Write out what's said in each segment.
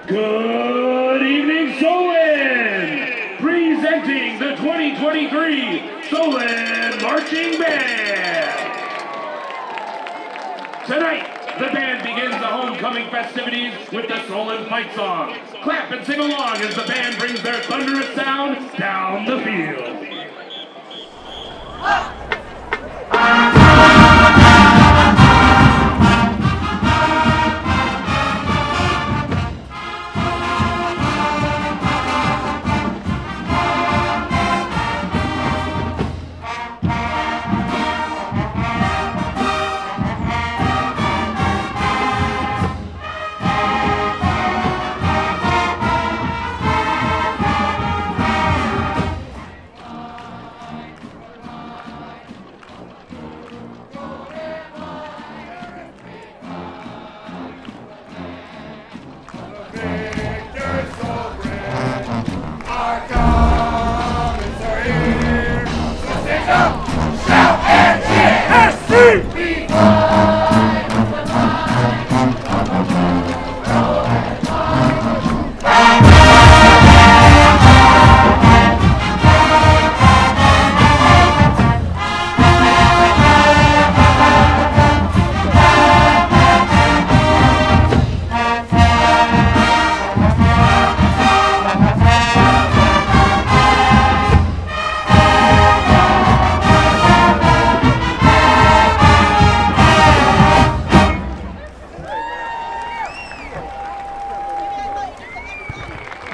Good evening, Solon! Presenting the 2023 Solon Marching Band. Tonight, the band begins the homecoming festivities with the Solon fight song. Clap and sing along as the band brings their thunderous sound down the field.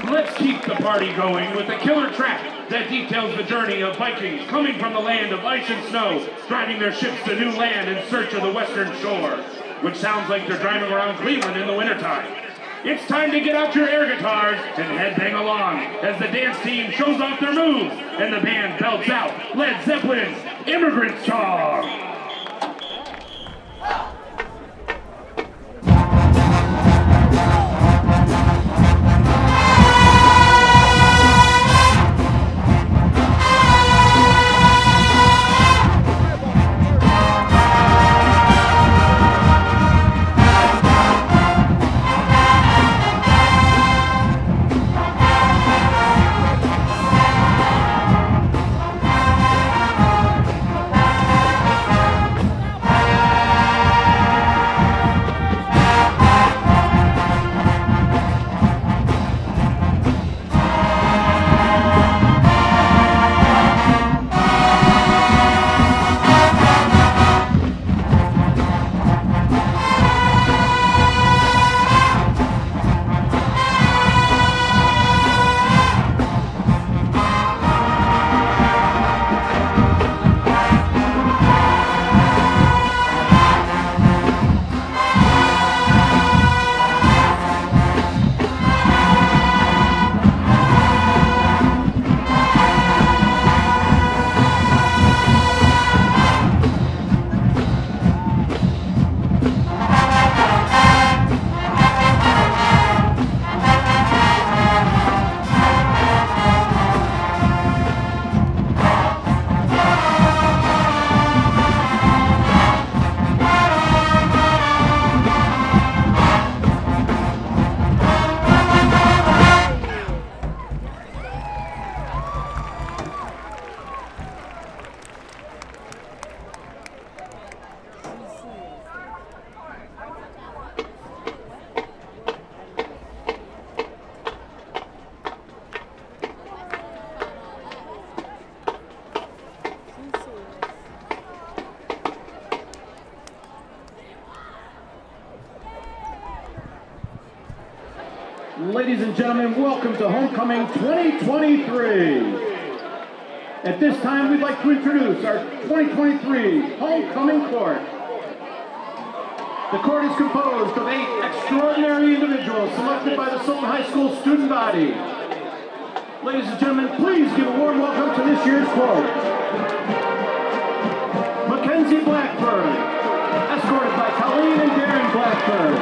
Let's keep the party going with the killer track that details the journey of Vikings coming from the land of ice and snow, driving their ships to new land in search of the western shore, which sounds like they're driving around Cleveland in the wintertime. It's time to get out your air guitars and headbang along as the dance team shows off their moves and the band belts out Led Zeppelin's Immigrant Song. Ladies and gentlemen, welcome to Homecoming 2023. At this time, we'd like to introduce our 2023 Homecoming Court. The court is composed of 8 extraordinary individuals selected by the Solon High School student body. Ladies and gentlemen, please give a warm welcome to this year's court. Mackenzie Blackburn, escorted by Colleen and Darren Blackburn.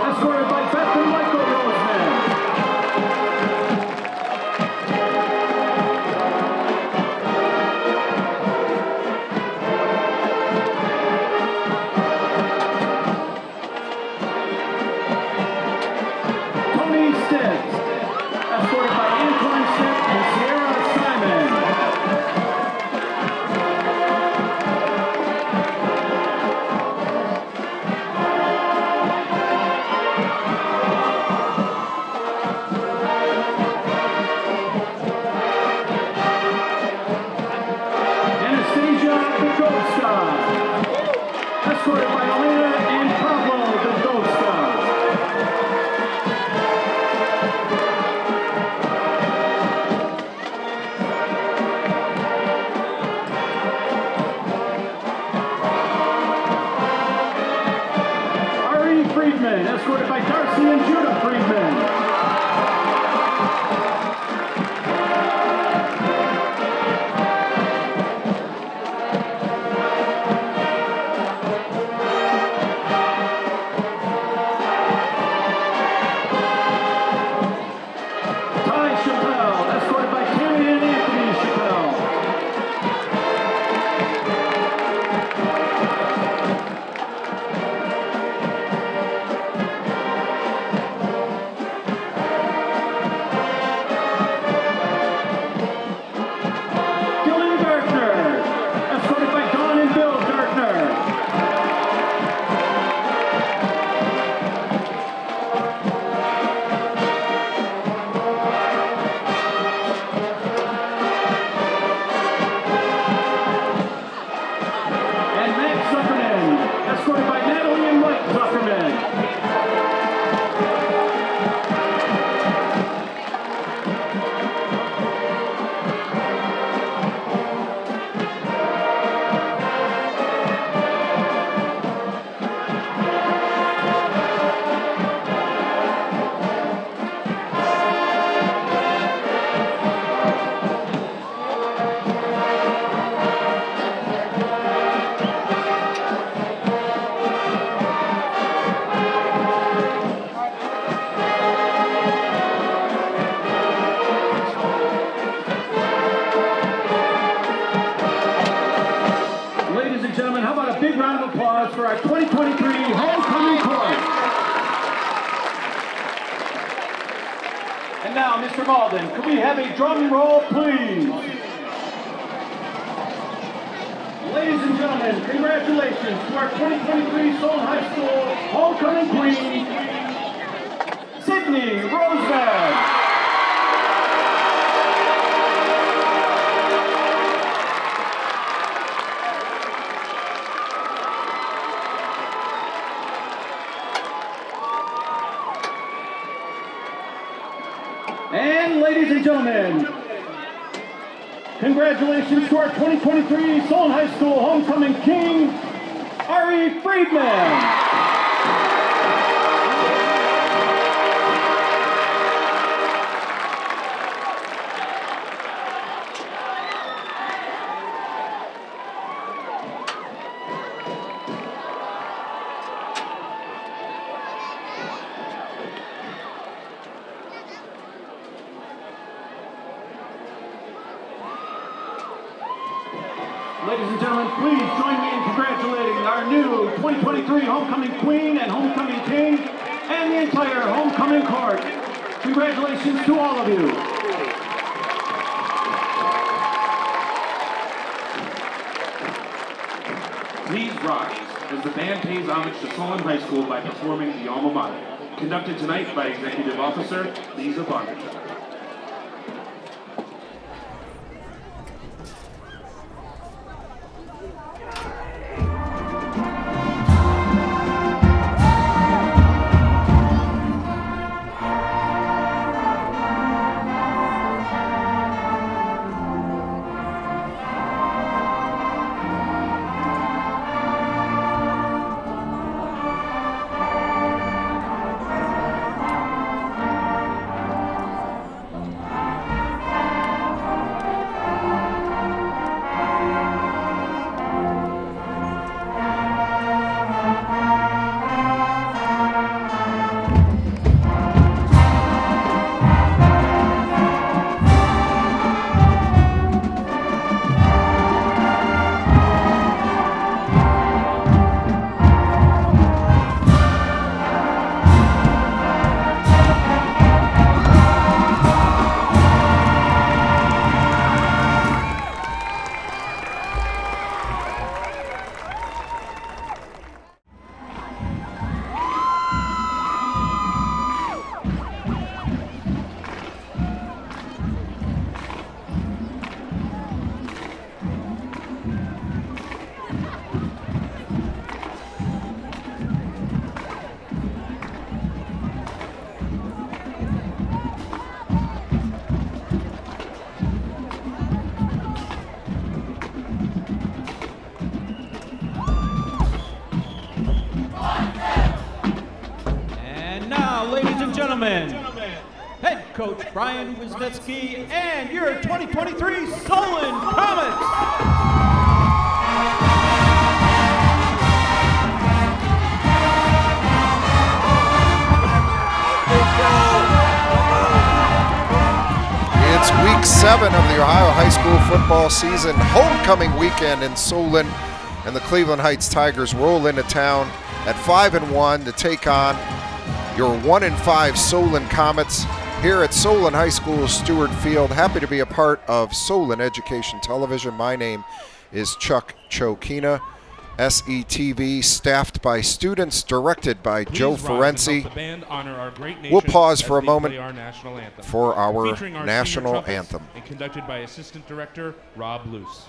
Escorted by Beth and Michael Roseman. Friedman, escorted by Darcy and Judah Friedman. Big round of applause for our 2023 Homecoming Court. And now, Mr. Malden, could we have a drum roll, please? Ladies and gentlemen, congratulations to our 2023 Solon High School Homecoming Queen, Sydney Rosebud. And ladies and gentlemen, congratulations to our 2023 Solon High School Homecoming King, Ari Friedman. Ladies and gentlemen, please join me in congratulating our new 2023 Homecoming Queen and Homecoming King and the entire Homecoming Court. Congratulations to all of you. Please rise as the band pays homage to Solon High School by performing the Alma Mater, conducted tonight by Executive Officer Lisa Bonderchuk. gentlemen, head coach Brian Wisniewski and your 2023 Solon Comets. It's week 7 of the Ohio high school football season, homecoming weekend in Solon, and the Cleveland Heights Tigers roll into town at 5-1 to take on your 1-5 Solon Comets here at Solon High School Stewart Field. Happy to be a part of Solon Education Television. My name is Chuck Chokina. SETV, staffed by students, directed by Joe Ferenci. We'll pause for a moment for our national anthem. And conducted by Assistant Director Rob Luce.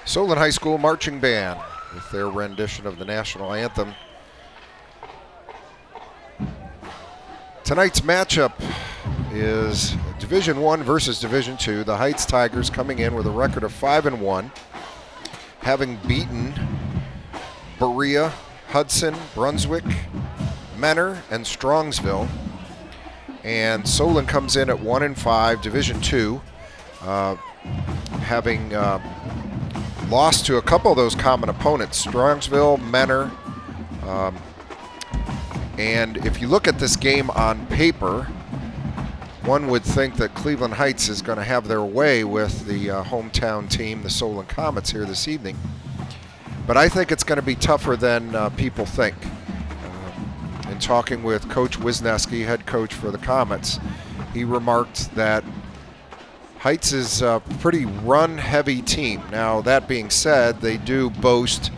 Solon High School Marching Band with their rendition of the national anthem. Tonight's matchup is Division I versus Division II. The Heights Tigers coming in with a record of 5-1, having beaten Berea, Hudson, Brunswick, Menor, and Strongsville. And Solon comes in at 1-5, Division II, having lost to a couple of those common opponents, Strongsville, Menor, and if you look at this game on paper, one would think that Cleveland Heights is going to have their way with the hometown team, the Solon Comets, here this evening. But I think it's going to be tougher than people think. In talking with Coach Wisniewski, head coach for the Comets, he remarked that Heights is a pretty run-heavy team. Now, that being said, they do boast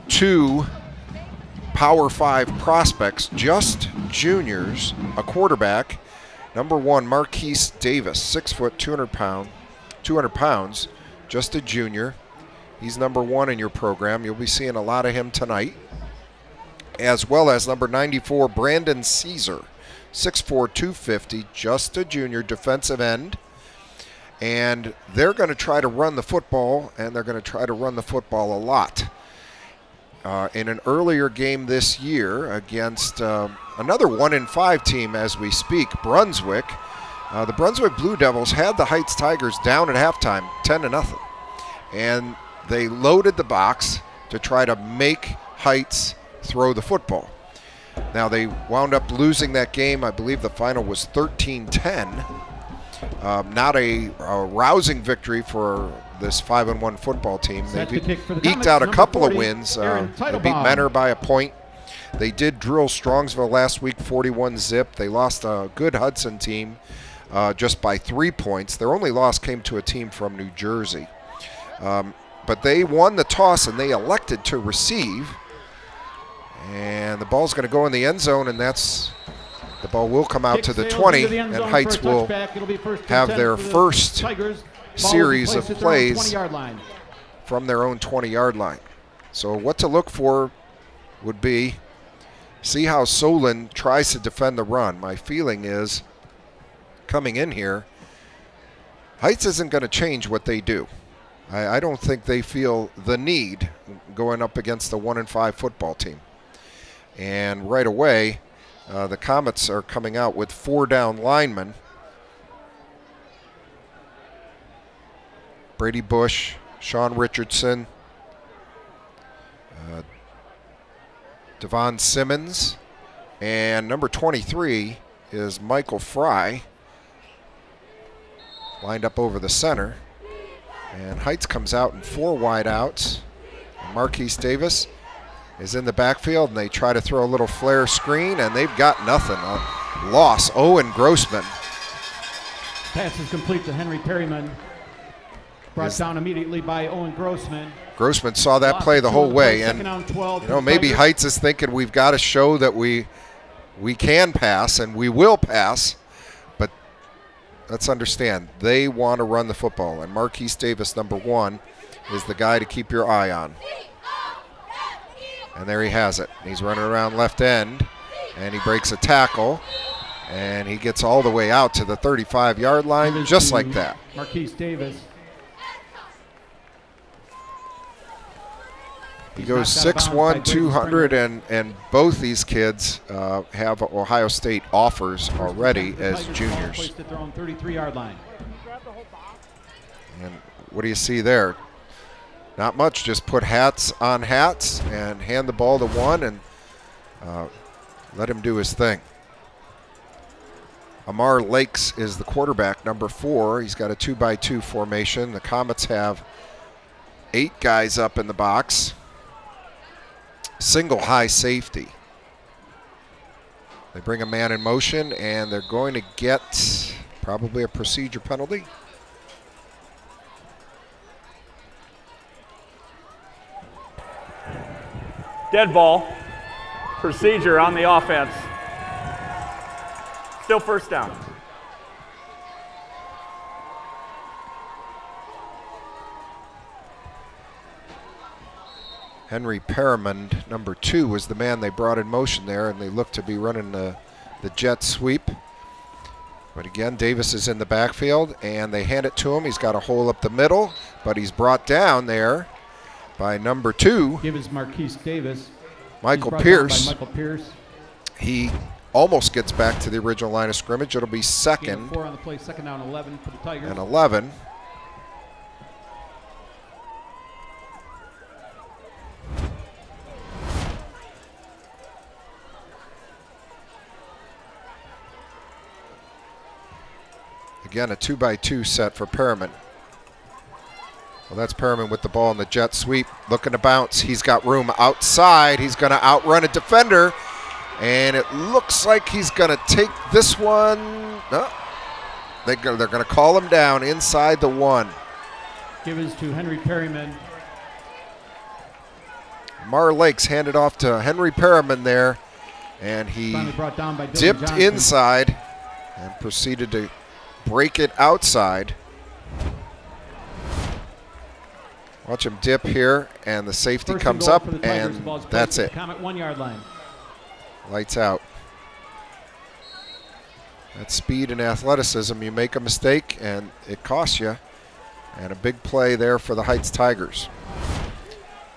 2 Power 5 prospects, just juniors, a quarterback. Number 1, Marquise Davis, 6 foot, 200 pounds, just a junior. He's number 1 in your program. You'll be seeing a lot of him tonight. As well as number 94, Brandon Caesar, 6'4", 250, just a junior, defensive end. And they're going to try to run the football, and they're going to try to run the football a lot. In an earlier game this year against another 1-5 team as we speak, Brunswick, the Brunswick Blue Devils had the Heights Tigers down at halftime, 10-0. And they loaded the box to try to make Heights throw the football. Now, they wound up losing that game. I believe the final was 13-10. Not a rousing victory for this 5-1 football team. They eked out a couple of wins. They beat Menor by a point. They did drill Strongsville last week, 41-0. They lost a good Hudson team just by 3 points. Their only loss came to a team from New Jersey. But they won the toss, and they elected to receive. And the ball's going to go in the end zone, and the ball will come out to the 20, and Heights will have their first series of plays from their own 20-yard line. So what to look for would be, see how Solon tries to defend the run. My feeling is, coming in here, Heights isn't going to change what they do. I don't think they feel the need going up against the 1-5 football team. And right away, the Comets are coming out with 4 down linemen. Brady Bush, Sean Richardson, Devon Simmons, and number 23 is Michael Fry, lined up over the center. And Heights comes out in 4 wide outs. And Marquise Davis is in the backfield, and they try to throw a little flare screen, and they've got nothing. A loss. Owen Grossman. Pass is complete to Henry Perryman. Brought down immediately by Owen Grossman. Grossman saw that play the whole way, and you know, maybe Heights is thinking we've got to show that we can pass and we will pass, but let's understand they want to run the football, and Marquise Davis, number 1, is the guy to keep your eye on. And there he has it. He's running around left end, and he breaks a tackle, and he gets all the way out to the 35-yard line just like that. Marquise Davis. He goes 6'1", 200, and both these kids have Ohio State offers already as juniors. And what do you see there? Not much, just put hats on hats and hand the ball to one and let him do his thing. Amar Lakes is the quarterback, number 4. He's got a 2-by-2 formation. The Comets have 8 guys up in the box. Single high safety. They bring a man in motion, and they're going to get probably a procedure penalty. Dead ball. Procedure on the offense. Still first down. Henry Perriman, number 2, was the man they brought in motion there, and they look to be running the jet sweep. But again, Davis is in the backfield, and they hand it to him. He's got a hole up the middle, but he's brought down there by number 2. Give us Marquise Davis. Michael Pierce. Michael Pierce. He almost gets back to the original line of scrimmage. It'll be second. 4 on the play, second down 11 for the Tigers. And 11. Again, a 2-by-2 set for Perriman. Well, that's Perriman with the ball in the jet sweep, looking to bounce. He's got room outside. He's going to outrun a defender, and it looks like he's going to take this one. No, they're going to call him down inside the 1. Give us to Henry Perriman. Mar Lakes handed off to Henry Perriman there, and he dipped inside and proceeded to break it outside. Watch him dip here, and the safety comes up, and that's it. 1-yard line. Lights out. That's speed and athleticism. You make a mistake, and it costs you. And a big play there for the Heights Tigers.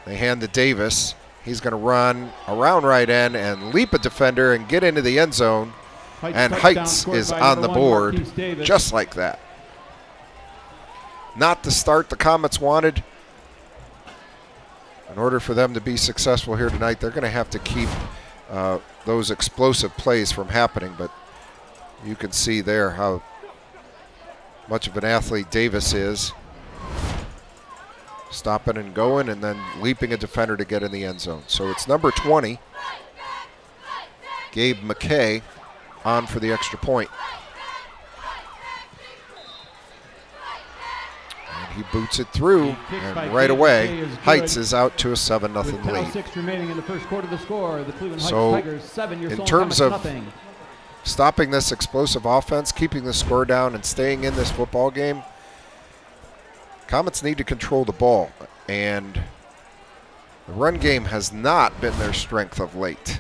They hand to Davis. He's going to run around right end and leap a defender and get into the end zone. And Heights is on the board just like that. Not the start the Comets wanted. In order for them to be successful here tonight, they're going to have to keep those explosive plays from happening. But you can see there how much of an athlete Davis is. Stopping and going and then leaping a defender to get in the end zone. So it's number 20, Gabe McKay, on for the extra point. And he boots it through, and right away, Heights is out to a 7-0 lead. 6 remaining in the first quarter of the score. The Cleveland Heights So Tigers 7, in terms of stopping this explosive offense, keeping the score down, and staying in this football game, Comets need to control the ball, and the run game has not been their strength of late.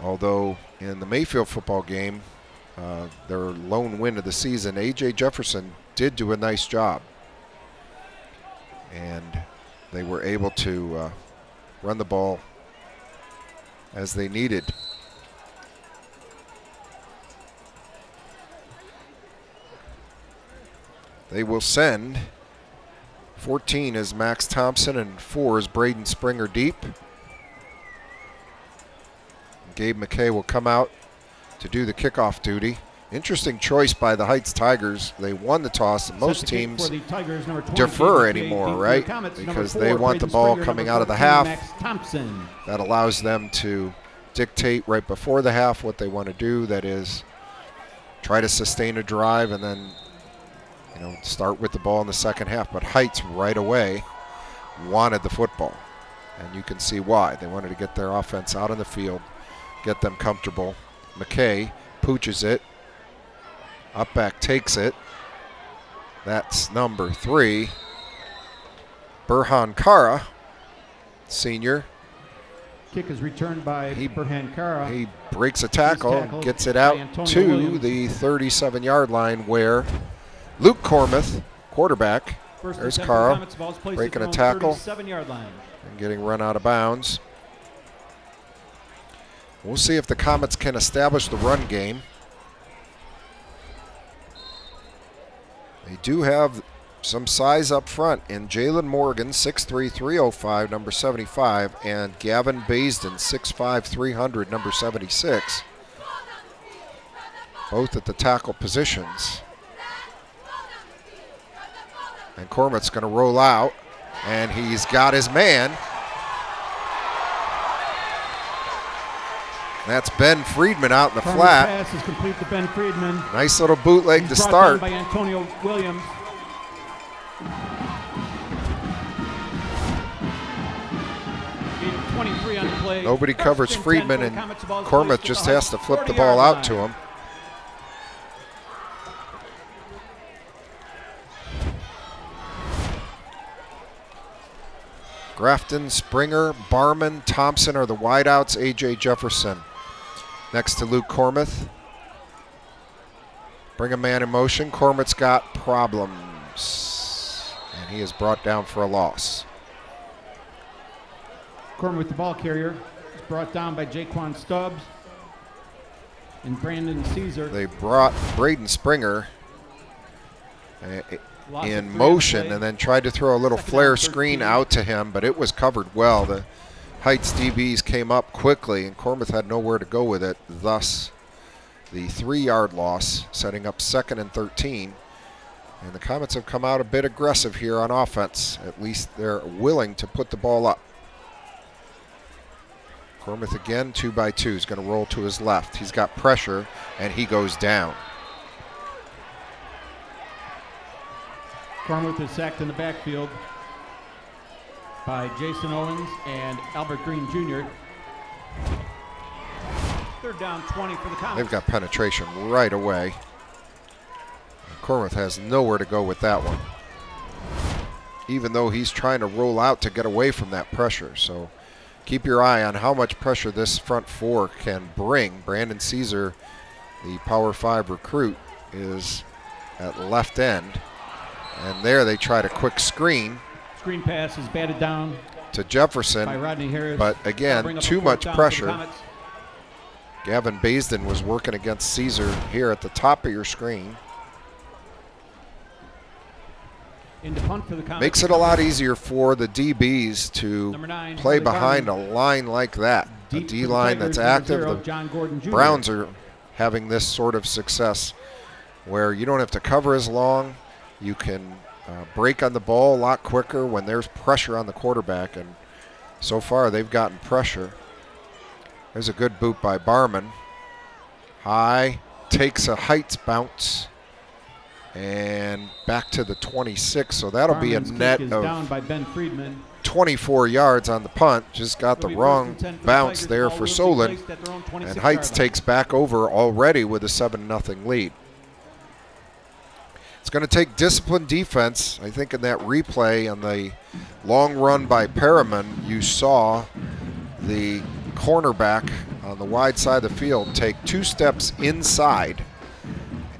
Although in the Mayfield football game, their lone win of the season, A.J. Jefferson did do a nice job. And they were able to run the ball as they needed. They will send 14 is Max Thompson and 4 is Braden Springer deep. Gabe McKay will come out to do the kickoff duty. Interesting choice by the Heights Tigers. They won the toss, and most teams defer anymore, right? Because they want the ball coming out of the half. That allows them to dictate right before the half what they want to do. That is, try to sustain a drive and then, you know, start with the ball in the second half. But Heights right away wanted the football, and you can see why. They wanted to get their offense out on the field, get them comfortable. McKay pooches it. Upback takes it. That's number 3. Burhan Kara, senior. Kick is returned by Burhan Kara. He breaks a tackle, gets it out to the 37-yard line where Luke Cormuth, quarterback, there's Kara, breaking a tackle and getting run out of bounds. We'll see if the Comets can establish the run game. They do have some size up front in Jalen Morgan, 6'3", 305, number 75, and Gavin Baisden, 6'5", 300, number 76. Both at the tackle positions. And Cormuth's going to roll out, and he's got his man. That's Ben Friedman out in the flat. Pass is complete to Ben Friedman. Nice little bootleg to start. By Antonio Williams. Gain 23 on the play. Nobody covers Friedman, and Cormuth just has to flip the ball out to him. Grafton, Springer, Barman, Thompson are the wideouts. A.J. Jefferson next to Luke Cormuth. Bring a man in motion. Cormuth's got problems, and he is brought down for a loss. Cormuth, the ball carrier, is brought down by Jaquan Stubbs and Brandon Caesar. They brought Braden Springer in motion and then tried to throw a little flare screen out to him, but it was covered well. The Heights DBs came up quickly, and Cormuth had nowhere to go with it. Thus, the 3-yard loss, setting up 2nd and 13. And the Comets have come out a bit aggressive here on offense. At least they're willing to put the ball up. Cormuth again, 2-by-2, is going to roll to his left. He's got pressure, and he goes down. Cormuth is sacked in the backfield by Jason Owens and Albert Green Jr. 3rd down, 20 for the Comets. They've got penetration right away. Cormuth has nowhere to go with that one, even though he's trying to roll out to get away from that pressure. So keep your eye on how much pressure this front 4 can bring. Brandon Caesar, the Power 5 recruit, is at left end. And there they tried a quick screen. Screen pass is batted down to Jefferson, by Rodney Harris. But again, too much pressure. Gavin Baisden was working against Caesar here at the top of your screen. Into punt for the Comets. Makes it a lot easier for the DBs to play behind a line like that. A D-line that's active. The Browns are having this sort of success where you don't have to cover as long. You can break on the ball a lot quicker when there's pressure on the quarterback, and so far they've gotten pressure. There's a good boot by Barman. High, takes a Heights bounce, and back to the 26, so that'll be a net of down by Ben Friedman. 24 yards on the punt. Just got the wrong bounce there for Solon, and Heights takes back over already with a 7-0 lead. It's It's going to take disciplined defense. I think in that replay on the long run by Perriman, you saw the cornerback on the wide side of the field take 2 steps inside,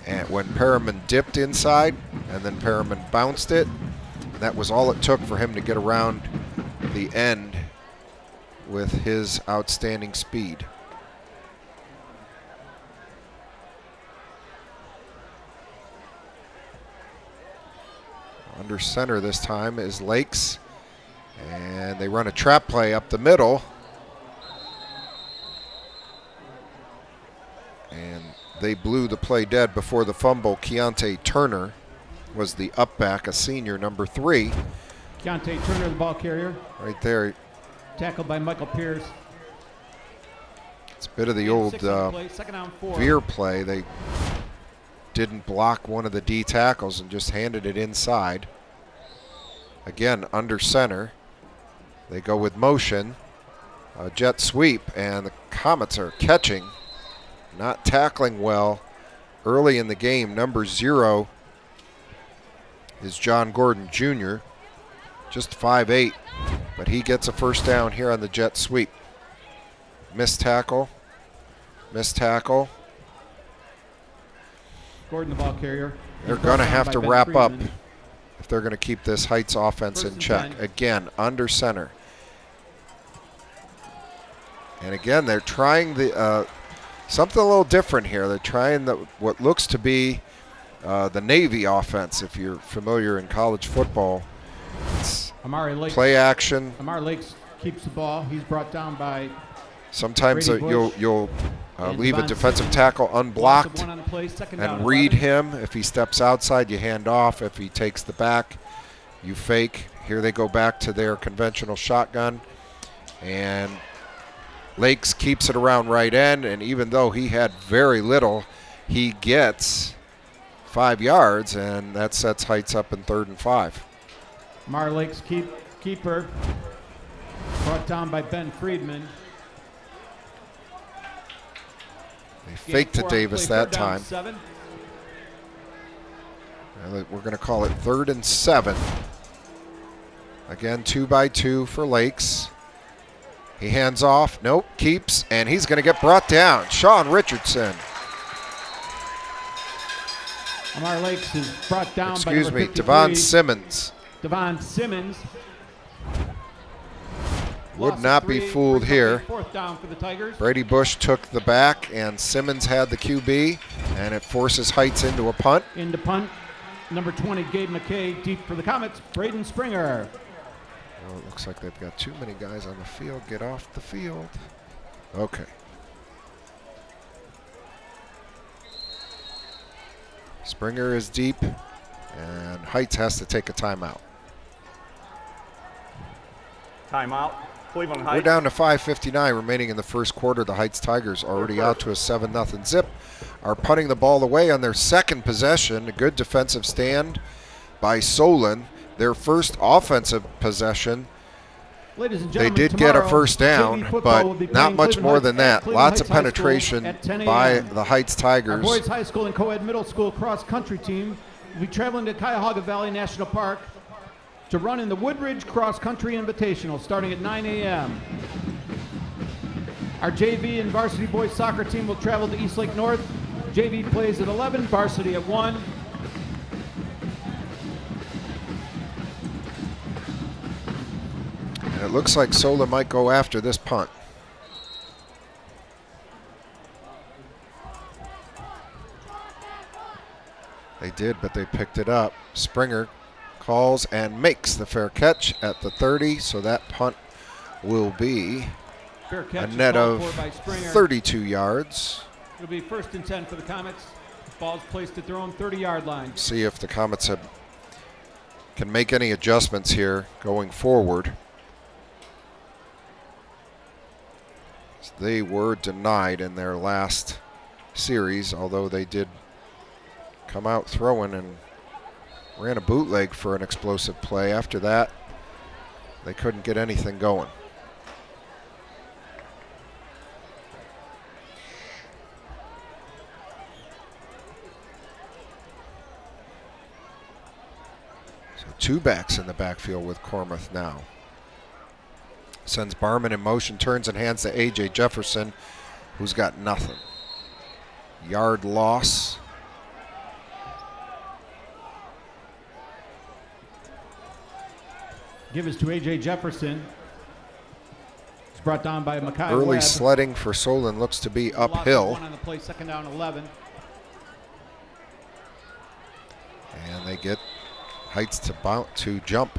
and when Perriman dipped inside, and then Perriman bounced it, and that was all it took for him to get around the end with his outstanding speed. Under center this time is Lakes, and they run a trap play up the middle. And they blew the play dead before the fumble. Keontae Turner was the up back, a senior, number 3. Keontae Turner, the ball carrier. Right there. Tackled by Michael Pierce. It's a bit of the old veer play. They didn't block one of the D tackles and just handed it inside. Again, under center. They go with motion. A jet sweep, and the Comets are catching. Not tackling well early in the game. Number 0 is John Gordon Jr., just 5'8", but he gets a first down here on the jet sweep. Missed tackle. Missed tackle. Gordon, the ball carrier. They're going to have to wrap up if they're going to keep this Heights offense in check. Again, under center. And again, they're trying the something a little different here. They're trying what looks to be the Navy offense, if you're familiar in college football. It's play action. Amari Lakes keeps the ball. He's brought down by sometimes you'll leave a defensive tackle unblocked and read him. If he steps outside, you hand off. If he takes the back, you fake. Here they go back to their conventional shotgun. And Lakes keeps it around right end, and even though he had very little, he gets 5 yards, and that sets Heights up in 3rd and 5. Amari Lakes keeper, brought down by Ben Friedman. They faked to Davis that time. We're going to call it 3rd and 7. Again, 2 by 2 for Lakes. He hands off, nope, keeps, and he's going to get brought down. Sean Richardson. Amari Lakes is brought down by number 53. Devon Simmons. Devon Simmons. Would not be fooled here. 4th down for the Tigers. Brady Bush took the back, and Simmons had the QB, and it forces Heights into a punt. Into punt. Number 20, Gabe McKay, deep for the Comets. Braden Springer. Well, it looks like they've got too many guys on the field. Get off the field. Okay. Springer is deep, and Heights has to take a timeout. Timeout. Cleveland Heights. We're down to 5:59 remaining in the first quarter. The Heights Tigers already out to a 7-0 zip. Are punting the ball away on their second possession. A good defensive stand by Solon. Their first offensive possession. Ladies and They gentlemen, did get a first down, but not much more than that. Lots of penetration by the Heights Tigers. Our boys high school and co-ed middle school cross-country team will be traveling to Cuyahoga Valley National Park to run in the Woodridge Cross Country Invitational starting at 9 a.m. Our JV and varsity boys soccer team will travel to Eastlake North. JV plays at 11, varsity at 1. And it looks like Solon might go after this punt. They did, but they picked it up. Springer calls and makes the fair catch at the 30, so that punt will be a net of 32 yards. It'll be 1st and 10 for the Comets. Ball's placed at their own 30-yard line. See if the Comets can make any adjustments here going forward. They were denied in their last series, although they did come out throwing and ran a bootleg for an explosive play. After that, they couldn't get anything going. So 2 backs in the backfield with Cormuth now. Sends Barman in motion, turns and hands to A.J. Jefferson, who's got nothing. Yard loss. Give us to A.J. Jefferson. It's brought down by Mackay Early Webb. sledding for Solon looks to be uphill. One on the play, 2nd down, 11. And they get Heights to jump.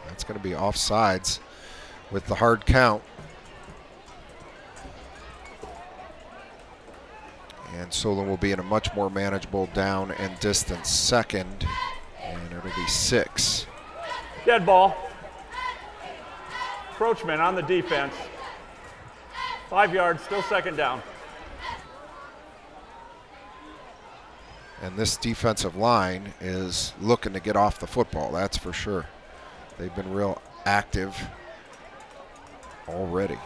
That's going to be offsides with the hard count. And Solon will be in a much more manageable down and distance second. And it'll be 6. Dead ball. Encroachment on the defense. 5 yards, still 2nd down. And this defensive line is looking to get off the football, that's for sure. They've been real active already.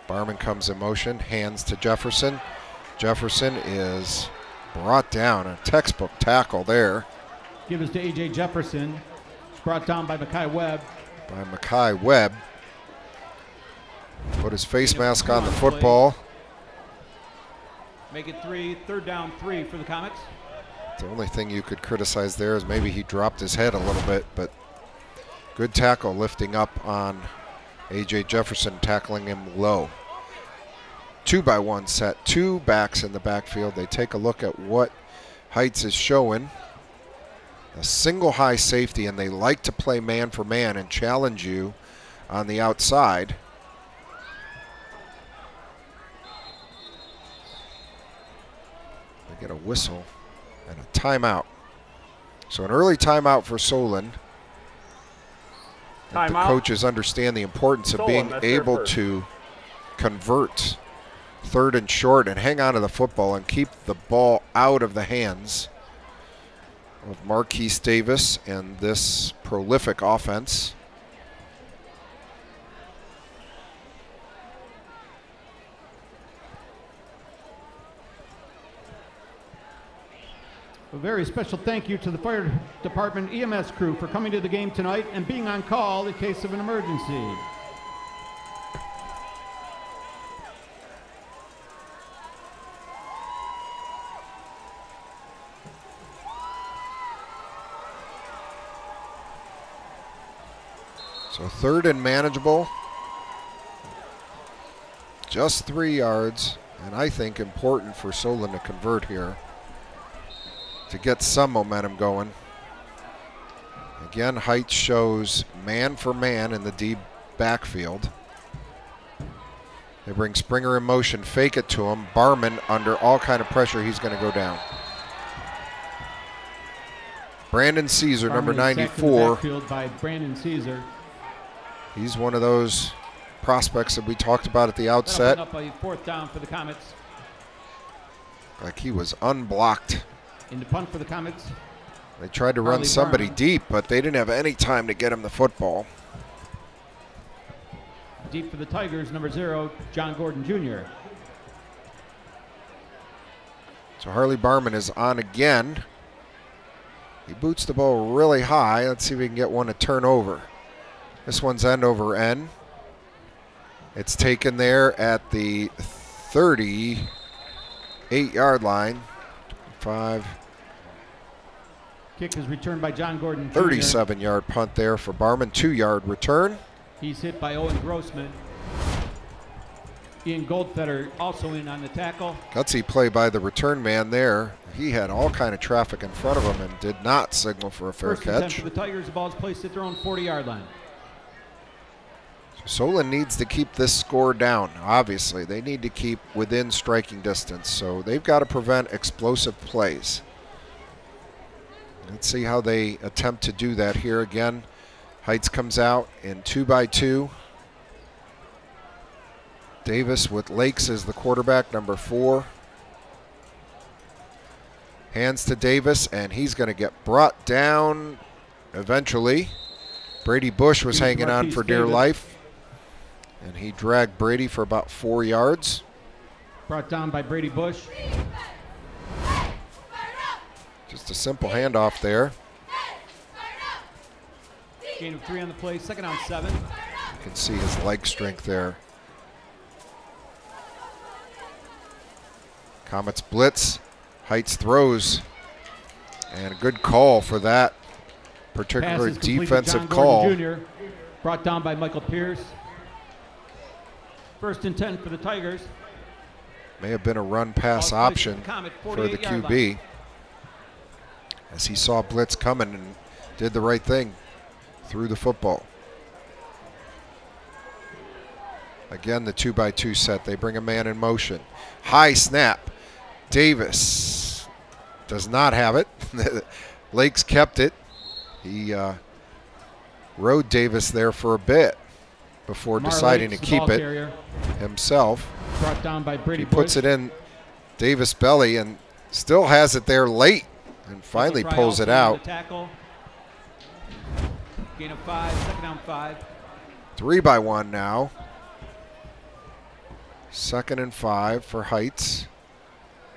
Barman comes in motion, hands to Jefferson. Jefferson is brought down, a textbook tackle there. Give us to A.J. Jefferson. It's brought down by Mackay Webb. By Mackay Webb. Put his face mask on the football. Make it 3, 3rd down, 3 for the Comets. The only thing you could criticize there is maybe he dropped his head a little bit, but good tackle lifting up on A.J. Jefferson, tackling him low. 2-by-1 set, 2 backs in the backfield. They take a look at what Heights is showing. A single high safety, and they like to play man for man and challenge you on the outside. They get a whistle and a timeout. So an early timeout for Solon. The coaches understand the importance of being able to convert 3rd and short and hang on to the football and keep the ball out of the hands of Marquise Davis and this prolific offense. A very special thank you to the fire department EMS crew for coming to the game tonight and being on call in case of an emergency. So 3rd and manageable. Just 3 yards, and I think important for Solon to convert here to get some momentum going. Again, Heights shows man for man in the deep backfield. They bring Springer in motion, fake it to him. Barman under all kind of pressure, he's going to go down. Brandon Caesar, number 94. Backfield by Brandon Caesar. He's one of those prospects that we talked about at the outset. Up a 4th down for the Comets. Like he was unblocked. In the punt for the Comets. They tried to run somebody deep, but they didn't have any time to get him the football. Deep for the Tigers, number 0, John Gordon Jr. So Harley Barman is on again. He boots the ball really high. Let's see if we can get one to turn over. This one's end over end. It's taken there at the 38-yard line. 5. Kick is returned by John Gordon Jr. 37-yard punt there for Barman. 2-yard return. He's hit by Owen Grossman. Ian Goldfeder also in on the tackle. Gutsy play by the return man there. He had all kind of traffic in front of him and did not signal for a fair catch. For the Tigers, the ball's placed at their own 40-yard line. Solon needs to keep this score down, obviously. They need to keep within striking distance, so they've got to prevent explosive plays. Let's see how they attempt to do that here again. Heights comes out in 2-by-2. Davis with Lakes as the quarterback, number 4. Hands to Davis, and he's going to get brought down eventually. Brady Bush was hanging on for dear life. And he dragged Brady for about 4 yards. Brought down by Brady Bush. Just Just a simple handoff there. Gain of 3 on the play, second down 7. You can see his leg strength there. Comets blitz, Heights throws, and a good call for that particular defensive call. Jr., brought down by Michael Pierce. 1st and 10 for the Tigers. May have been a run-pass option for the QB, as he saw blitz coming and did the right thing, threw the football. Again, the 2-by-2 set. They bring a man in motion. High snap. Davis does not have it. Lakes kept it. He rode Davis there for a bit before deciding to keep it himself. Brought down by Brady. He puts it in Davis' belly and still has it there late and finally pulls it out. Gain of 5, second down 5. 3-by-1 now. 2nd and 5 for Heights.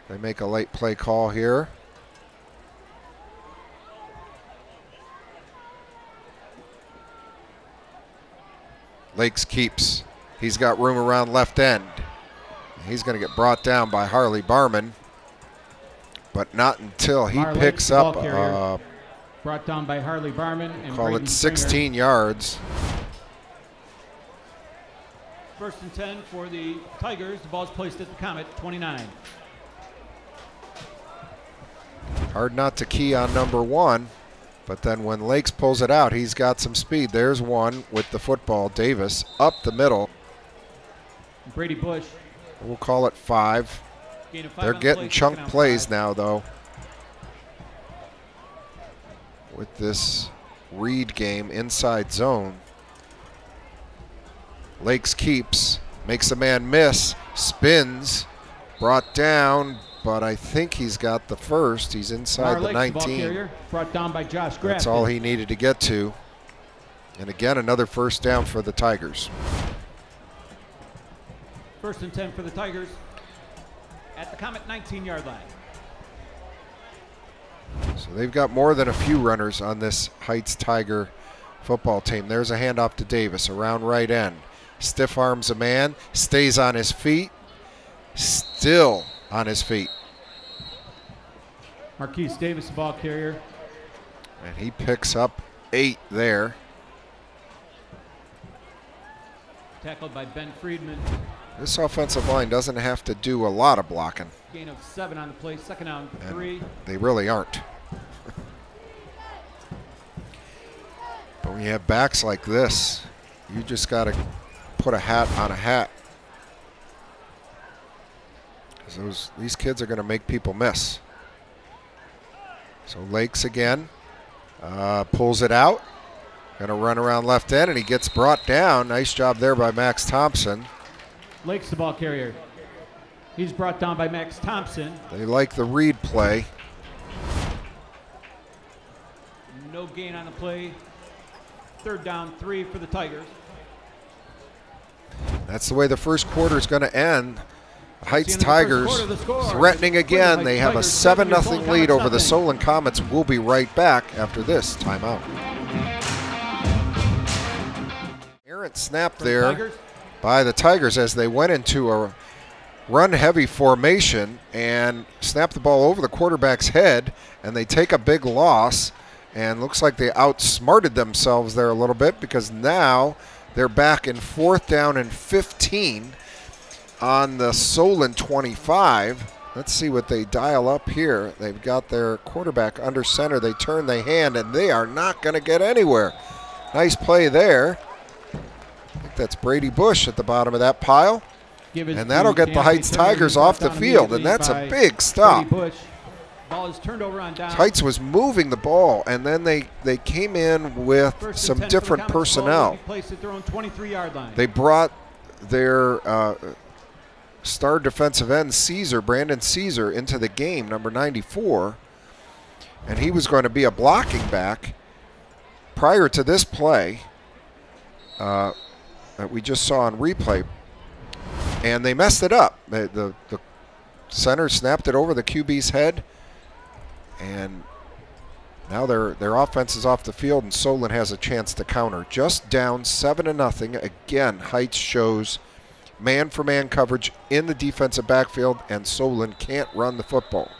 They make a late play call here. Lakes keeps. He's got room around left end. He's going to get brought down by Harley Barman, but not until he picks up, brought down by Harley Barman, and call it 16 yards. 1st and 10 for the Tigers. The ball's placed at the Comet, 29. Hard not to key on number 1, but then when Lakes pulls it out, he's got some speed. There's one with the football. Davis up the middle. Brady Bush. We'll call it 5. They're getting chunk plays now, though, with this read game inside zone. Lakes keeps, makes a man miss, spins, brought down, but I think he's got the first. He's inside the 19. Brought down by Josh Grafton. That's all he needed to get to. And again, another first down for the Tigers. 1st and 10 for the Tigers at the Comet 19-yard line. So they've got more than a few runners on this Heights Tiger football team. There's a handoff to Davis around right end. Stiff arms a man, stays on his feet, still on his feet. Marquise Davis, the ball carrier. And he picks up 8 there. Tackled by Ben Friedman. This offensive line doesn't have to do a lot of blocking. Gain of 7 on the play, second down 3. They really aren't. But when you have backs like this, you just got to put a hat on a hat. Because these kids are going to make people miss. So Lakes again pulls it out. Going to run around left end, and he gets brought down. Nice job there by Max Thompson. Lakes, the ball carrier. He's brought down by Max Thompson. They like the read play. No gain on the play. 3rd down 3 for the Tigers. That's the way the first quarter is going to end. Heights Tigers threatening again. They have a 7-0 lead over the Solon Comets. We'll be right back after this timeout. Errant snap there by the Tigers as they went into a run-heavy formation and snapped the ball over the quarterback's head, and they take a big loss, and looks like they outsmarted themselves there a little bit, because now they're back in 4th down and 15 on the Solon 25. Let's see what they dial up here. They've got their quarterback under center. They turn the hand, and they are not going to get anywhere. Nice play there. I think that's Brady Bush at the bottom of that pile. And that'll get the Heights Tigers off the field, and that's a big stop. Ball is turned over on down. Heights was moving the ball, and then they came in with some different personnel. Placed at their own 23-yard line. They brought their star defensive end, Brandon Caesar, into the game, number 94, and he was going to be a blocking back prior to this play that we just saw on replay, and they messed it up. The center snapped it over the QB's head, and Now their offense is off the field, and Solon has a chance to counter. Just down 7-0. Again, Heights shows man-for-man coverage in the defensive backfield, and Solon can't run the football.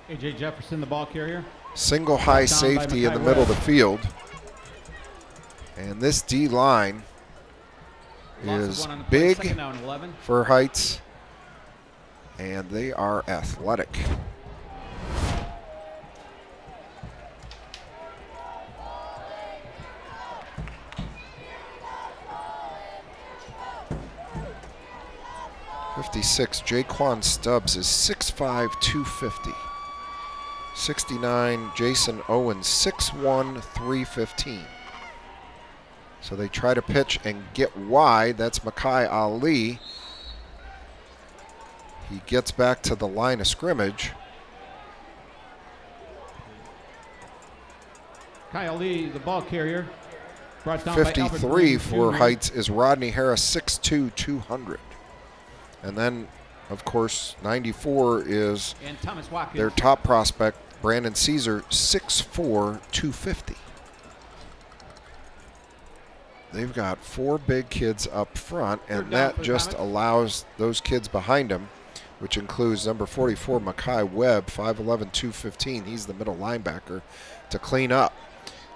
A.J. Jefferson, the ball carrier. Single high safety in the middle of the field. And this D-line is big for Heights, and they are athletic. '56, Jaquan Stubbs is 6'5", 250. 69, Jason Owens, 6'1", 315. So they try to pitch and get wide. That's Makai Ali. He gets back to the line of scrimmage. Kyle Lee, the ball carrier. Brought down 53 for Heights is Rodney Harris, 6'2", 200. And then, of course, 94 is their top prospect, Brandon Caesar, 6'4", 250. They've got 4 big kids up front, and that just allows those kids behind them, which includes number 44, Makai Webb, 5'11", 215. He's the middle linebacker, to clean up.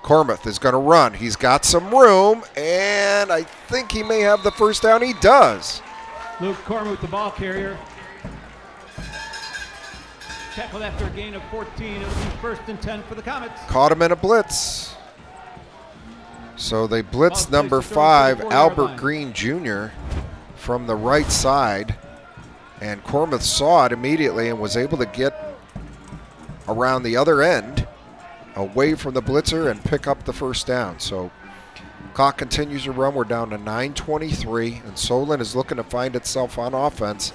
Cormuth is going to run. He's got some room, and I think he may have the first down. He does. Luke Cormuth, the ball carrier. Tackled after a gain of 14. It'll be 1st and 10 for the Comets. Caught him in a blitz. So they blitz number 5, Albert Green Jr. from the right side. And Cormuth saw it immediately and was able to get around the other end, away from the blitzer, and pick up the first down. So clock continues to run. We're down to 9:23, and Solon is looking to find itself on offense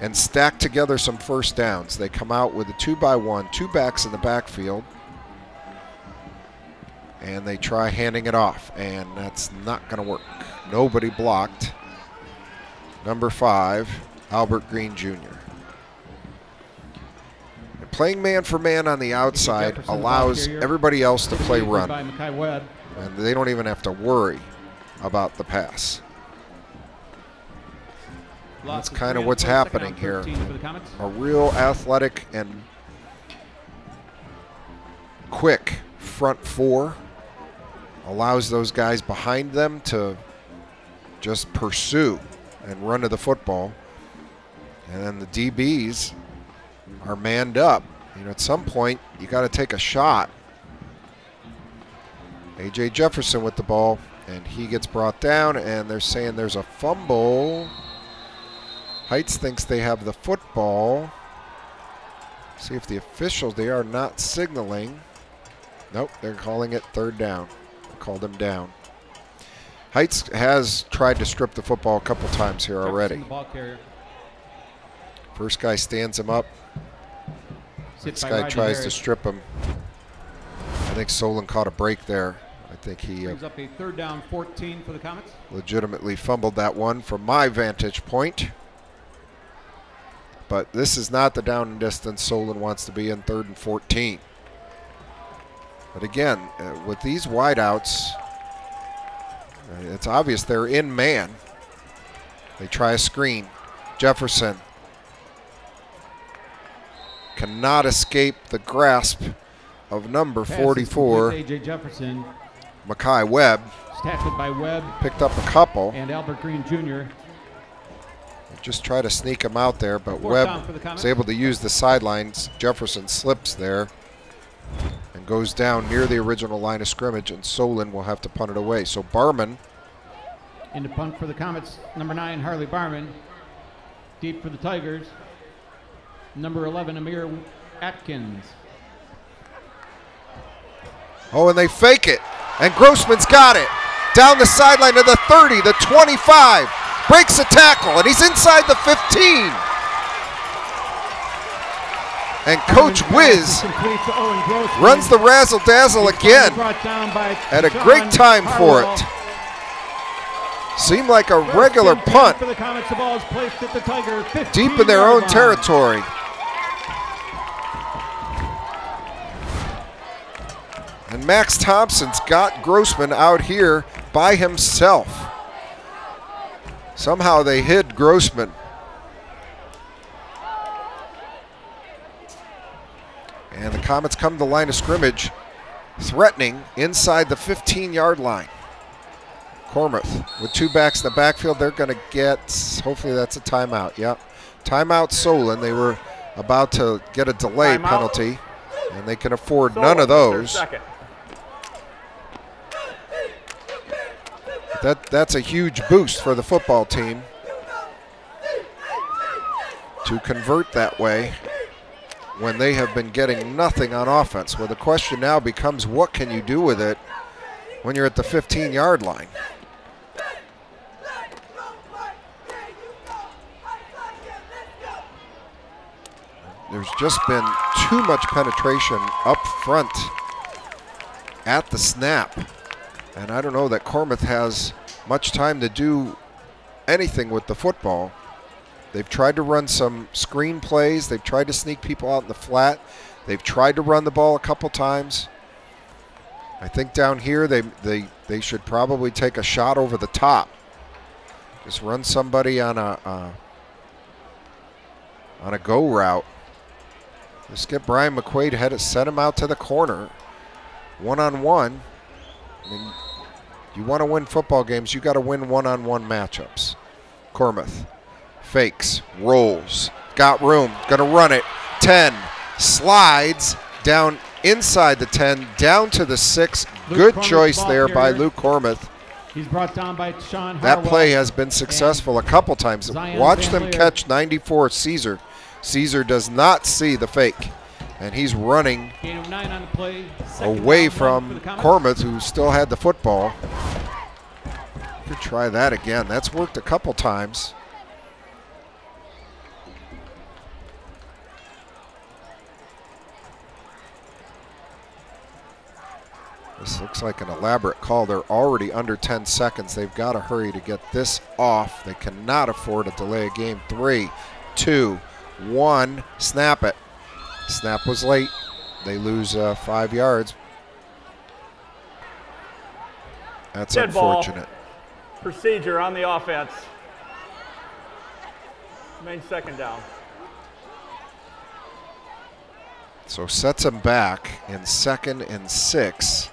and stack together some first downs. They come out with a 2-by-1, 2 backs in the backfield, and they try handing it off, and that's not going to work. Nobody blocked. Number 5, Albert Green Jr. And playing man-for-man on the outside allows everybody else to play run. And they don't even have to worry about the pass. That's kind of what's happening here. A real athletic and quick front 4 allows those guys behind them to just pursue and run to the football. And then the DBs are manned up. You know, at some point, you got to take a shot. A.J. Jefferson with the ball, and he gets brought down, and they're saying there's a fumble. Heights thinks they have the football. See if the officials, they are not signaling. Nope, they're calling it 3rd down. They called him down. Heights has tried to strip the football a couple times here already. First guy stands him up. This guy tries to strip him. I think Solon caught a break there. I think he brings up a 3rd down 14 for the Comets. Legitimately fumbled that one from my vantage point. But this is not the down and distance Solon wants to be in, 3rd and 14. But again, with these wideouts, it's obvious they're in man. They try a screen. Jefferson cannot escape the grasp of number 44, A.J. Jefferson. Makai Webb. Tackled by Webb. Picked up a couple. And Albert Green Jr. Just try to sneak him out there, but Webb is able to use the sidelines. Jefferson slips there and goes down near the original line of scrimmage, and Solon will have to punt it away. So Barman. In the punt for the Comets, number 9, Harley Barman. Deep for the Tigers. Number 11, Amir Atkins. Oh, and they fake it. And Grossman's got it. Down the sideline to the 30, the 25. Breaks a tackle, and he's inside the 15. And Coach Wiz runs the razzle-dazzle again. At a great time for it. Seemed like a regular punt. For the Comets, the ball is placed at the Tiger 15 Deep in their own territory. And Max Thompson's got Grossman out here by himself. Somehow they hid Grossman. And the Comets come to the line of scrimmage, threatening inside the 15-yard line. Cormuth with two backs in the backfield. They're going to get, hopefully that's a timeout. Yep. Timeout Solon. They were about to get a delay penalty, and they can afford none of those. That's a huge boost for the football team to convert that way when they have been getting nothing on offense. Well, the question now becomes, what can you do with it when you're at the 15-yard line? There's just been too much penetration up front at the snap. And I don't know that Cormuth has much time to do anything with the football. They've tried to run some screen plays. They've tried to sneak people out in the flat. They've tried to run the ball a couple times. I think down here they should probably take a shot over the top. Just run somebody on a go route. Just get Brian McQuaid ahead, set him out to the corner. One-on-one. I mean, you want to win football games, you got to win one-on-one matchups. Cormuth fakes, rolls, got room, gonna run it. 10, slides down inside the 10, down to the 6. Good choice there by Luke Cormuth. He's brought down by Sean Harwell. That play has been successful a couple times. Watch them catch 94 Caesar. Caesar does not see the fake, and he's running away from Cormuth, who still had the football. Could try that again. That's worked a couple times. This looks like an elaborate call. They're already under 10 seconds. They've got to hurry to get this off. They cannot afford to delay a game. 3, 2, 1, snap it. Snap was late. They lose 5 yards. That's Dead unfortunate. Ball. Procedure on the offense. Main second down. So sets them back in 2nd and 6.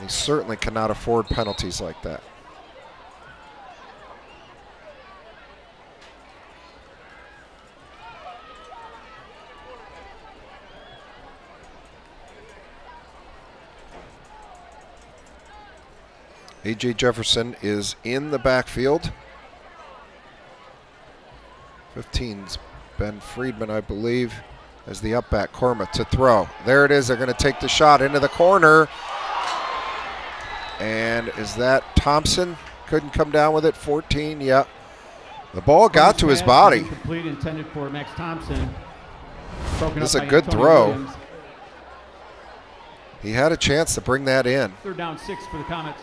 They certainly cannot afford penalties like that. A.J. Jefferson is in the backfield. 15's Ben Friedman, I believe, as the up back. Cormuth to throw. There it is. They're going to take the shot into the corner. And is that Thompson? Couldn't come down with it. 14, yep. The ball got to his body. Complete, intended for Max Thompson. This is a good throw. He had a chance to bring that in. 3rd down 6 for the Comets.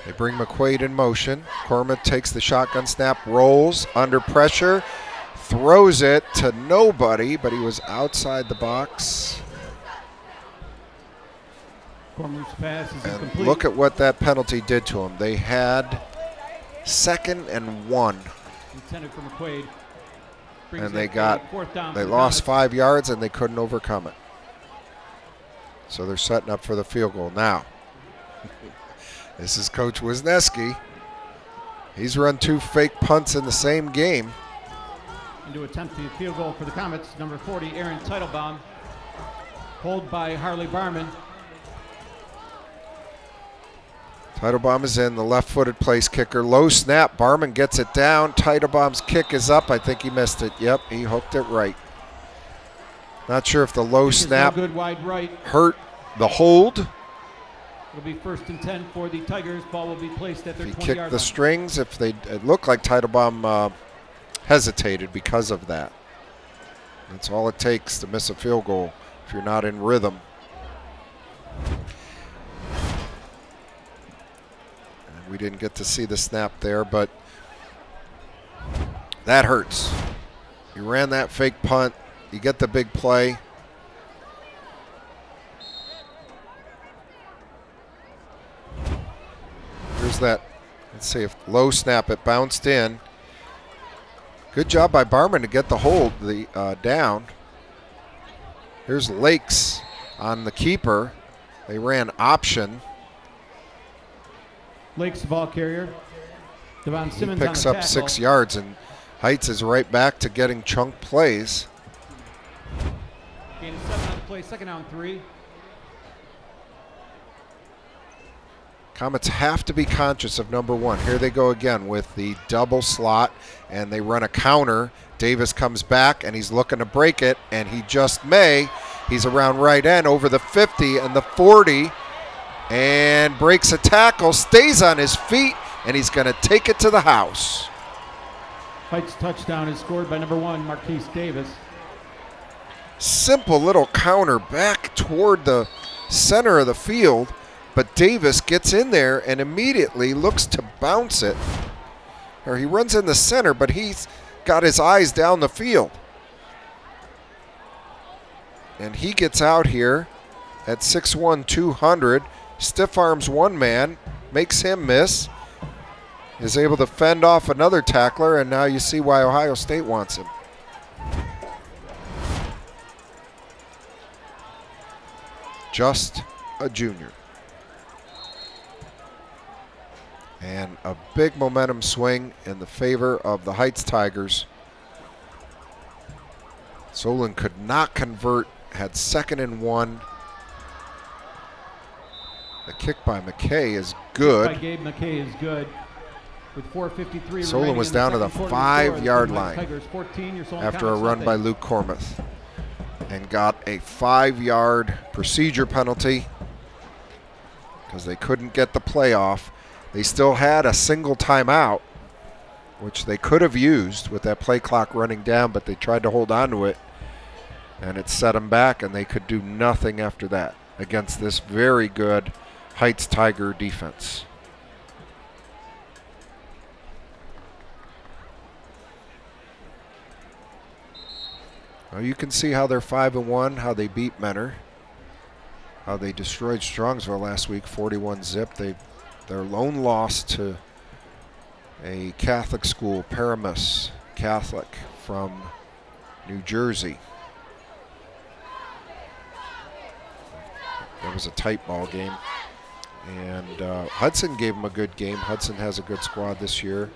They bring McQuaid in motion. Cormuth takes the shotgun snap, rolls under pressure, throws it to nobody, but he was outside the box. Cormuth's pass is and incomplete. Look at what that penalty did to him. They had 2nd and 1. Intended for McQuaid. And they lost 5 yards and they couldn't overcome it. So they're setting up for the field goal now. This is Coach Wisniewski. He's run 2 fake punts in the same game. And to attempt the field goal for the Comets, number 40, Aaron Teitelbaum, pulled by Harley Barman. Teitelbaum is in, the left-footed place kicker. Low snap, Barman gets it down. Teitelbaum's kick is up. I think he missed it. Yep, he hooked it right. Not sure if the low snap good wide right. hurt the hold. It'll be 1st and 10 for the Tigers. Ball will be placed at their 20-yard line. If he kicked the strings, it looked like Teitelbaum hesitated because of that. That's all it takes to miss a field goal if you're not in rhythm. And we didn't get to see the snap there, but that hurts. You ran that fake punt. You get the big play. Here's that, let's see if low snap, it bounced in. Good job by Barman to get the hold down. Here's Lakes on the keeper. They ran option. Lakes the ball carrier. Devon Simmons he picks on the up tackle. 6 yards, and Heights is right back to getting chunk plays. Gain of 7 on the play, 2nd down 3. Comets have to be conscious of number 1. Here they go again with the double slot, and they run a counter. Davis comes back, and he's looking to break it, and he just may. He's around right end over the 50 and the 40, and breaks a tackle, stays on his feet, and he's going to take it to the house. Heights touchdown is scored by number 1, Marquise Davis. Simple little counter back toward the center of the field, but Davis gets in there and immediately looks to bounce it. Or he runs in the center, but he's got his eyes down the field. And he gets out here at 6'1", 200, stiff arms one man, makes him miss, is able to fend off another tackler, and now you see why Ohio State wants him. Just a junior. And a big momentum swing in the favor of the Heights Tigers. Solon could not convert, had 2nd and 1. The kick by McKay is good. Kick by Gabe McKay is good. With 4:53 Solon was down to the 5-yard line after a run by Luke Cormuth, and got a 5-yard procedure penalty because they couldn't get the play off. They still had a single timeout, which they could have used with that play clock running down, but they tried to hold on to it, and it set them back, and they could do nothing after that against this very good Heights Tiger defense. Well, you can see how they're 5-1, how they beat Menor, how they destroyed Strongsville last week, 41-zip. Their lone loss to a Catholic school, Paramus Catholic from New Jersey. That was a tight ball game. And Hudson gave them a good game. Hudson has a good squad this year.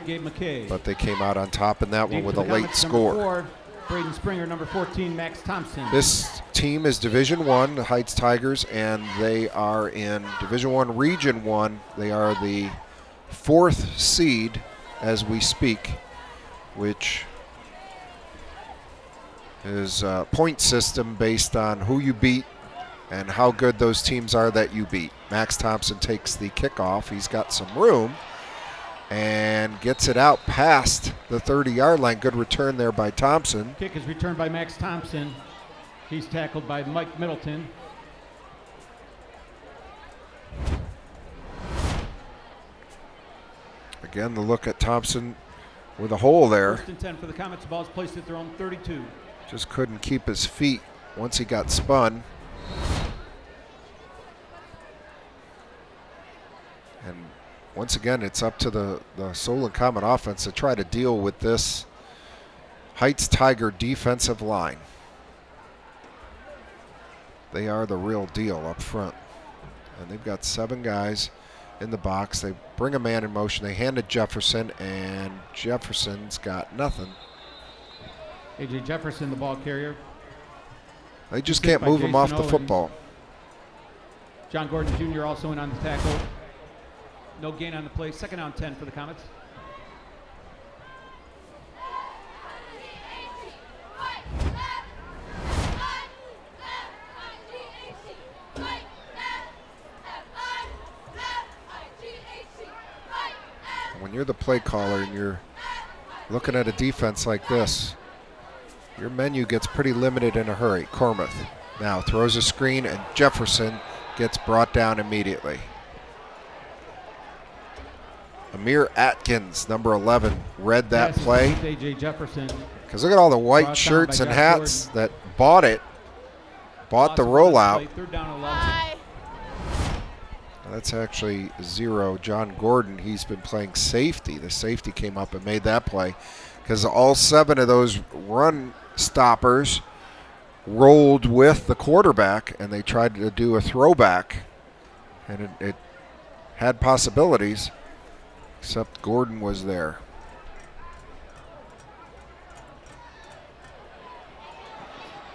Gabe McKay. But they came out on top in that one with a late score. Number 4, Braden Springer, number 14, Max Thompson. This team is Division I, the Heights Tigers, and they are in Division I Region 1. They are the 4th seed as we speak, which is a point system based on who you beat and how good those teams are that you beat. Max Thompson takes the kickoff. He's got some room and gets it out past the 30-yard line. Good return there by Thompson. Kick is returned by Max Thompson. He's tackled by Mike Middleton. Again, the look at Thompson with a hole there. 1st and 10 for the Comets. The ball is placed at their own 32. Just couldn't keep his feet once he got spun. And once again, it's up to the Solon Comet offense to try to deal with this Heights Tiger defensive line. They are the real deal up front. And they've got 7 guys in the box. They bring a man in motion. They hand it Jefferson, and Jefferson's got nothing. A.J. Jefferson, the ball carrier. They just can't move him off the football. John Gordon Jr. also in on the tackle. No gain on the play. 2nd down 10 for the Comets. When you're the play caller and you're looking at a defense like this, your menu gets pretty limited in a hurry. Cormuth now throws a screen, and Jefferson gets brought down immediately. Amir Atkins, number 11, read that play. A.J. Jefferson. Because look at all the white shirts and hats that bought the rollout. Third down 11. That's actually 0. John Gordon, he's been playing safety. The safety came up and made that play because all 7 of those run stoppers rolled with the quarterback, and they tried to do a throwback, and it had possibilities, except Gordon was there.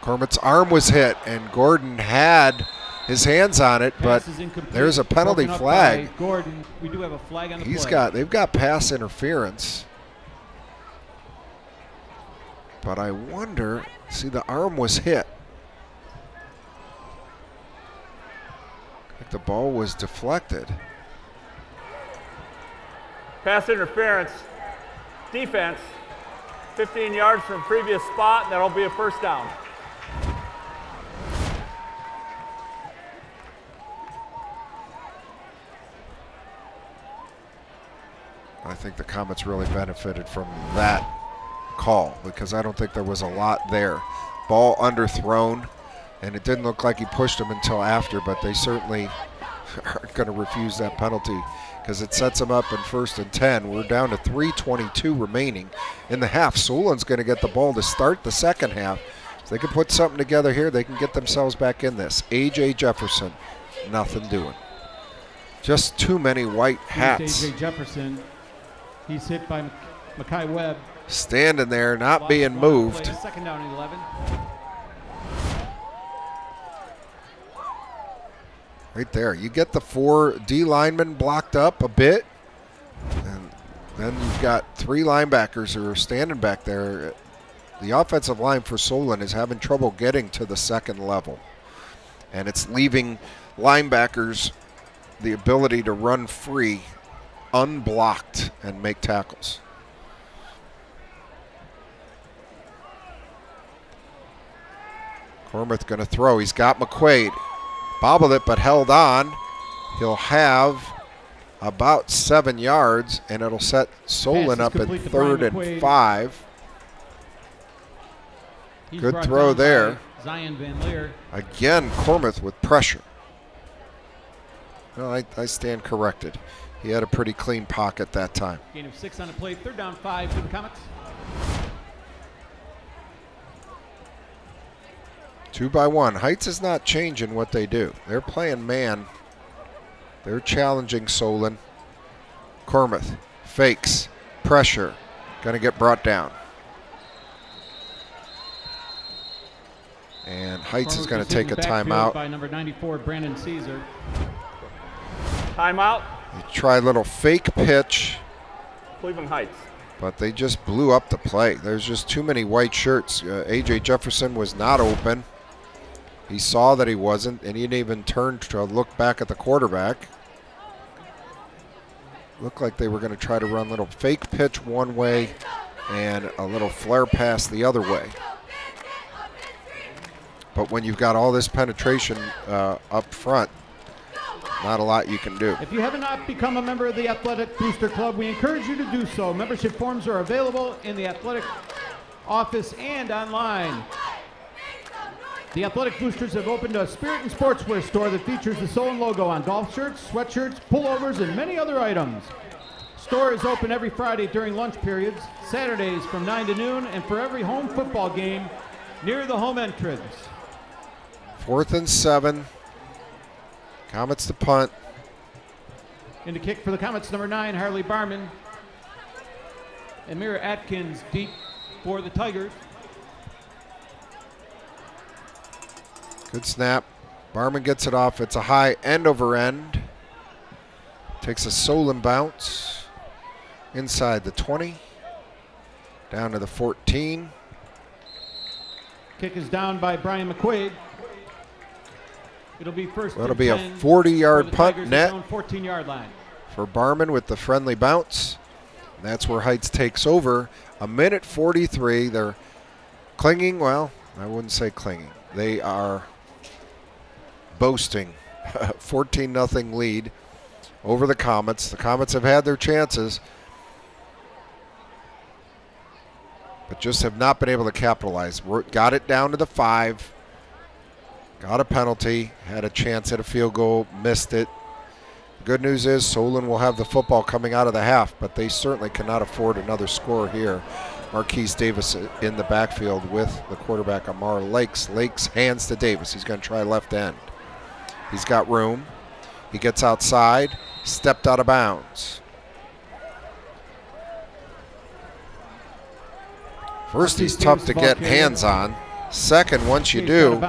Cormuth's arm was hit, and Gordon had his hands on it, but there's a penalty flag. Gordon, we do have a flag on the play. They've got pass interference. But I wonder, see, the arm was hit. I think the ball was deflected. Pass interference. Defense. 15 yards from previous spot. That'll be a first down. I think the Comets really benefited from that call because I don't think there was a lot there. Ball underthrown, and it didn't look like he pushed him until after, but they certainly aren't going to refuse that penalty because it sets them up in 1st and 10. We're down to 3:22 remaining in the half. Solon's going to get the ball to start the second half. If they can put something together here, they can get themselves back in this. A.J. Jefferson, nothing doing. Just too many white hats. A.J. Jefferson. He's hit by Makai Webb. Standing there, not being moved. Second down and 11. Right there. You get the 4 D linemen blocked up a bit, and then you've got 3 linebackers who are standing back there. The offensive line for Solon is having trouble getting to the second level, and it's leaving linebackers the ability to run free unblocked and make tackles. Cormuth going to throw. He's got McQuaid. Bobbled it but held on. He'll have about 7 yards, and it'll set Solon up at 3rd and 5. Good throw there. Zion Van Leer. Again, Cormuth with pressure. No, I stand corrected. He had a pretty clean pocket that time. Gain of 6 on the play. 3rd down 5 for the Comets. 2 by 1. Heights is not changing what they do. They're playing man. They're challenging Solon. Cormuth fakes. Pressure. Going to get brought down. And Heights is going to take a timeout. By number 94, Brandon Caesar. Timeout. They try a little fake pitch. Cleveland Heights. But they just blew up the play. There's just too many white shirts. A.J. Jefferson was not open. He saw that he wasn't, and he didn't even turn to look back at the quarterback. Looked like they were going to try to run a little fake pitch one way and a little flare pass the other way. But when you've got all this penetration up front, not a lot you can do. If you have not become a member of the Athletic Booster Club, we encourage you to do so. Membership forms are available in the athletic office and online. The Athletic Boosters have opened a spirit and sportswear store that features the Solon logo on golf shirts, sweatshirts, pullovers, and many other items. Store is open every Friday during lunch periods, Saturdays from 9 to noon, and for every home football game near the home entrance. 4th and 7. Comets to punt. In the kick for the Comets, number 9, Harley Barman. Amir Atkins deep for the Tigers. Good snap. Barman gets it off. It's a high end over end. Takes a Solon bounce. Inside the 20. Down to the 14. Kick is down by Brian McQuaid. It'll be first. That'll be a 40-yard punt net 14-yard line for Barman with the friendly bounce. That's where Heights takes over. 1:43. They're clinging. Well, I wouldn't say clinging. They are boasting. 14-0 lead over the Comets. The Comets have had their chances, but just have not been able to capitalize. Got it down to the 5. Got a penalty. Had a chance at a field goal. Missed it. Good news is Solon will have the football coming out of the half, but they certainly cannot afford another score here. Marquise Davis in the backfield with the quarterback Amar Lakes. Lakes hands to Davis. He's going to try left end. He's got room. He gets outside, stepped out of bounds. First, he's tough to get hands on. Second, once you do,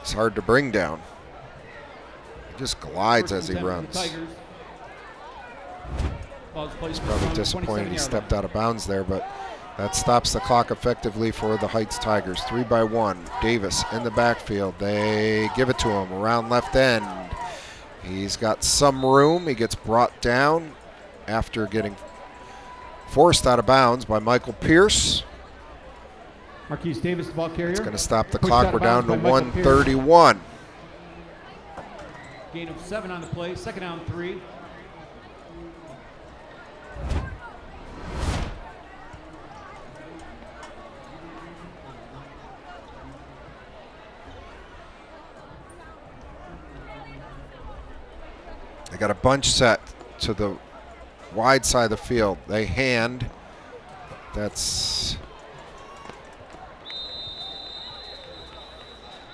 it's hard to bring down. He just glides as he runs. He's probably disappointed he stepped out of bounds there, but that stops the clock effectively for the Heights Tigers. 3-1. Davis in the backfield. They give it to him around left end. He's got some room. He gets brought down after getting forced out of bounds by Michael Pierce. Marquise Davis, the ball carrier. It's going to stop the clock. We're down to 1:31. Gain of 7 on the play. Second down, 3. They got a bunch set to the wide side of the field. They hand. That's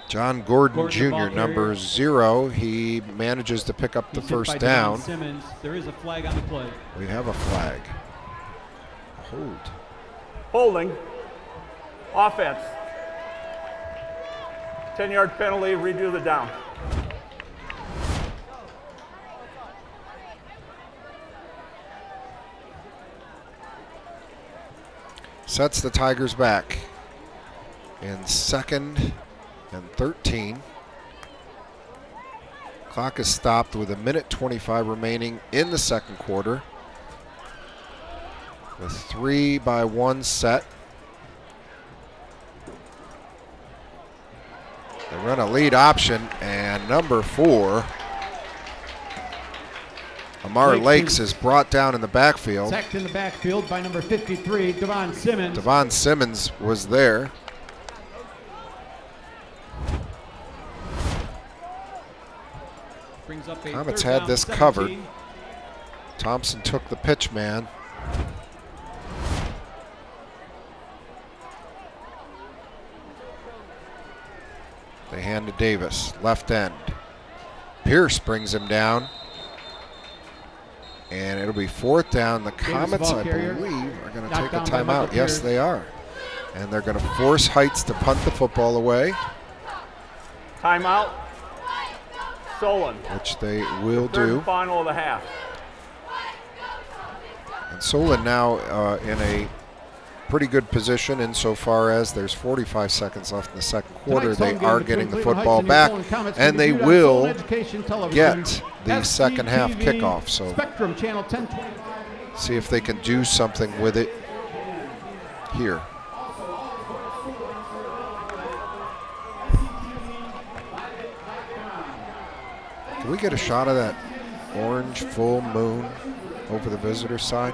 John Gordon Jr., number 0. He manages to pick up the first down. Simmons. There is a flag on the play. We have a flag. Hold. Holding. Offense. 10-yard penalty, redo the down. Sets the Tigers back in 2nd and 13. Clock is stopped with 1:25 remaining in the second quarter. The 3-by-1 set. They run a lead option, and number 4, Amar Lakes is brought down in the backfield. Sacked in the backfield by number 53, Devon Simmons. Devon Simmons was there. Brings up a Comets had this 17. covered. Thompson took the pitch man. They hand to Davis, left end. Pierce brings him down. And it'll be 4th down. The Comets, I believe, are going to take a timeout. Yes, they are. And they're going to force Heights to punt the football away. Timeout. Solon. Which they will do. Final of the half. And Solon now in a pretty good position insofar as there's 45 seconds left in the second quarter. They are getting the football back, and they will get the second half kickoff. So Spectrum Channel 1020. see if they can do something with it here. Can we get a shot of that orange full moon over the visitor side?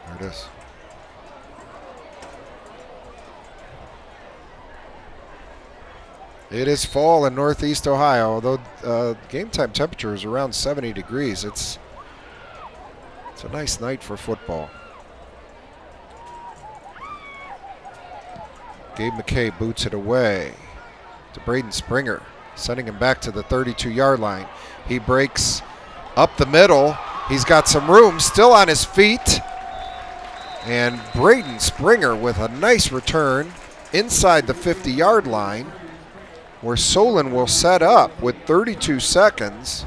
There it is. It is fall in Northeast Ohio, although game time temperature is around 70 degrees. It's a nice night for football. Gabe McKay boots it away to Braden Springer, sending him back to the 32-yard line. He breaks up the middle. He's got some room, still on his feet. And Braden Springer with a nice return inside the 50-yard line, where Solon will set up with 32 seconds.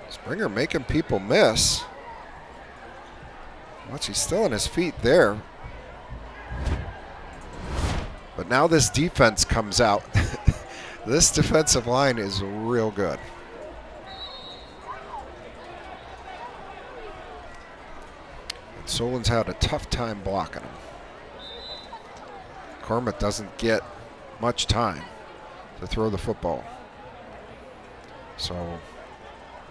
Springer making people miss. Watch, he's still on his feet there. But now this defense comes out. This defensive line is real good. And Solon's had a tough time blocking him. Cormith doesn't get much time to throw the football. So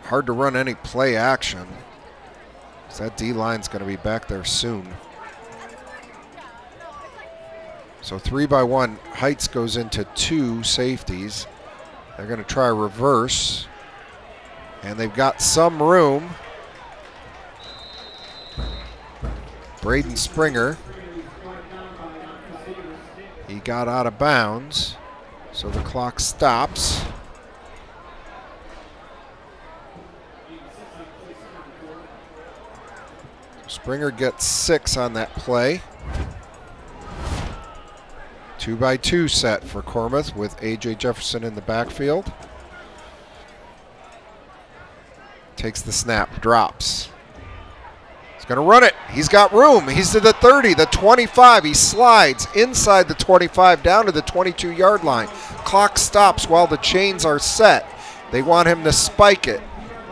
hard to run any play action. That D-line's going to be back there soon. So 3-by-1, Heights goes into 2 safeties. They're going to try a reverse. And they've got some room. Braden Springer. He got out of bounds. So the clock stops. Springer gets 6 on that play. 2-by-2 set for Cormith with A.J. Jefferson in the backfield. Takes the snap, drops. He's going to run it. He's got room. He's to the 30, the 25. He slides inside the 25 down to the 22-yard line. Clock stops while the chains are set. They want him to spike it.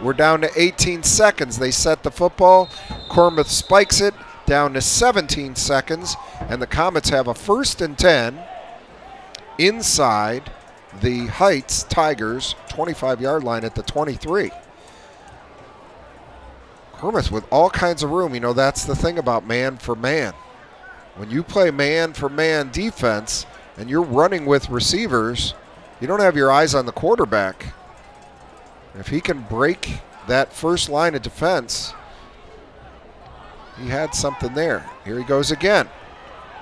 We're down to 18 seconds. They set the football. Cormith spikes it down to 17 seconds. And the Comets have a 1st and 10 inside the Heights Tigers 25-yard line at the 23. Cormith with all kinds of room. You know, that's the thing about man for man. When you play man for man defense and you're running with receivers, you don't have your eyes on the quarterback. If he can break that first line of defense, he had something there. Here he goes again.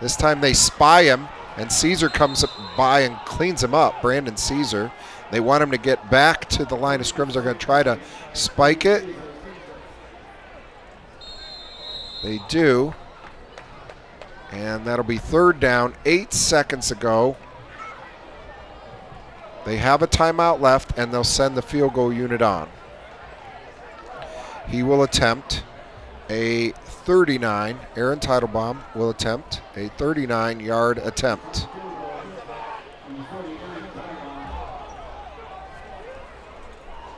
This time they spy him, and Caesar comes by and cleans him up, Brandon Caesar. They want him to get back to the line of scrimmage. They're going to try to spike it. They do. And that'll be 3rd down, 8 seconds ago. They have a timeout left, and they'll send the field goal unit on. He will attempt a 39. Aaron Teitelbaum will attempt a 39-yard attempt.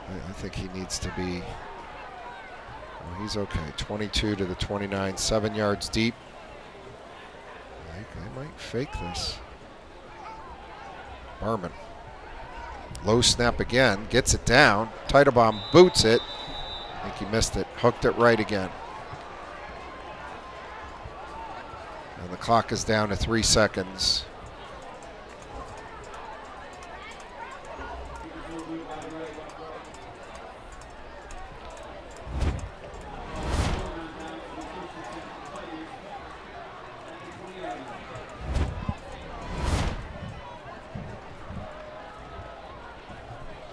I think he needs to be, well, he's okay. 22 to the 29, 7 yards deep. They might fake this. Barman. Low snap again, gets it down. Teitelbaum boots it. I think he missed it, hooked it right again. And the clock is down to 3 seconds.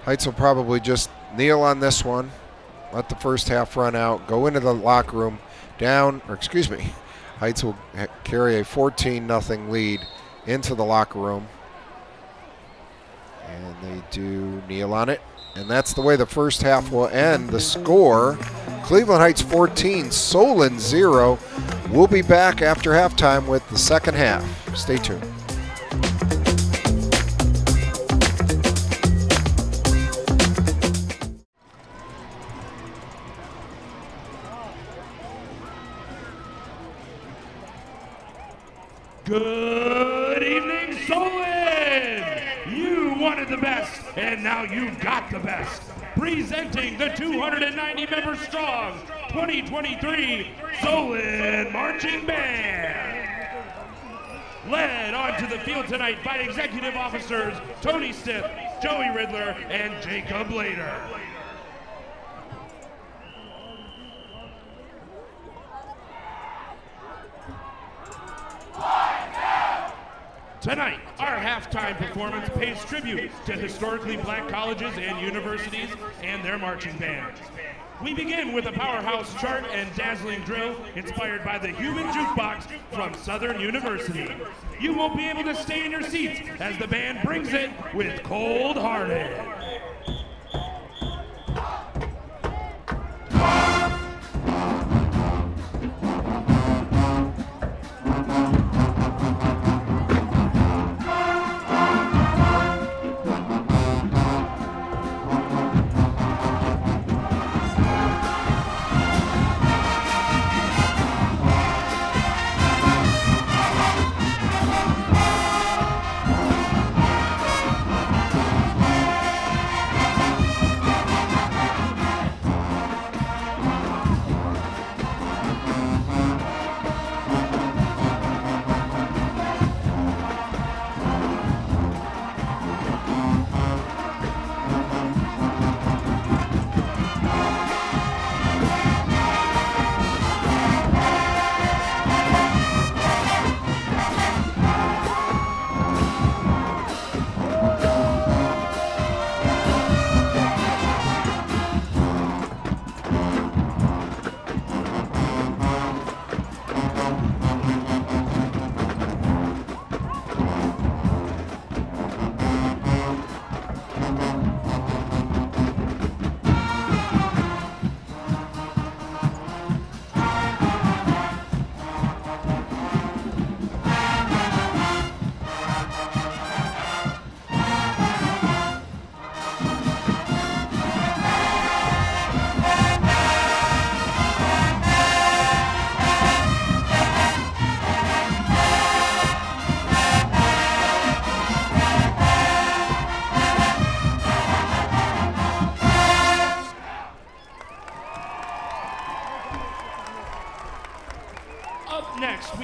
Heights will probably just kneel on this one, let the first half run out, go into the locker room, down, or excuse me, Heights will carry a 14-0 lead into the locker room. And they do kneel on it. And that's the way the first half will end. The score, Cleveland Heights 14, Solon 0. We'll be back after halftime with the second half. Stay tuned. Good evening, Solon! You wanted the best, and now you've got the best. Presenting the 290-member strong 2023 Solon Marching Band. Led onto the field tonight by Executive Officers Tony Stiff, Joey Riddler, and Jacob Lader. Tonight, our halftime performance pays tribute to historically black colleges and universities and their marching bands. We begin with a powerhouse chart and dazzling drill inspired by the human jukebox from Southern University. You won't be able to stay in your seats as the band brings it with Cold Hearted.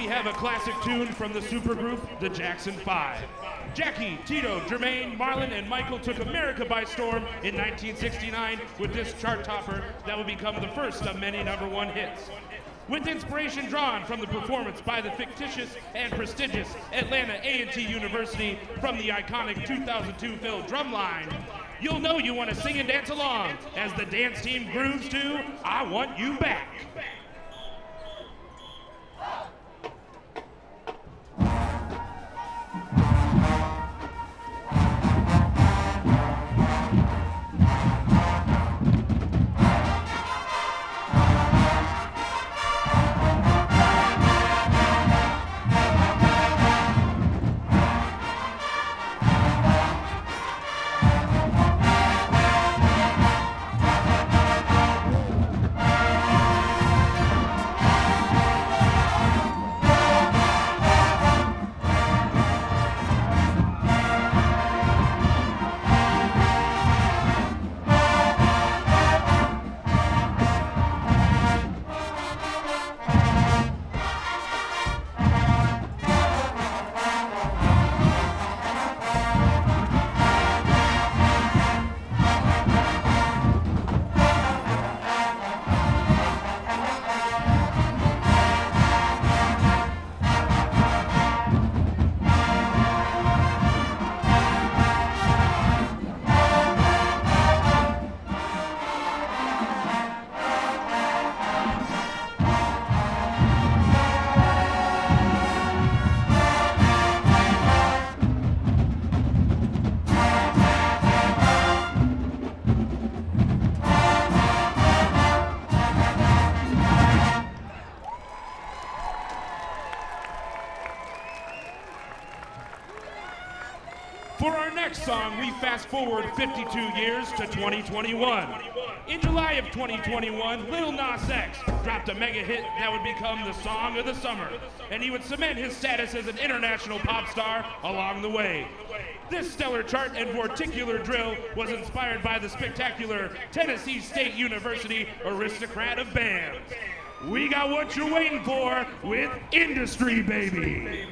we have a classic tune from the supergroup, the Jackson 5. Jackie, Tito, Jermaine, Marlon, and Michael took America by storm in 1969 with this chart topper that would become the first of many #1 hits. With inspiration drawn from the performance by the fictitious and prestigious Atlanta A&T University from the iconic 2002 film Drumline, you'll know you want to sing and dance along as the dance team grooves to I Want You Back. For our next song, we fast forward 52 years to 2021. In July of 2021, Lil Nas X dropped a mega hit that would become the song of the summer, and he would cement his status as an international pop star along the way. This stellar chart and vorticular drill was inspired by the spectacular Tennessee State University aristocrat of bands. We got what you're waiting for with Industry Baby.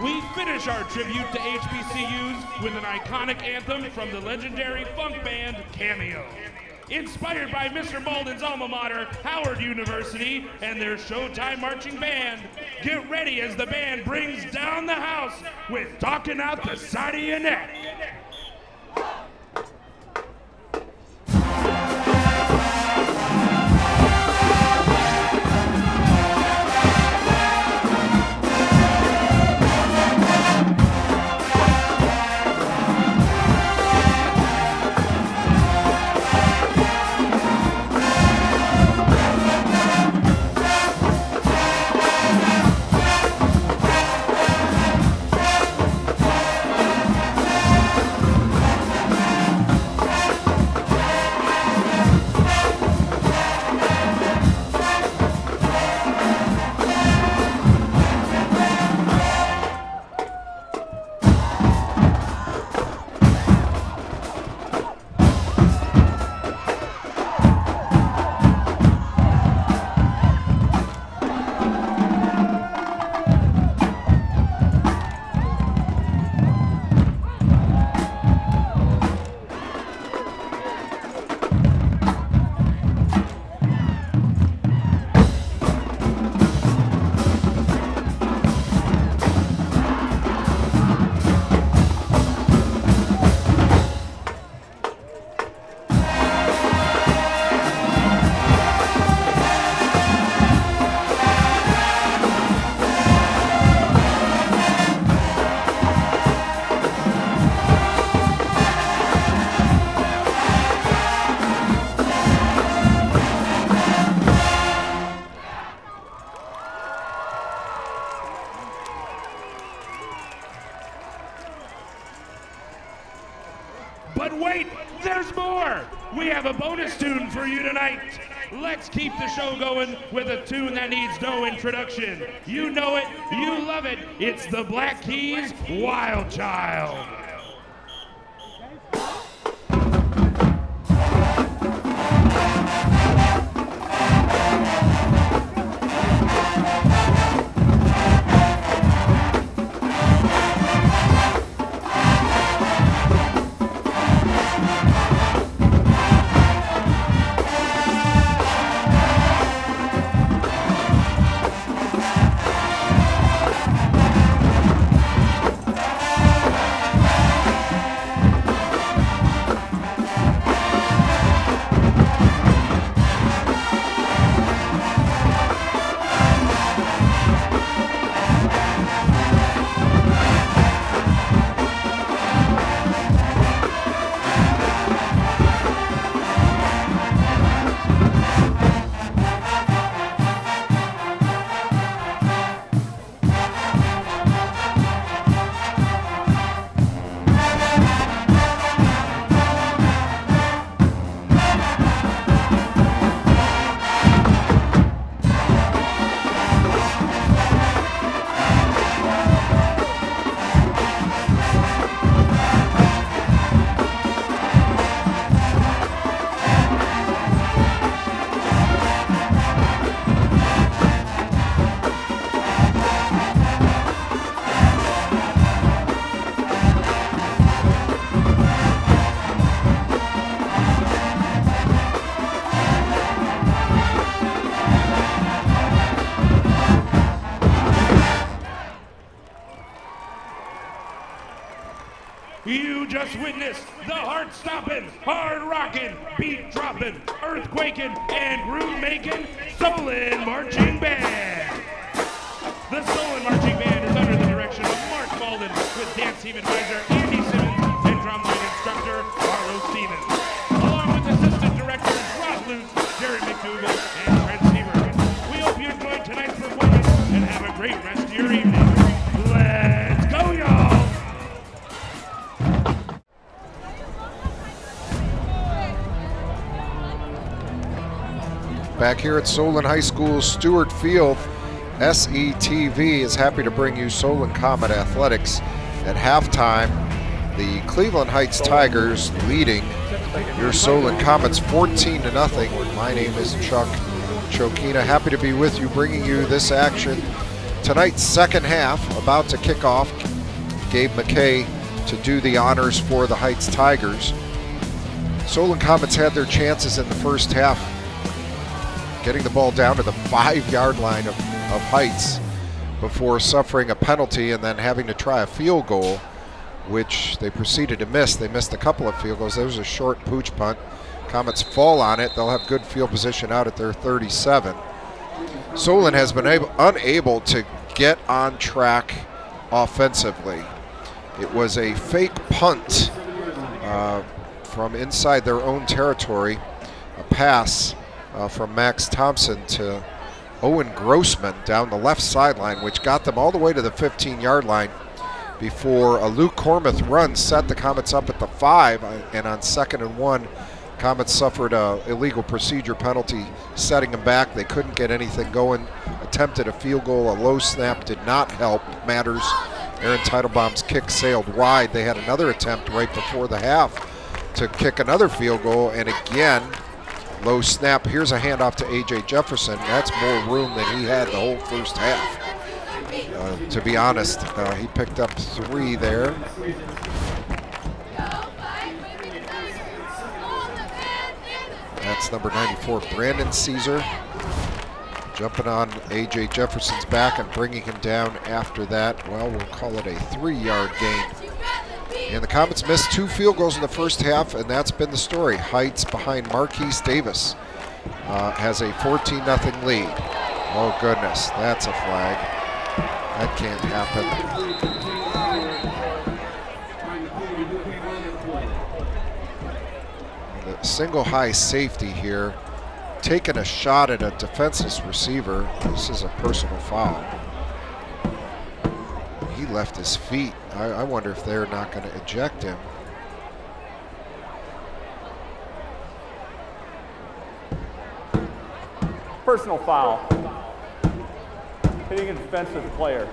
We finish our tribute to HBCUs with an iconic anthem from the legendary funk band Cameo. Inspired by Mr. Malden's alma mater, Howard University, and their Showtime Marching Band, get ready as the band brings down the house with Talking Out the Side of Your Neck. There's more. We have a bonus tune for you tonight. Let's keep the show going with a tune that needs no introduction. You know it, you love it. It's the Black Keys' Wild Child. You just witnessed the heart-stopping, hard-rocking, beat-dropping, earthquaking, and groove-making Solon Marching Band. The Solon Marching Band is under the direction of Mark Malden with dance team advisor Andy Simmons and drumline instructor Carlos Stevens, along with assistant directors Rob Luce, Jerry McDougal, and Trent Seaver. We hope you enjoyed tonight's performance and have a great rest of your evening. Let's go, y'all! Back here at Solon High School Stewart Field, SETV is happy to bring you Solon Comet Athletics. At halftime, the Cleveland Heights Tigers leading your Solon Comets 14-0. My name is Chuck Chokina. Happy to be with you, bringing you this action. Tonight's second half about to kick off. Gabe McKay to do the honors for the Heights Tigers. Solon Comets had their chances in the first half, getting the ball down to the 5-yard line of Heights before suffering a penalty and then having to try a field goal, which they proceeded to miss. They missed a couple of field goals. There was a short pooch punt. Comets fall on it. They'll have good field position out at their 37. Solon has been unable to get on track offensively. It was a fake punt from inside their own territory, a pass from Max Thompson to Owen Grossman down the left sideline, which got them all the way to the 15-yard line before a Luke Cormuth run set the Comets up at the 5, and on 2nd and 1, Comets suffered a illegal procedure penalty setting them back. They couldn't get anything going, attempted a field goal, a low snap did not help matters. Aaron Teitelbaum's kick sailed wide. They had another attempt right before the half to kick another field goal, and again, low snap. Here's a handoff to A.J. Jefferson. That's more room than he had the whole first half. To be honest, he picked up 3 there. That's number 94, Brandon Caesar, jumping on A.J. Jefferson's back and bringing him down after that. Well, we'll call it a 3-yard gain. And the Comets missed 2 field goals in the first half, and that's been the story. Heights behind Marquise Davis has a 14-0 lead. Oh goodness, that's a flag. That can't happen. And the single high safety here, taking a shot at a defenseless receiver. This is a personal foul. He left his feet. I wonder if they're not going to eject him. Personal foul. Hitting a defensive player.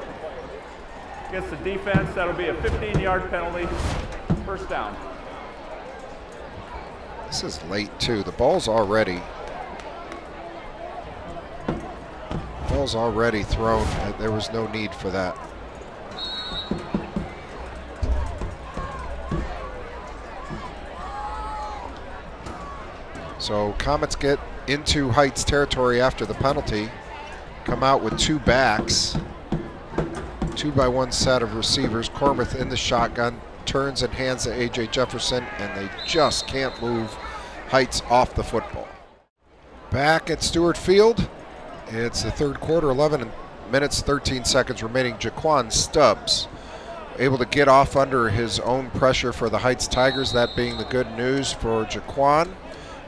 Against the defense, that'll be a 15-yard penalty. First down. This is late too. The ball's already thrown. There was no need for that. So Comets get into Heights territory after the penalty. Come out with two backs. 2-by-1 set of receivers. Cormith in the shotgun. Turns and hands to A.J. Jefferson, and they just can't move Heights off the football. Back at Stewart Field, it's the third quarter, 11 minutes, 13 seconds remaining. Jaquan Stubbs able to get off under his own pressure for the Heights Tigers, that being the good news for Jaquan.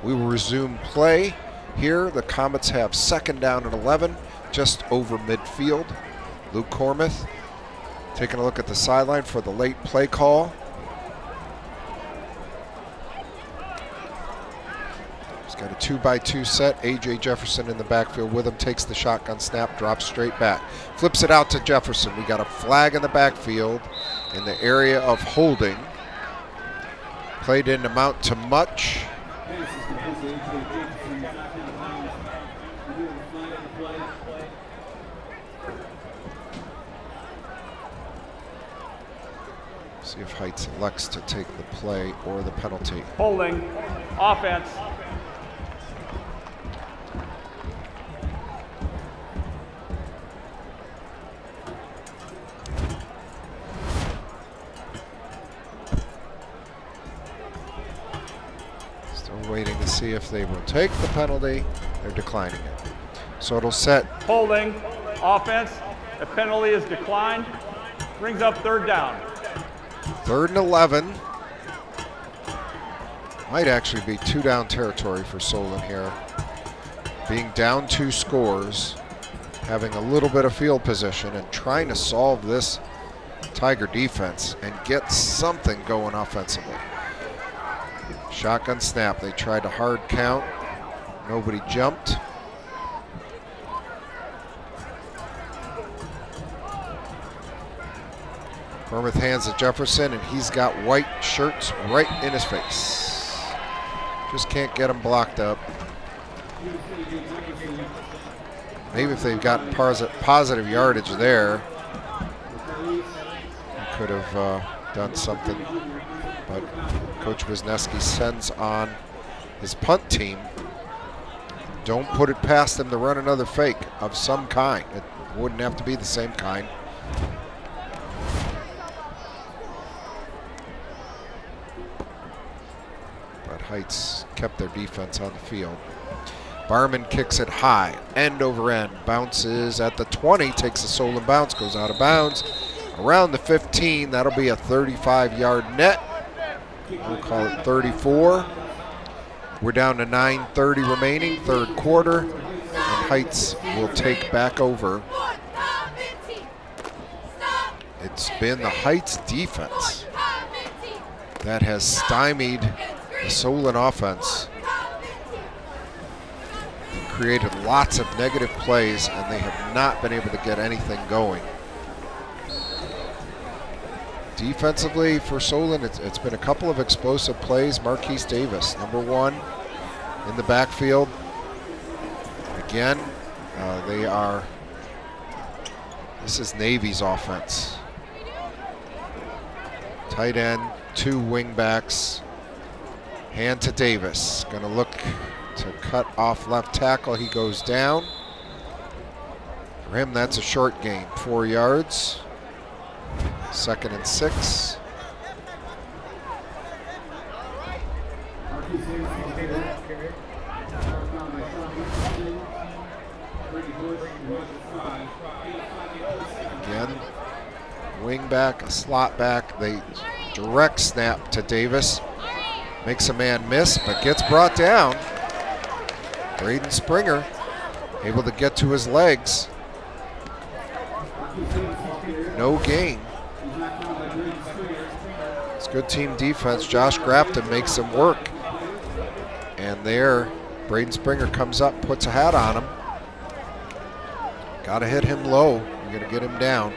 We will resume play here. The Comets have second down and 11, just over midfield. Luke Cormith taking a look at the sideline for the late play call. He's got a 2-by-2 set. A.J. Jefferson in the backfield with him, takes the shotgun snap, drops straight back. Flips it out to Jefferson. We got a flag in the backfield in the area of holding. Played in amount to much. See if Heights elects to take the play or the penalty. Holding. Offense. Still waiting to see if they will take the penalty. They're declining it. So it'll set. Holding. Offense. The penalty is declined. Brings up third down. 3rd and 11. Might actually be 2-down territory for Solon here. Being down 2 scores, having a little bit of field position and trying to solve this Tiger defense and get something going offensively. Shotgun snap. They tried a hard count. Nobody jumped. Cormith hands to Jefferson, and he's got white shirts right in his face. Just can't get him blocked up. Maybe if they've gotten positive yardage there, he could have done something. But Coach Wisniewski sends on his punt team. Don't put it past them to run another fake of some kind. It wouldn't have to be the same kind. Heights kept their defense on the field. Barman kicks it high, end over end, bounces at the 20, takes a Solon bounce, goes out of bounds. Around the 15, that'll be a 35-yard net. We'll call it 34. We're down to 9:30 remaining, third quarter, and Heights will take back over. It's been the Heights defense that has stymied the Solon offense and created lots of negative plays, and they have not been able to get anything going. Defensively for Solon, it's been a couple of explosive plays. Marquise Davis, number 1 in the backfield. Again, this is Navy's offense. Tight end, 2 wing backs. Hand to Davis. Going to look to cut off left tackle. He goes down. For him, that's a short gain. 4 yards. 2nd and 6. Again, wing back, a slot back. They direct snap to Davis. Makes a man miss, but gets brought down. Braden Springer able to get to his legs. No gain. It's good team defense. Josh Grafton makes him work. And there, Braden Springer comes up, puts a hat on him. Got to hit him low. You're going to get him down.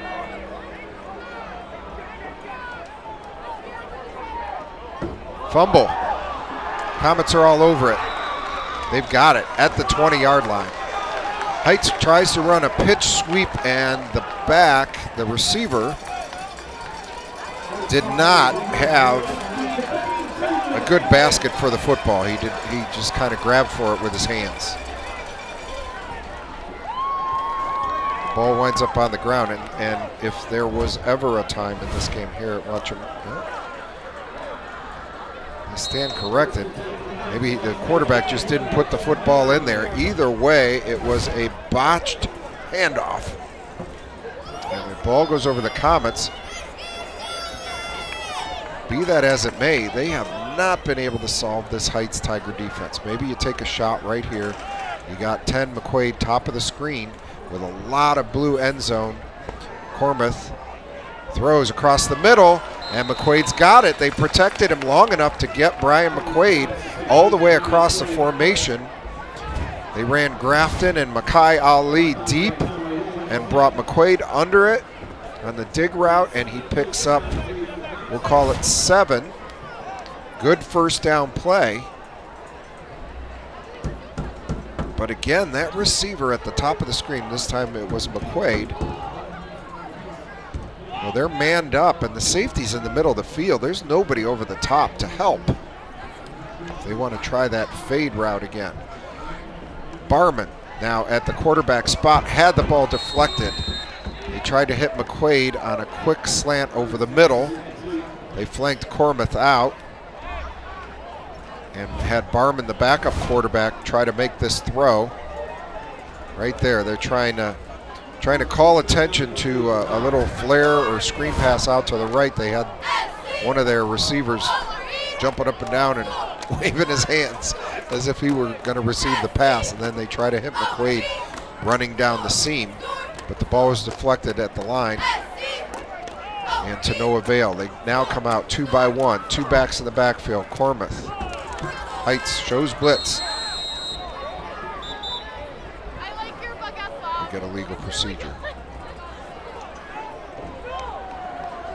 Fumble. Comets are all over it. They've got it at the 20-yard line. Heights tries to run a pitch sweep, and the back, the receiver, did not have a good basket for the football. He just kind of grabbed for it with his hands. Ball winds up on the ground, and if there was ever a time in this game here, watch him. I stand corrected. Maybe the quarterback just didn't put the football in there. Either way, it was a botched handoff. And the ball goes over the Comets. Be that as it may, they have not been able to solve this Heights Tiger defense. Maybe you take a shot right here. You got 10 McQuaid, top of the screen, with a lot of blue end zone. Cormuth throws across the middle, and McQuaid's got it. They protected him long enough to get Brian McQuaid all the way across the formation. They ran Grafton and Makai Ali deep and brought McQuaid under it on the dig route, and he picks up, we'll call it 7. Good first down play. But again, that receiver at the top of the screen, this time it was McQuaid. Well, they're manned up, and the safety's in the middle of the field. There's nobody over the top to help. They want to try that fade route again. Barman now at the quarterback spot, had the ball deflected. They tried to hit McQuaid on a quick slant over the middle. They flanked Cormuth out and had Barman, the backup quarterback, try to make this throw. Right there, they're trying to call attention to a little flare or screen pass out to the right. They had one of their receivers jumping up and down and waving his hands as if he were going to receive the pass, and then they try to hit McQuaid running down the seam, but the ball was deflected at the line and to no avail. They now come out 2 by 1, 2 backs in the backfield. Cormuth. Heights shows blitz. Get a legal procedure.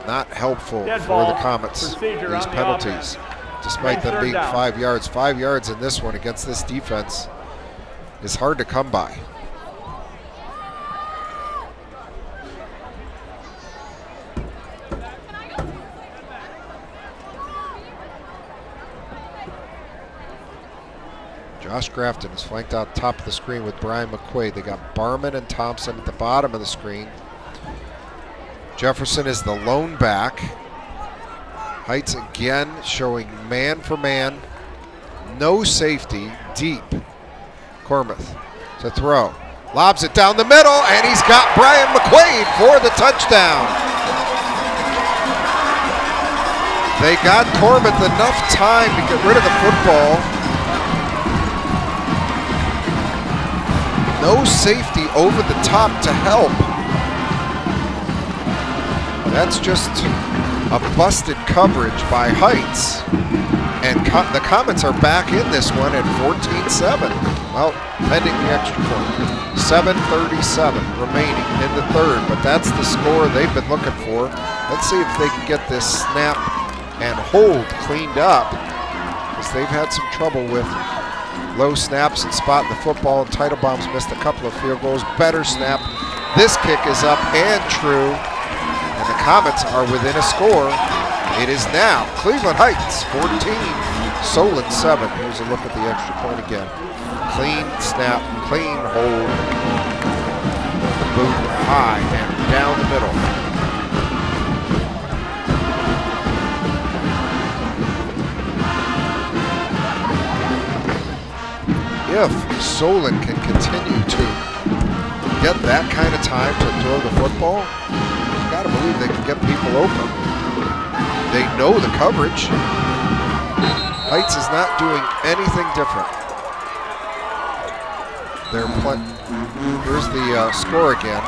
Not helpful for the Comets, these penalties, despite them being 5 yards. 5 yards in this one against this defense is hard to come by. Josh Grafton is flanked out top of the screen with Brian McQuaid. They got Barman and Thompson at the bottom of the screen. Jefferson is the lone back. Heights again showing man for man. No safety, deep. Cormuth to throw. Lobs it down the middle, and he's got Brian McQuaid for the touchdown. They got Cormuth enough time to get rid of the football. No safety over the top to help. That's just a busted coverage by Heights. And the Comets are back in this one at 14-7. Well, pending the extra point. 7:37 remaining in the third, but that's the score they've been looking for. Let's see if they can get this snap and hold cleaned up, because they've had some trouble with low snaps and spotting the football, and Teitelbaum's missed a couple of field goals. Better snap. This kick is up and true, and the Comets are within a score. It is now Cleveland Heights 14, Solon 7. Here's a look at the extra point again. Clean snap, clean hold. The boot high and down the middle. If Solon can continue to get that kind of time to throw the football, you've got to believe they can get people open. They know the coverage. Heights is not doing anything different. Here's the score again.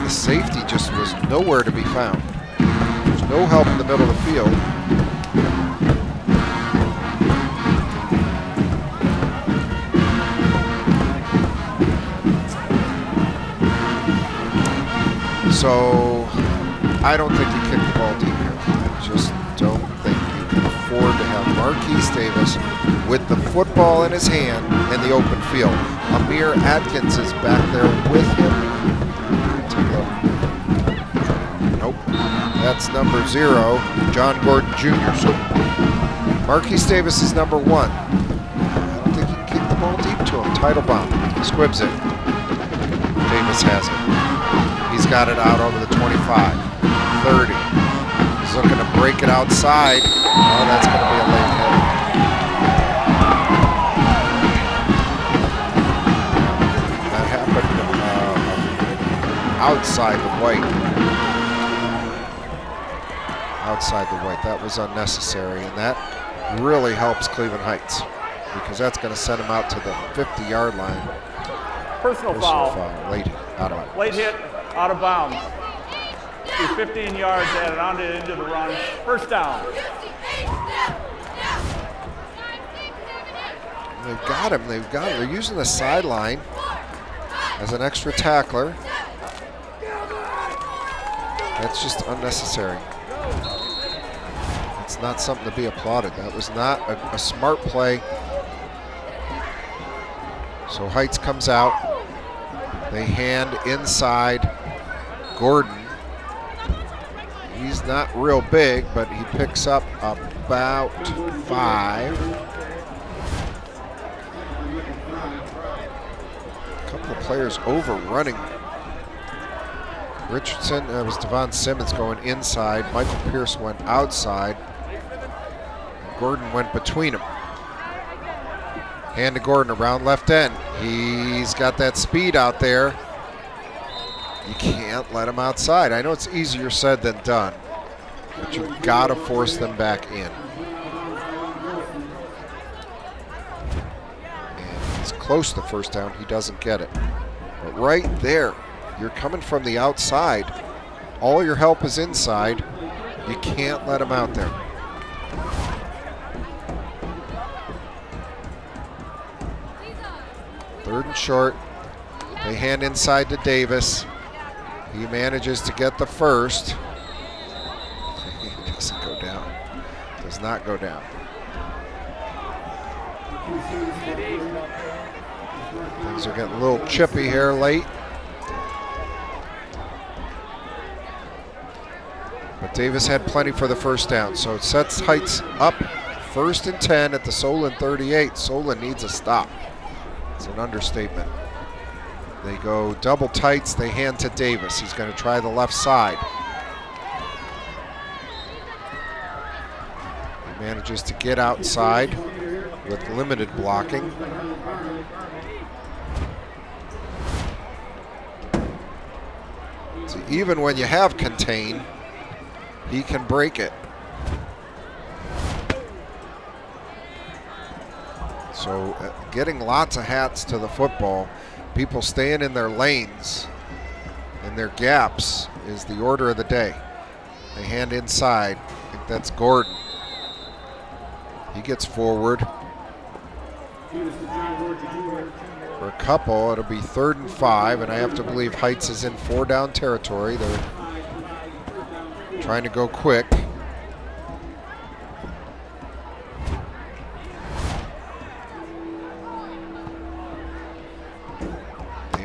The safety just was nowhere to be found. There's no help in the middle of the field. So I don't think you kick the ball deep here. I just don't think you can afford to have Marquise Davis with the football in his hand in the open field. Amir Atkins is back there with him. Nope, that's number 0, John Gordon Jr. So Marquise Davis is number 1. I don't think you can kick the ball deep to him. Title bomb, squibs it. Davis has it. He's got it out over the 25, 30. He's looking to break it outside. Oh, that's going to be a late hit. That happened outside the white. Outside the white. That was unnecessary, and that really helps Cleveland Heights because that's going to send him out to the 50-yard line. Personal foul. Late hit, out of bounds. Late hit, out of bounds. Through 15 yards, added on to into the run. First down. They've got him. They've got him. They're using the sideline as an extra tackler. That's just unnecessary. It's not something to be applauded. That was not a smart play. So Heights comes out. They hand inside Gordon. He's not real big, but he picks up about 5. A couple of players overrunning. Richardson, that was Devon Simmons going inside. Michael Pierce went outside. Gordon went between them. Hand to Gordon around left end. He's got that speed out there. You can't let him outside. I know it's easier said than done, but you've got to force them back in. And he's close to first down. He doesn't get it. But right there, you're coming from the outside. All your help is inside. You can't let him out there. Third and short. They hand inside to Davis. He manages to get the first. He doesn't go down. Does not go down. Things are getting a little chippy here late. But Davis had plenty for the first down, so it sets Heights up 1st and 10 at the Solon 38. Solon needs a stop. It's an understatement. They go double tights. They hand to Davis. He's going to try the left side. He manages to get outside with limited blocking. So even when you have contain, he can break it. So getting lots of hats to the football, people staying in their lanes, in their gaps, is the order of the day. They hand inside. I think that's Gordon. He gets forward. For a couple, it'll be 3rd and 5, and I have to believe Heights is in 4-down territory. They're trying to go quick.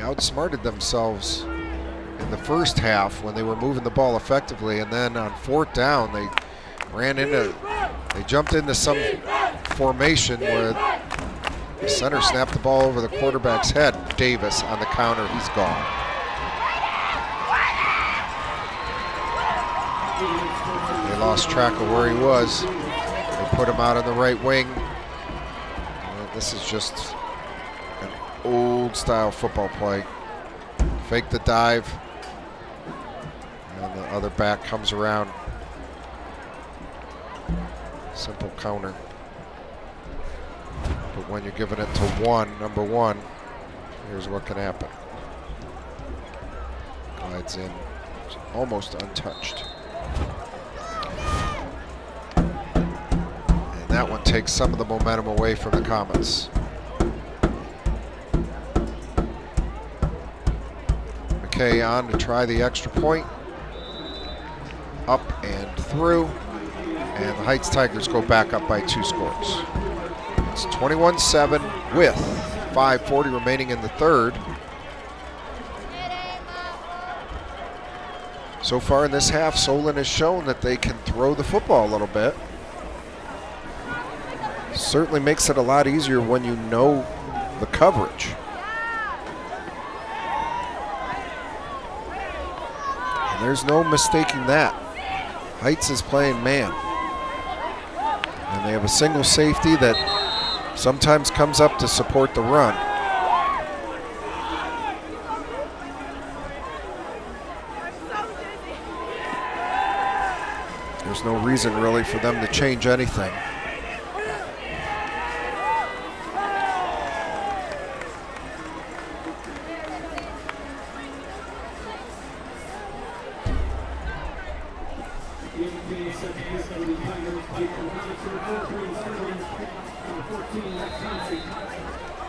Outsmarted themselves in the first half when they were moving the ball effectively, and then on 4th down they jumped into some formation where the center snapped the ball over the quarterback's head. Davis on the counter, he's gone. They lost track of where he was. They put him out on the right wing. This is just old style football play. Fake the dive, and the other back comes around. Simple counter. But when you're giving it to number one, here's what can happen. Glides in, almost untouched. And that one takes some of the momentum away from the Comets. McKay on to try the extra point. Up and through. And the Heights Tigers go back up by 2 scores. It's 21-7 with 5:40 remaining in the third. So far in this half, Solon has shown that they can throw the football a little bit. Certainly makes it a lot easier when you know the coverage. And there's no mistaking that. Heights is playing man. And they have a single safety that sometimes comes up to support the run. There's no reason really for them to change anything.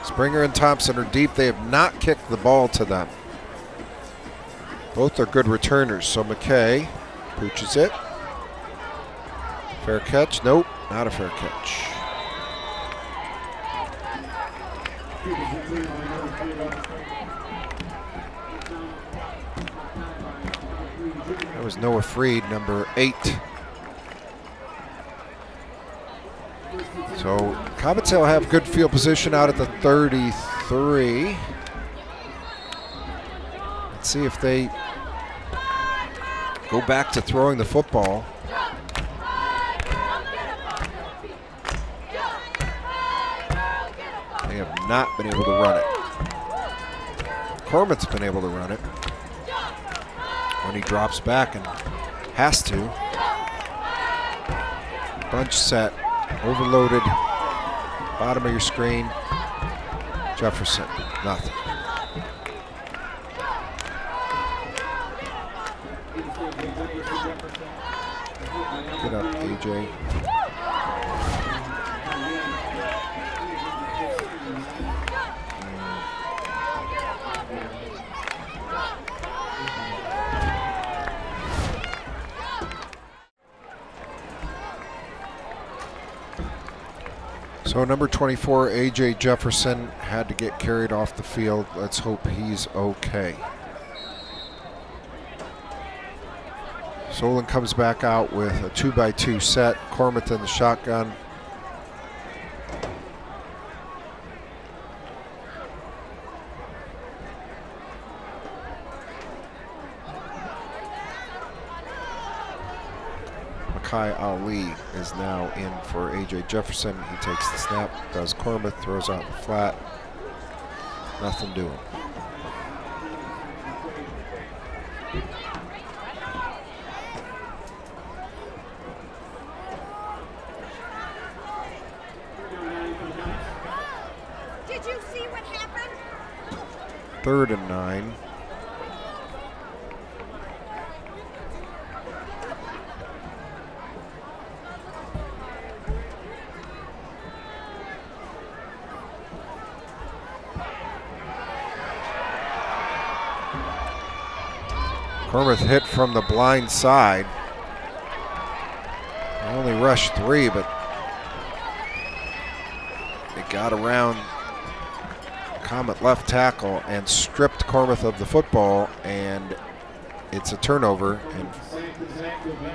Springer and Thompson are deep. They have not kicked the ball to them. Both are good returners. So McKay pooches it. Fair catch? Nope, not a fair catch. That was Noah Freed, number 8. So Comets will have good field position out at the 33. Let's see if they go back to throwing the football. They have not been able to run it. Corman's been able to run it when he drops back and has to. Bunch set. Overloaded, bottom of your screen. Jefferson, nothing. Get up, AJ. So number 24, A.J. Jefferson, had to get carried off the field. Let's hope he's okay. Solon comes back out with a 2x2 set. Cormant in the shotgun. Ali is now in for A.J. Jefferson. He takes the snap, does Cormant, throws out the flat. Nothing doing. Did you see what happened? 3rd and 9. Cormant hit from the blind side. They only rushed 3, but they got around Comet left tackle and stripped Cormant of the football, and it's a turnover, and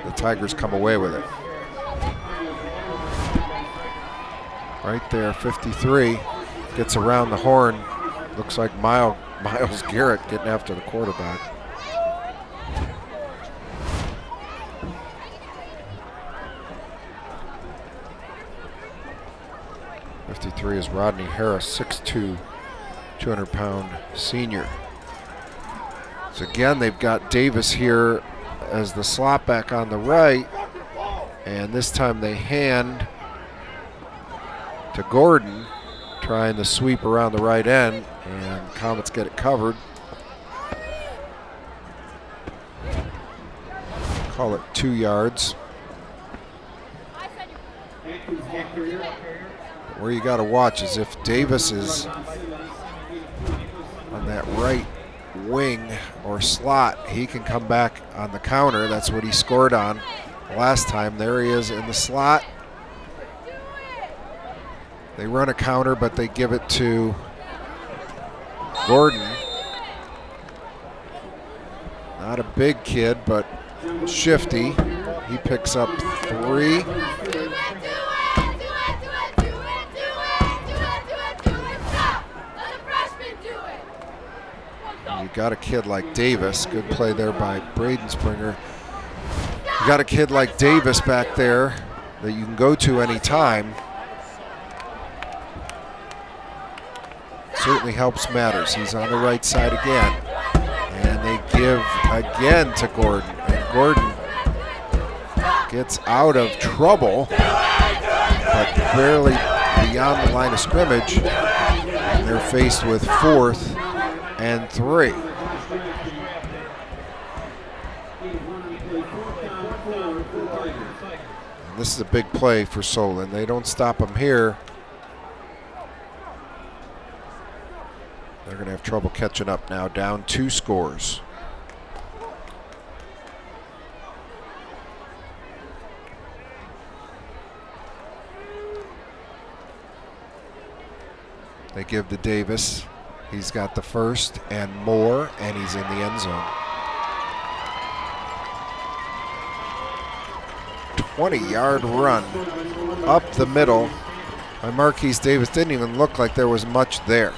the Tigers come away with it. Right there, 53, gets around the horn. Looks like Miles Garrett getting after the quarterback. Is Rodney Harris, 6'2", 200-pound senior. So again, they've got Davis here as the slot back on the right, and this time they hand to Gordon, trying to sweep around the right end, and Comets get it covered. Call it 2 yards. Where you got to watch is if Davis is on that right wing or slot, he can come back on the counter. That's what he scored on last time. There he is in the slot. They run a counter, but they give it to Gordon. Not a big kid, but shifty. He picks up 3. You got a kid like Davis. Good play there by Braden Springer. You got a kid like Davis back there that you can go to anytime. Certainly helps matters. He's on the right side again. And they give again to Gordon. And Gordon gets out of trouble, but barely beyond the line of scrimmage. And they're faced with 4th and 3. And this is a big play for Solon. They don't stop him here. They're going to have trouble catching up now, down 2 scores. They give to Davis. He's got the first and more, and he's in the end zone. 20-yard run up the middle by Marquise Davis. Didn't even look like there was much there.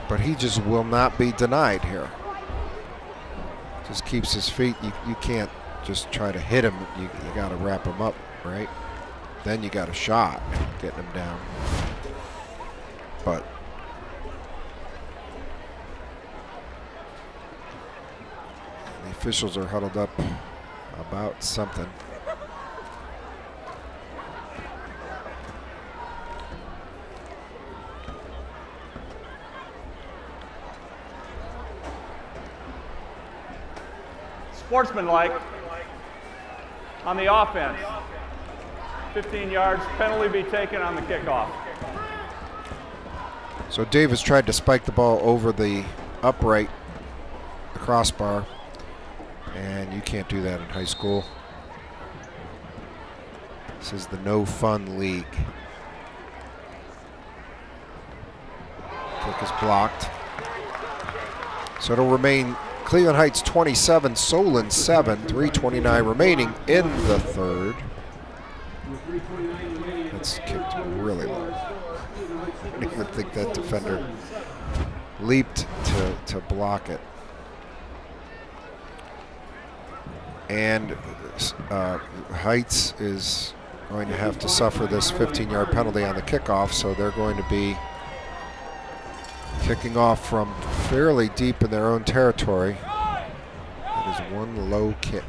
But he just will not be denied here. Just keeps his feet. You can't just try to hit him. You got to wrap him up, right? Then you got a shot getting him down. But the officials are huddled up about something. Sportsmanlike on the offense. 15 yards, penalty be taken on the kickoff. So Davis tried to spike the ball over the upright, the crossbar, and you can't do that in high school. This is the no fun league. Kick is blocked. So it'll remain Cleveland Heights 27, Solon 7, 3:29 remaining in the 3rd. That's kicked really low. I didn't even think that defender leaped to block it. And Heights is going to have to suffer this 15-yard penalty on the kickoff, so they're going to be kicking off from fairly deep in their own territory. That is one low kick.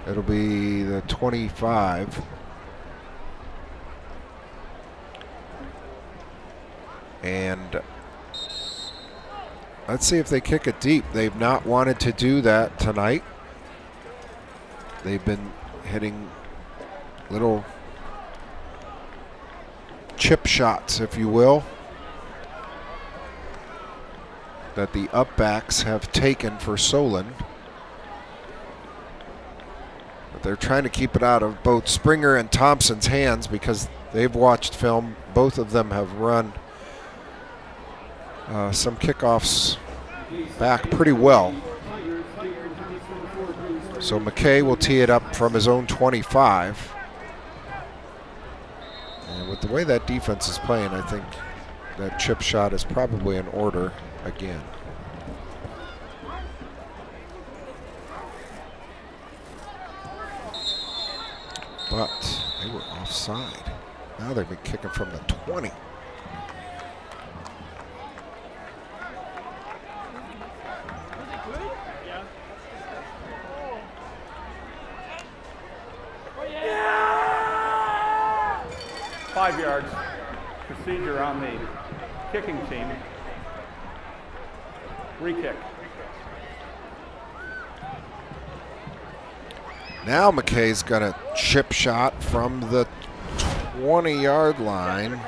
It'll be the 25. And let's see if they kick it deep. They've not wanted to do that tonight. They've been hitting little chip shots, if you will, that the upbacks have taken for Solon. But they're trying to keep it out of both Springer and Thompson's hands because they've watched film. Both of them have run some kickoffs back pretty well. So McKay will tee it up from his own 25. And with the way that defense is playing, I think that chip shot is probably in order again. But they were offside. Now they've been kicking from the 20. Yeah! 5 yards procedure on the kicking team. Re-kick. Now McKay's got a chip shot from the 20-yard line.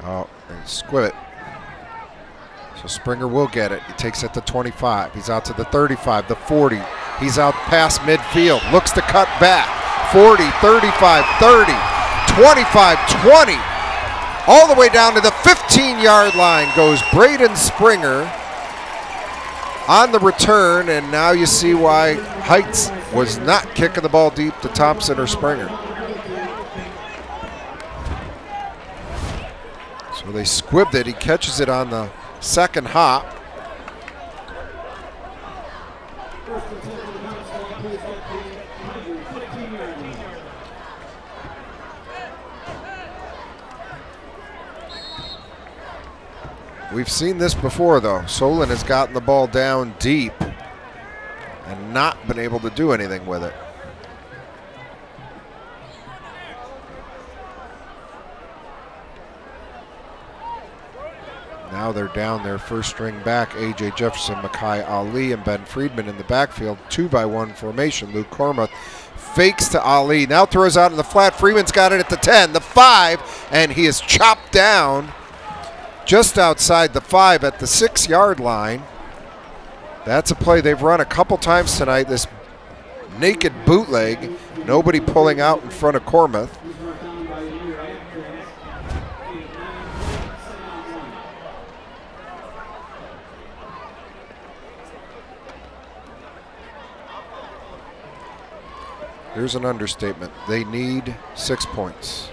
Oh, and squib it. So Springer will get it. He takes it to 25. He's out to the 35, the 40. He's out past midfield. Looks to cut back. 40, 35, 30, 25, 20. All the way down to the 15-yard line goes Braden Springer on the return, and now you see why Heights was not kicking the ball deep to Thompson or Springer. So they squibbed it. He catches it on the second hop. We've seen this before, though. Solon has gotten the ball down deep and not been able to do anything with it. Now they're down their first string back, A.J. Jefferson, Makai Ali, and Ben Friedman in the backfield. 2-by-1 formation. Luke Cormuth fakes to Ali. Now throws out in the flat. Freeman's got it at the 10, the 5, and he is chopped down just outside the 5 at the 6-yard line. That's a play they've run a couple times tonight. This naked bootleg. Nobody pulling out in front of Cormuth. Here's an understatement. They need 6 points.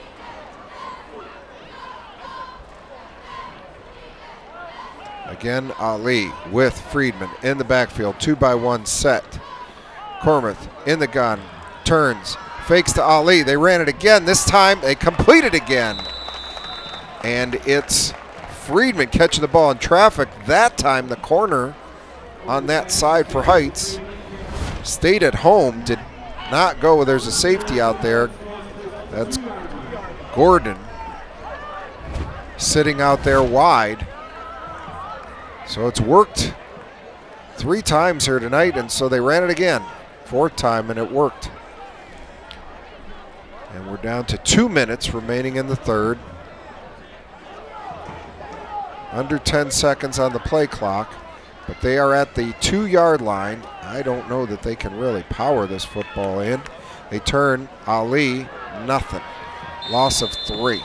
Again, Ali with Friedman in the backfield. 2-by-1 set. Cormuth in the gun. Turns. Fakes to Ali. They ran it again. This time they complete it again. And it's Friedman catching the ball in traffic. That time the corner on that side for Heights stayed at home. Did not go. There's a safety out there. That's Gordon sitting out there wide. So it's worked 3 times here tonight, and so they ran it again. 4th time, and it worked. And we're down to 2 minutes remaining in the 3rd. Under 10 seconds on the play clock, but they are at the 2-yard line. I don't know that they can really power this football in. They turn. Ali, nothing. Loss of 3.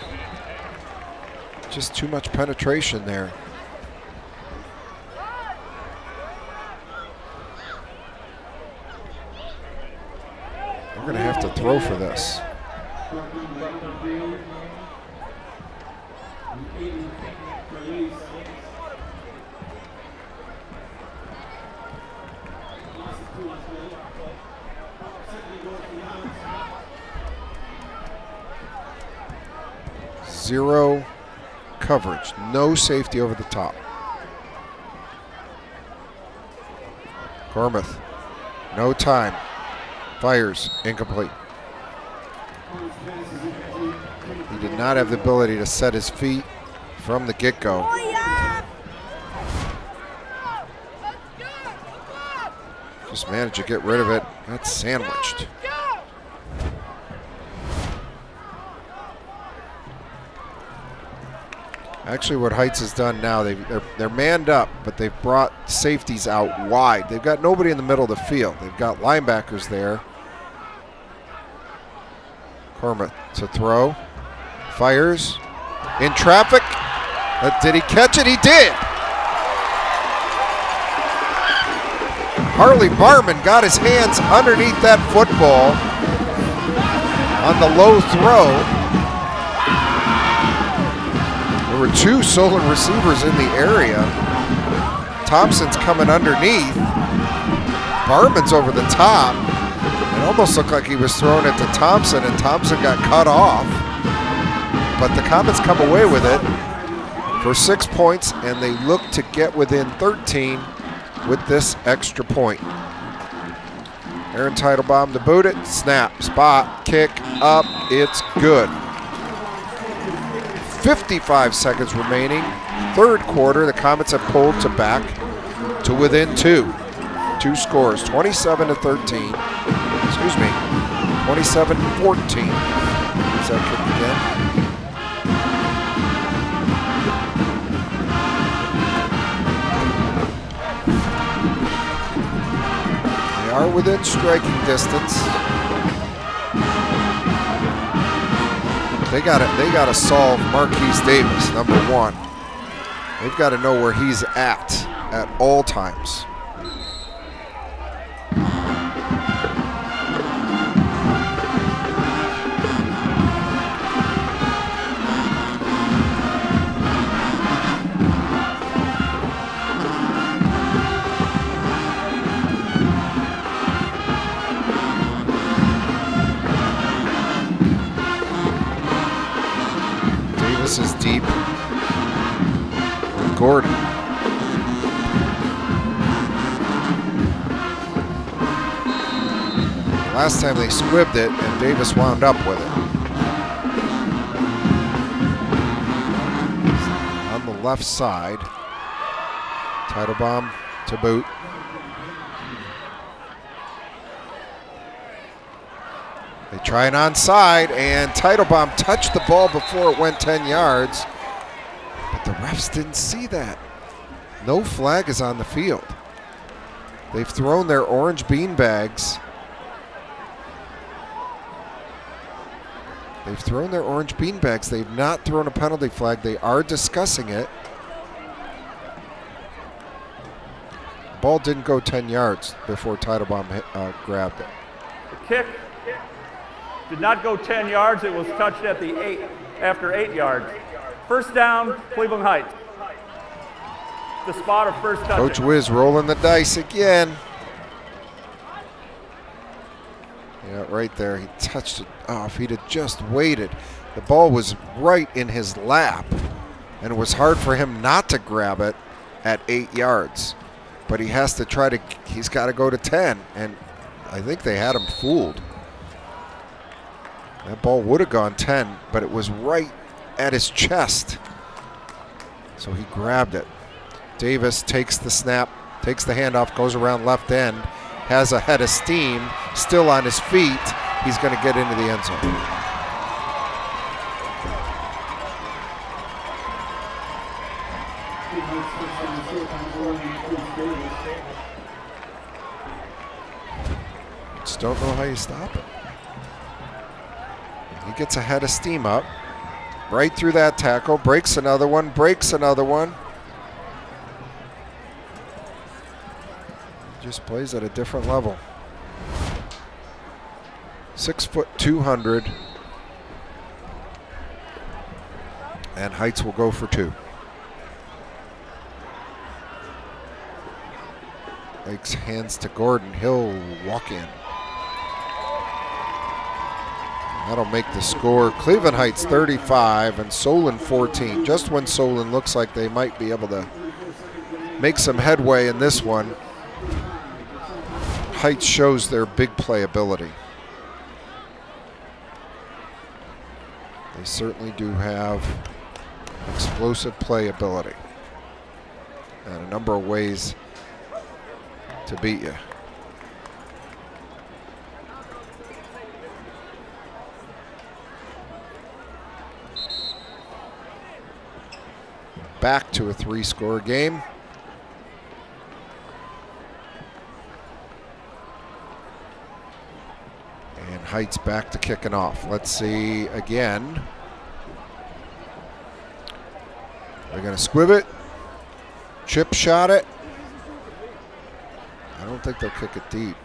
Just too much penetration there. We're going to have to throw for this. Zero coverage, no safety over the top. Cormuth, no time. Fires, incomplete. He did not have the ability to set his feet from the get-go. Just managed to get rid of it. That's sandwiched. Actually, what Heights has done now, they're manned up, but they've brought safeties out wide. They've got nobody in the middle of the field. They've got linebackers there. Cormuth to throw. Fires. In traffic. Did he catch it? He did. Harley Barman got his hands underneath that football on the low throw. There were 2 Solon receivers in the area. Thompson's coming underneath. Barman's over the top. It almost looked like he was throwing it to Thompson, and Thompson got cut off. But the Comets come away with it for 6 points, and they look to get within 13 with this extra point. Aaron Teitelbaum to boot it. Snap, spot, kick, up. It's good. 55 seconds remaining. Third quarter, the Comets have pulled to back to within 2. 2 scores, 27-13. Excuse me, 27-14. Is that kick again? They are within striking distance. They gotta solve Marquise Davis, number 1. They've got to know where he's at all times. Davis is deep. Gordon. Last time they squibbed it, and Davis wound up with it. On the left side, Teitelbaum to boot. They try an onside, and Teitelbaum touched the ball before it went 10 yards. But the refs didn't see that. No flag is on the field. They've thrown their orange bean bags. They've thrown their orange bean bags. They've not thrown a penalty flag. They are discussing it. The ball didn't go 10 yards before Teitelbaum grabbed it. The kick did not go 10 yards. It was touched at the 8, after 8 yards. First down, Cleveland Heights. The spot of first touch. Coach Wiz rolling the dice again. Yeah, right there. He touched it off. He'd have just waited. The ball was right in his lap, and it was hard for him not to grab it at 8 yards. But he has to try to, he's got to go to 10, and I think they had him fooled. That ball would have gone 10, but it was right at his chest. So he grabbed it. Davis takes the snap, takes the handoff, goes around left end, has a head of steam, still on his feet. He's going to get into the end zone. Just don't know how you stop it. He gets a head of steam up, right through that tackle, breaks another one, Just plays at a different level. 6 foot 200. And Heights will go for 2. Makes hands to Gordon. He'll walk in. That'll make the score Cleveland Heights 35 and Solon 14. Just when Solon looks like they might be able to make some headway in this one, Heights shows their big play ability. They certainly do have explosive play ability and a number of ways to beat you. Back to a 3-score game. And Heights back to kicking off. Let's see again. They're going to squib it. Chip shot it. I don't think they'll kick it deep.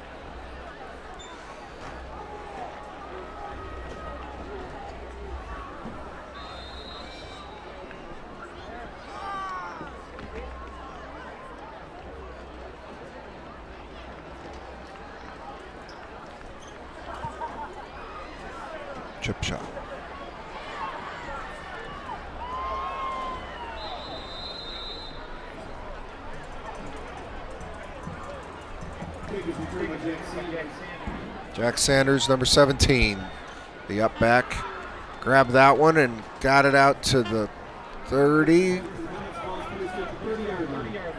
Chip shot. Jack Sanders, number 17. The up back. Grabbed that one and got it out to the 30.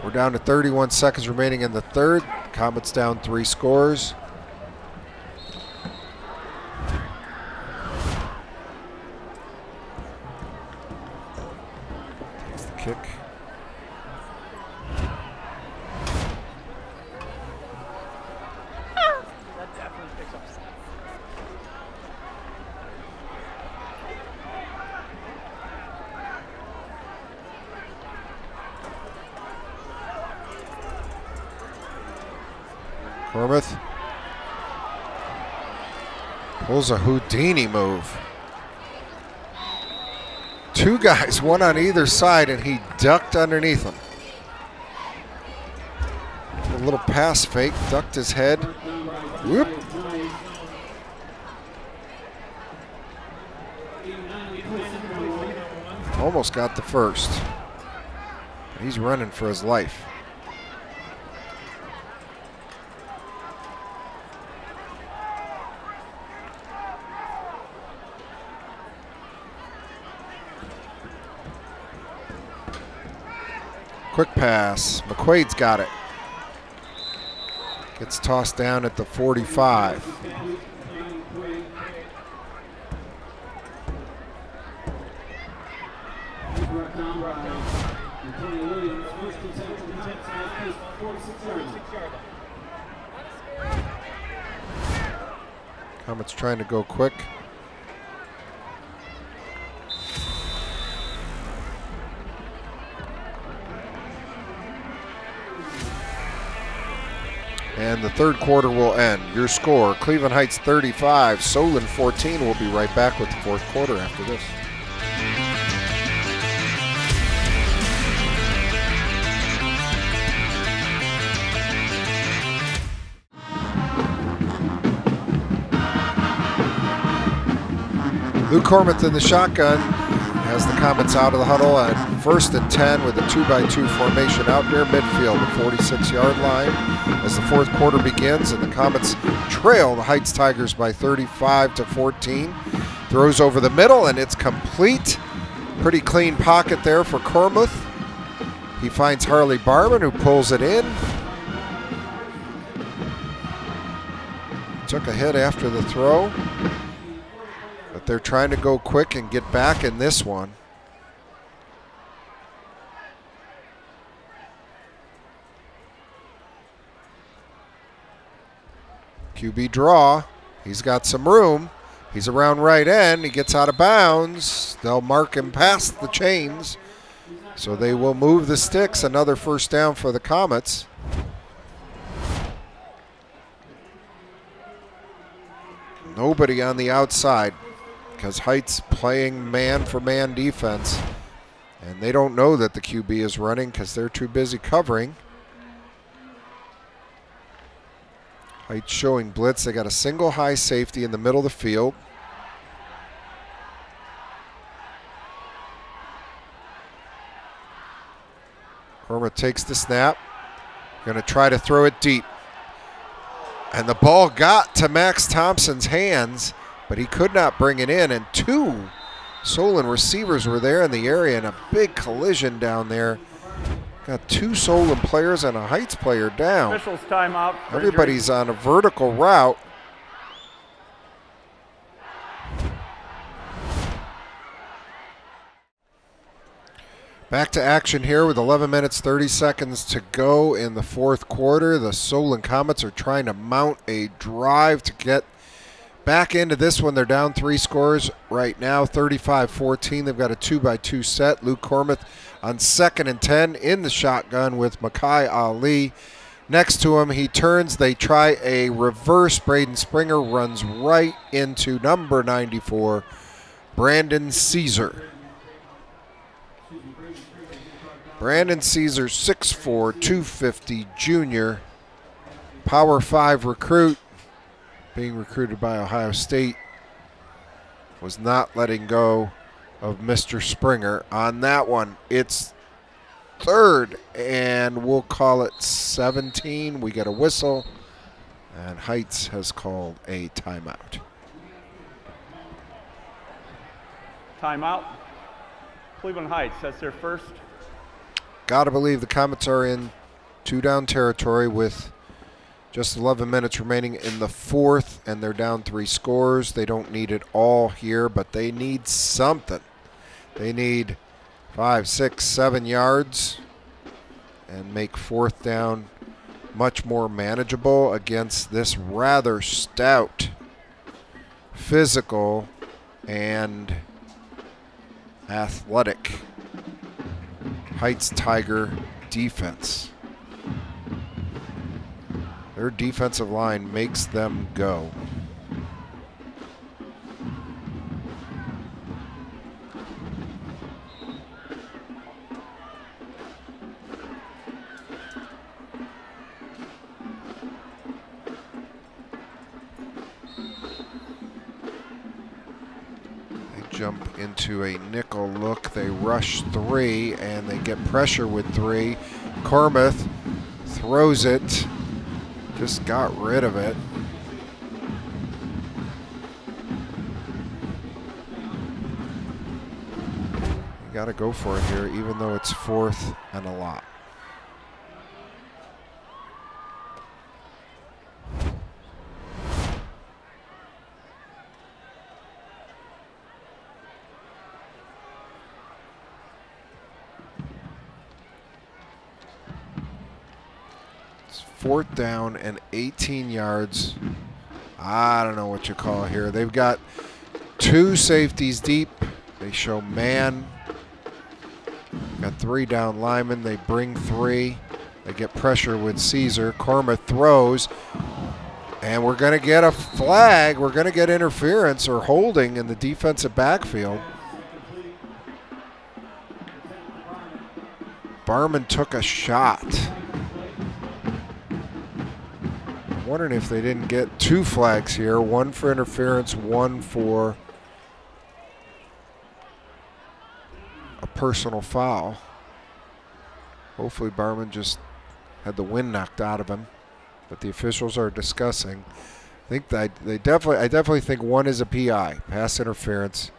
We're down to 31 seconds remaining in the third. Comets down 3 scores. Takes the kick. Cormuth pulls a Houdini move. 2 guys, one on either side, and he ducked underneath them. A little pass fake, ducked his head. Whoop. Almost got the first. He's running for his life. Quick pass. McQuaid's got it. Gets tossed down at the 45. Comets trying to go quick. And the third quarter will end. Your score, Cleveland Heights 35, Solon 14. We'll be right back with the fourth quarter after this. Lou Cormuth in the shotgun has the Comets out of the huddle at 1st and 10 with a 2-by-2 formation out near midfield, the 46-yard line, as the fourth quarter begins, and the Comets trail the Heights Tigers by 35-14. Throws over the middle, and it's complete. Pretty clean pocket there for Cormuth. He finds Harley Barman, who pulls it in. Took a hit after the throw. But they're trying to go quick and get back in this one. QB draw. He's got some room. He's around right end. He gets out of bounds. They'll mark him past the chains. So they will move the sticks. Another first down for the Comets. Nobody on the outside, because Heights playing man-for-man defense, and they don't know that the QB is running because they're too busy covering. Heights showing blitz. They got a single high safety in the middle of the field. Cormuth takes the snap. Going to try to throw it deep. And the ball got to Max Thompson's hands, but he could not bring it in, and 2 Solon receivers were there in the area, and a big collision down there. Got 2 Solon players and a Heights player down. Officials timeout. Everybody's on a vertical route. Back to action here with 11 minutes, 30 seconds to go in the fourth quarter. The Solon Comets are trying to mount a drive to get back into this one. They're down 3 scores right now, 35-14. They've got a 2-by-2 set. Luke Cormuth on 2nd and 10 in the shotgun with Makai Ali next to him. He turns. They try a reverse. Braden Springer runs right into number 94, Brandon Caesar. Brandon Caesar, 6'4", 250 junior, Power 5 recruit, being recruited by Ohio State, was not letting go of Mr. Springer on that one. It's 3rd, and we'll call it 17. We get a whistle. And Heights has called a timeout. Timeout. Cleveland Heights, that's their first. Gotta believe the Comets are in 2-down territory with just 11 minutes remaining in the fourth, and they're down 3 scores. They don't need it all here, but they need something. They need 5, 6, 7 yards and make fourth down much more manageable against this rather stout, physical, and athletic Heights Tiger defense. Their defensive line makes them go. Jump into a nickel look. They rush 3 and they get pressure with 3. Cormuth throws it. Just got rid of it. You got to go for it here, even though it's fourth and a lot. Fourth down and 18 yards. I don't know what you call here. They've got 2 safeties deep. They show man. Got 3 down linemen. They bring 3. They get pressure with Caesar. Cormuth throws. And we're going to get a flag. We're going to get interference or holding in the defensive backfield. Barman took a shot. Wondering if they didn't get 2 flags here, 1 for interference, 1 for a personal foul. Hopefully Barman just had the wind knocked out of him, but the officials are discussing. I think that I definitely think 1 is a PI, pass interference.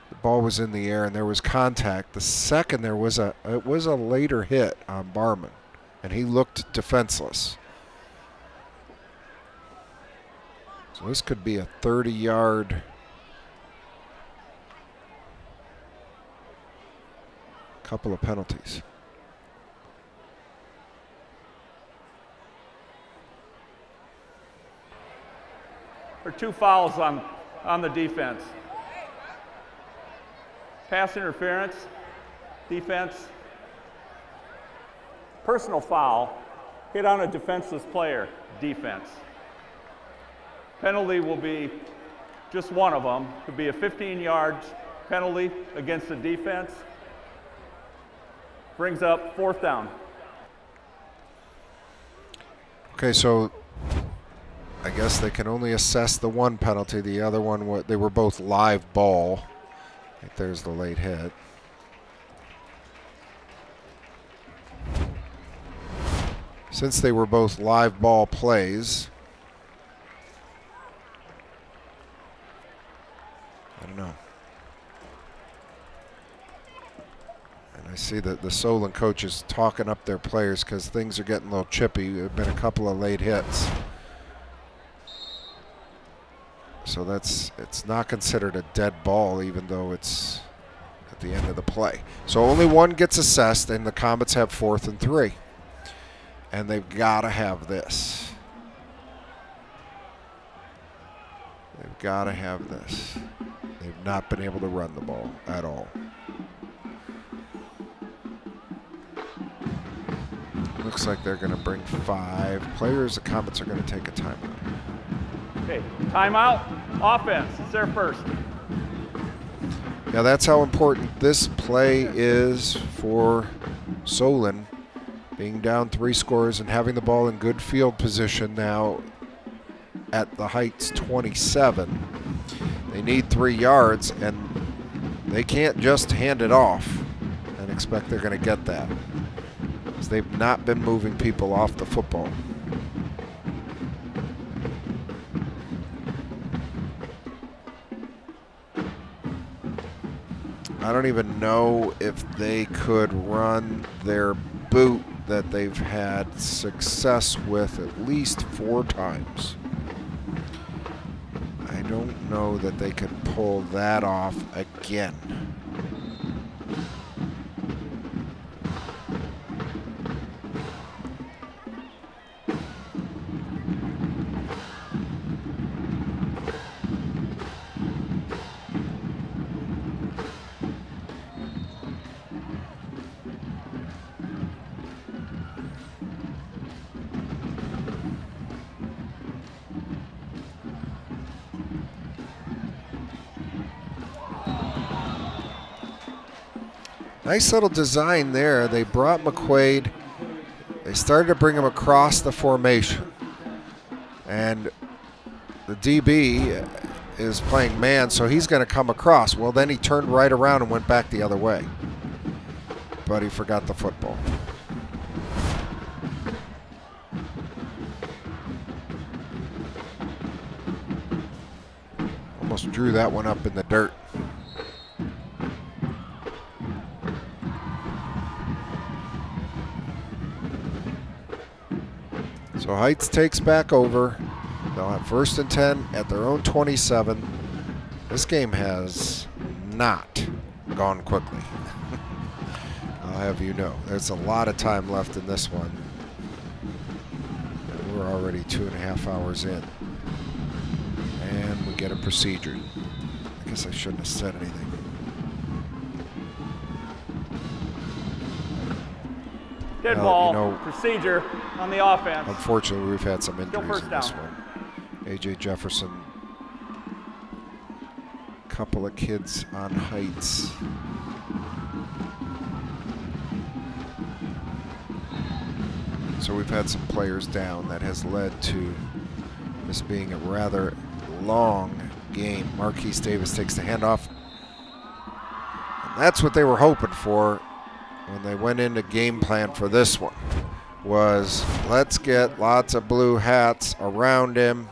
The ball was in the air and there was contact. The second it was a later hit on Barman, and he looked defenseless. So this could be a 30-yard couple of penalties. There are 2 fouls on the defense. Pass interference, defense. Personal foul, hit on a defenseless player, defense. Penalty will be just one of them. Could be a 15-yard penalty against the defense. Brings up fourth down. Okay, so I guess they can only assess the 1 penalty. The other one, they were both live ball. I think there's the late hit. Since they were both live ball plays, I don't know. And I see that the Solon coach is talking up their players because things are getting a little chippy. There have been a couple of late hits. So it's not considered a dead ball, even though it's at the end of the play. So only 1 gets assessed, and the Comets have 4th and 3. And they've got to have this. They've got to have this. They've not been able to run the ball at all. Looks like they're going to bring 5 players. The Comets are going to take a timeout. Okay, timeout, offense, it's their first. Yeah, that's how important this play is for Solon, being down 3 scores and having the ball in good field position now at the Heights 27. They need 3 yards, and they can't just hand it off and expect they're going to get that, because they've not been moving people off the football. I don't even know if they could run their boot that they've had success with at least 4 times. I don't know that they could pull that off again. Nice little design there. They brought McQuaid. They started to bring him across the formation. And the DB is playing man, so he's going to come across. Well, then he turned right around and went back the other way. But he forgot the football. Almost drew that one up in the dirt. So Heights takes back over. They'll have 1st and 10 at their own 27. This game has not gone quickly. I'll have you know. There's a lot of time left in this one. And we're already 2.5 hours in. And we get a procedure. I guess I shouldn't have said anything. Dead ball, procedure on the offense. Unfortunately, we've had some injuries first in down. this one. A.J. Jefferson, couple of kids on Heights. So we've had some players down. That has led to this being a rather long game. Marquise Davis takes the handoff. And that's what they were hoping for when they went into game plan for this one, was let's get lots of blue hats around him.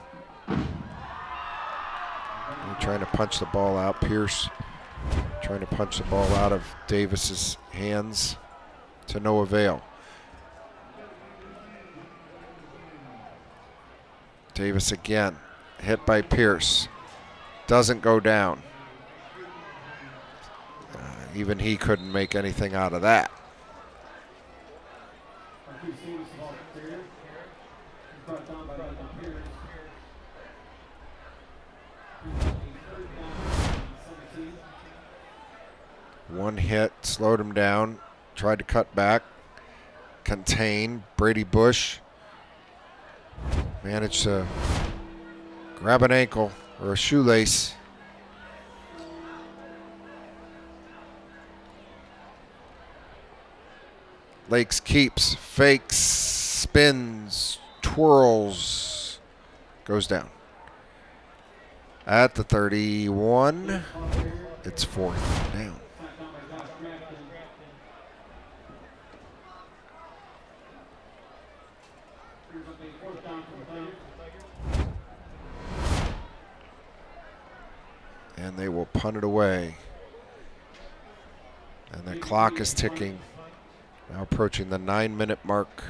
They're trying to punch the ball out. Pierce trying to punch the ball out of Davis's hands to no avail. Davis again, hit by Pierce. Doesn't go down. Even he couldn't make anything out of that. One hit, slowed him down, tried to cut back, contain. Brady Bush managed to grab an ankle or a shoelace. Lakes keeps, fakes, spins, twirls, goes down. At the 31, it's 4th down. And they will punt it away. And the clock is ticking. Now approaching the 9-minute mark.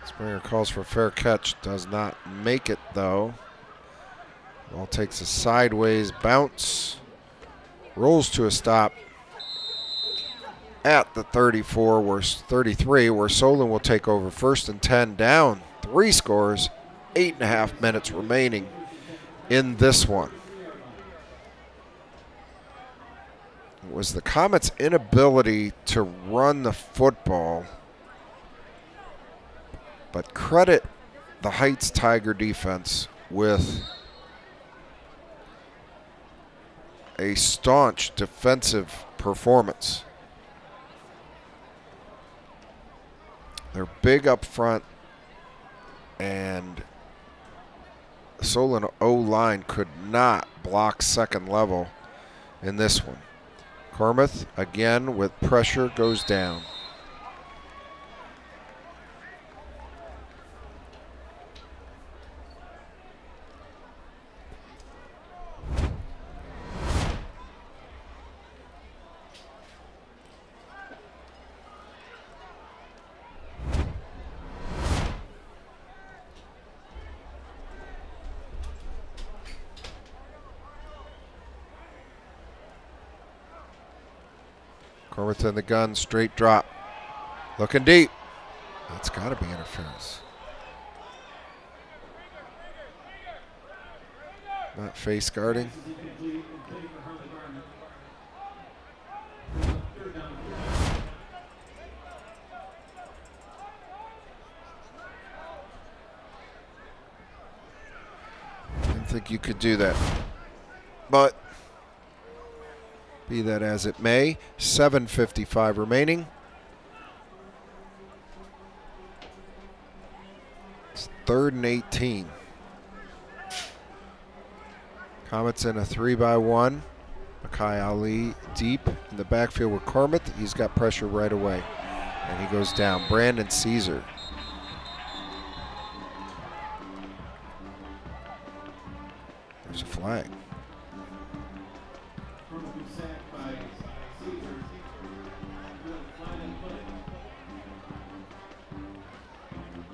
Springer calls for a fair catch, does not make it though. Ball takes a sideways bounce, rolls to a stop at the 33, where Solon will take over. 1st and 10 down, 3 scores, 8.5 minutes remaining in this one. It was the Comets' inability to run the football, but credit the Heights Tiger defense with a staunch defensive performance. They're big up front, and Solon O-line could not block second level in this one. Cormuth again with pressure goes down. Cormuth in the gun, straight drop. Looking deep. That's got to be interference. Not face guarding. Didn't think you could do that. But be that as it may, 7:55 remaining. It's 3rd and 18. Comets in a 3-by-1. Makai Ali deep in the backfield with Cormuth. He's got pressure right away. And he goes down. Brandon Caesar. There's a flag.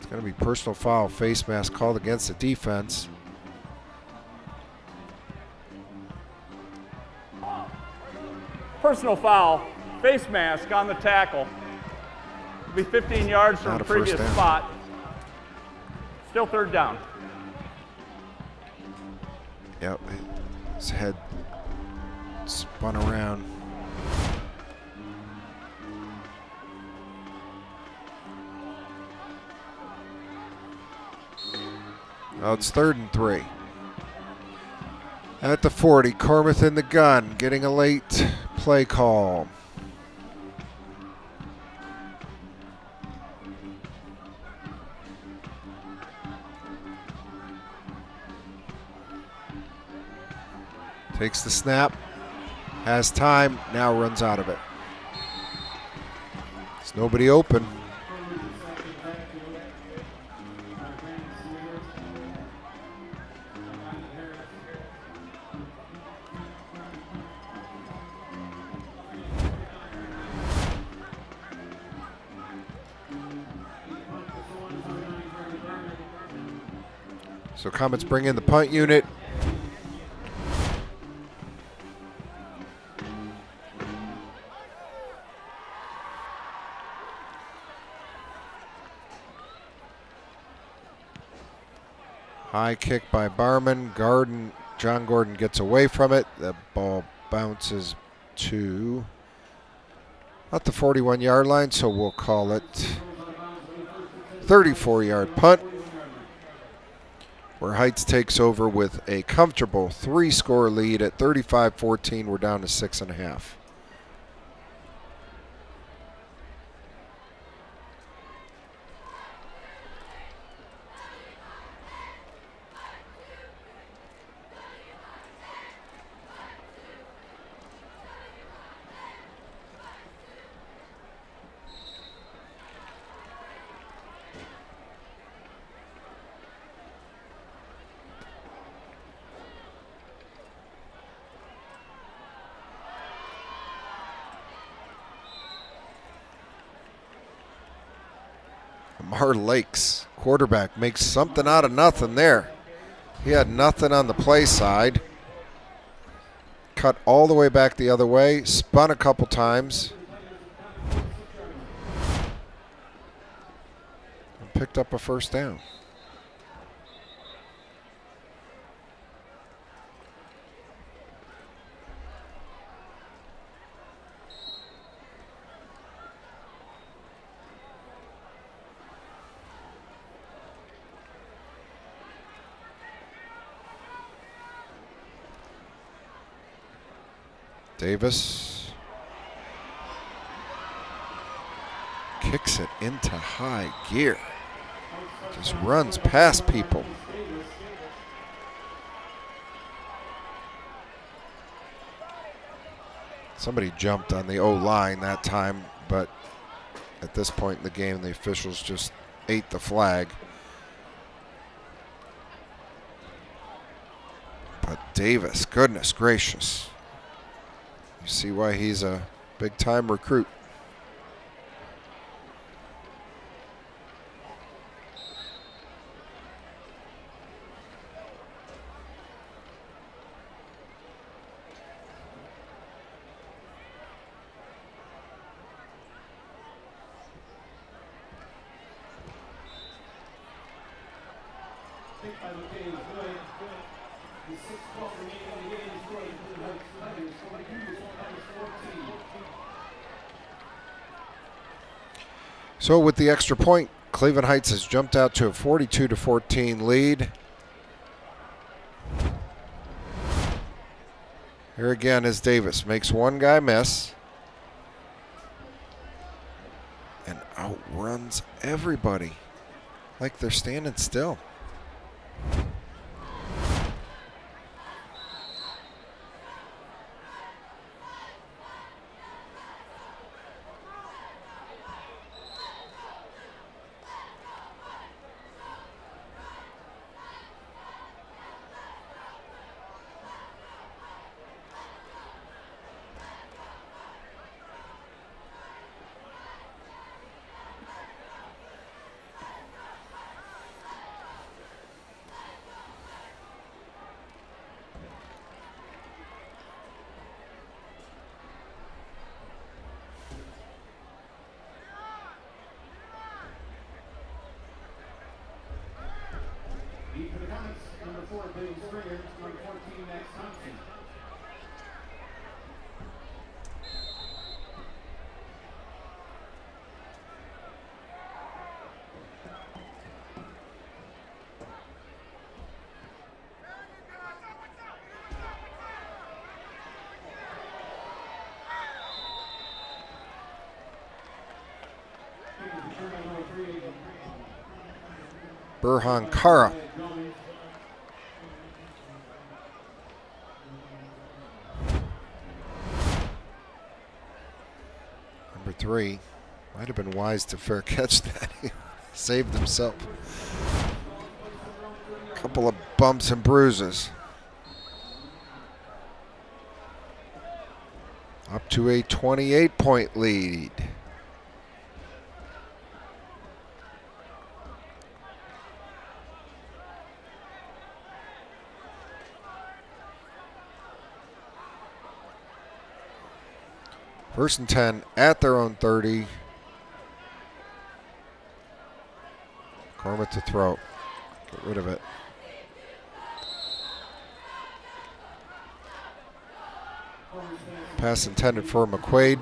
Going to be personal foul, face mask called against the defense. Personal foul, face mask on the tackle. It'll be 15 yards from the previous spot. Still 3rd down. Yep, his head spun around. Oh, it's 3rd and 3. At the 40, Cormuth in the gun, getting a late play call. Takes the snap, has time, now runs out of it. There's nobody open. So Comets bring in the punt unit. High kick by Barman. John Gordon gets away from it. The ball bounces to at the 41-yard line, so we'll call it 34-yard punt, where Heights takes over with a comfortable 3-score lead at 35-14. We're down to 6.5. Mar Lakes, quarterback, makes something out of nothing there. He had nothing on the play side. Cut all the way back the other way, spun a couple times. And picked up a first down. Davis kicks it into high gear. Just runs past people. Somebody jumped on the O-line that time, but at this point in the game, the officials just ate the flag. But Davis, goodness gracious. You see why he's a big-time recruit. So with the extra point, Cleveland Heights has jumped out to a 42-14 lead. Here again is Davis. Makes one guy miss. And outruns everybody. Like they're standing still. Burhan Kara. Number 3. Might have been wise to fair catch that. He saved himself. A couple of bumps and bruises. Up to a 28-point lead. First and 10 at their own 30. Cormit to throw. Get rid of it. Pass intended for McQuaid.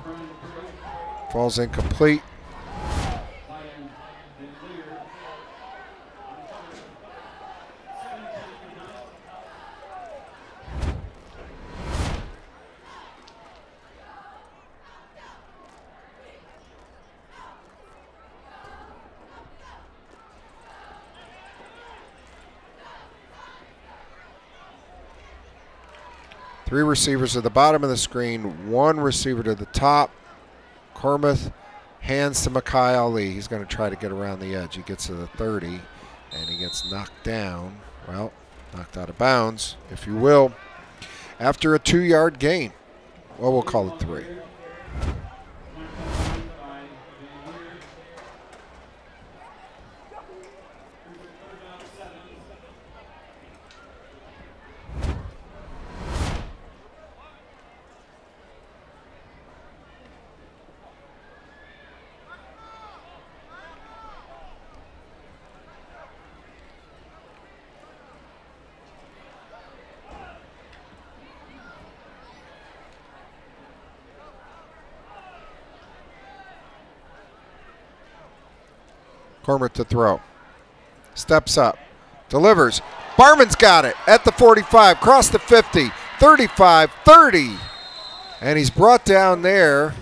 Falls incomplete. Three receivers at the bottom of the screen, one receiver to the top. Cormith hands to Makai Ali. He's going to try to get around the edge. He gets to the 30, and he gets knocked down. Well, knocked out of bounds, if you will, after a 2-yard gain. Well, we'll call it 3. Cormit to throw. Steps up. Delivers. Barman's got it at the 45. Cross the 50. 35. 30. And he's brought down there.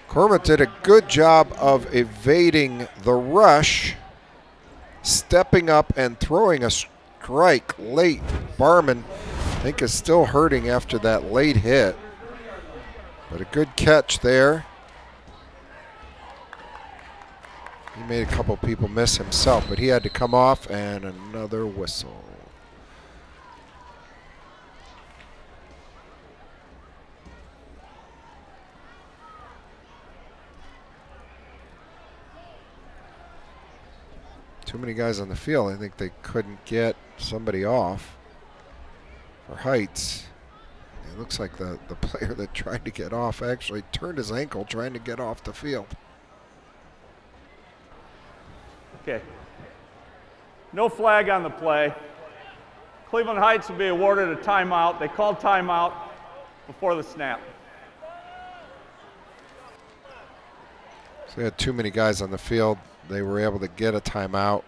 Cormit did a good job of evading the rush. Stepping up and throwing a strike late. Barman think is still hurting after that late hit. But a good catch there. He made a couple people miss himself, but he had to come off, and another whistle. Too many guys on the field. I think they couldn't get somebody off for Heights. It looks like the player that tried to get off actually turned his ankle trying to get off the field. Okay. No flag on the play. Cleveland Heights will be awarded a timeout. They called timeout before the snap. So they had too many guys on the field. They were able to get a timeout.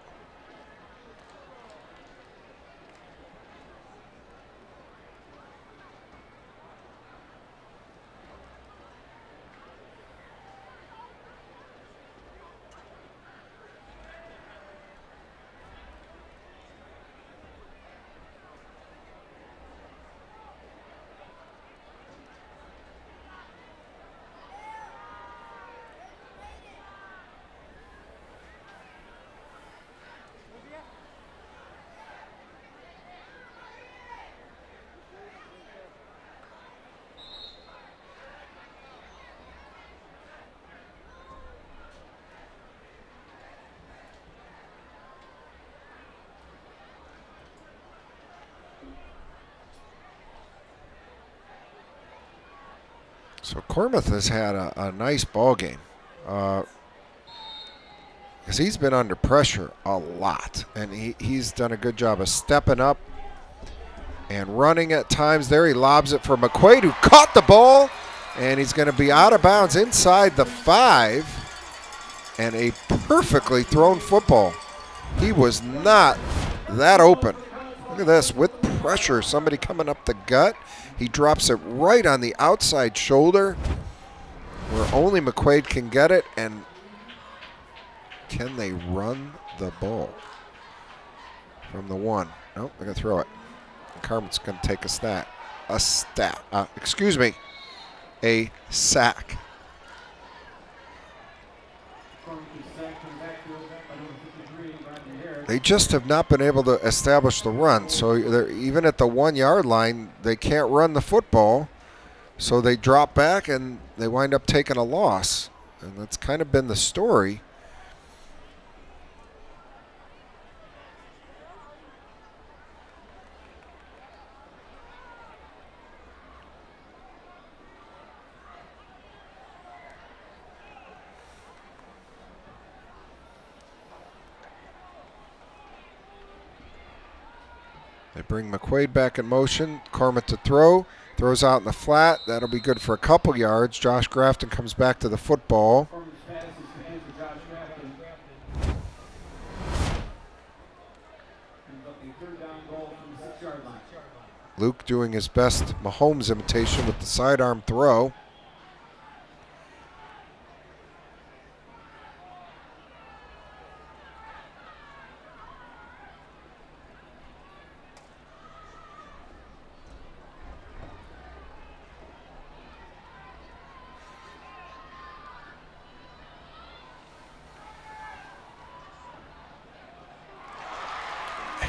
So Cormith has had a nice ball game because he's been under pressure a lot, and he's done a good job of stepping up and running at times. There he lobs it for McQuaid, who caught the ball, and he's going to be out of bounds inside the 5, and a perfectly thrown football. He was not that open. Look at this, with pressure, somebody coming up the gut. He drops it right on the outside shoulder where only McQuaid can get it. And can they run the ball from the 1? Nope, they're going to throw it. Carmen's going to take a sack. A sack. They just have not been able to establish the run. So even at the 1-yard line, they can't run the football. So they drop back and they wind up taking a loss. And that's kind of been the story. They bring McQuaid back in motion. Cormith to throw. Throws out in the flat. That'll be good for a couple yards. Josh Grafton comes back to the football. Luke doing his best Mahomes imitation with the sidearm throw.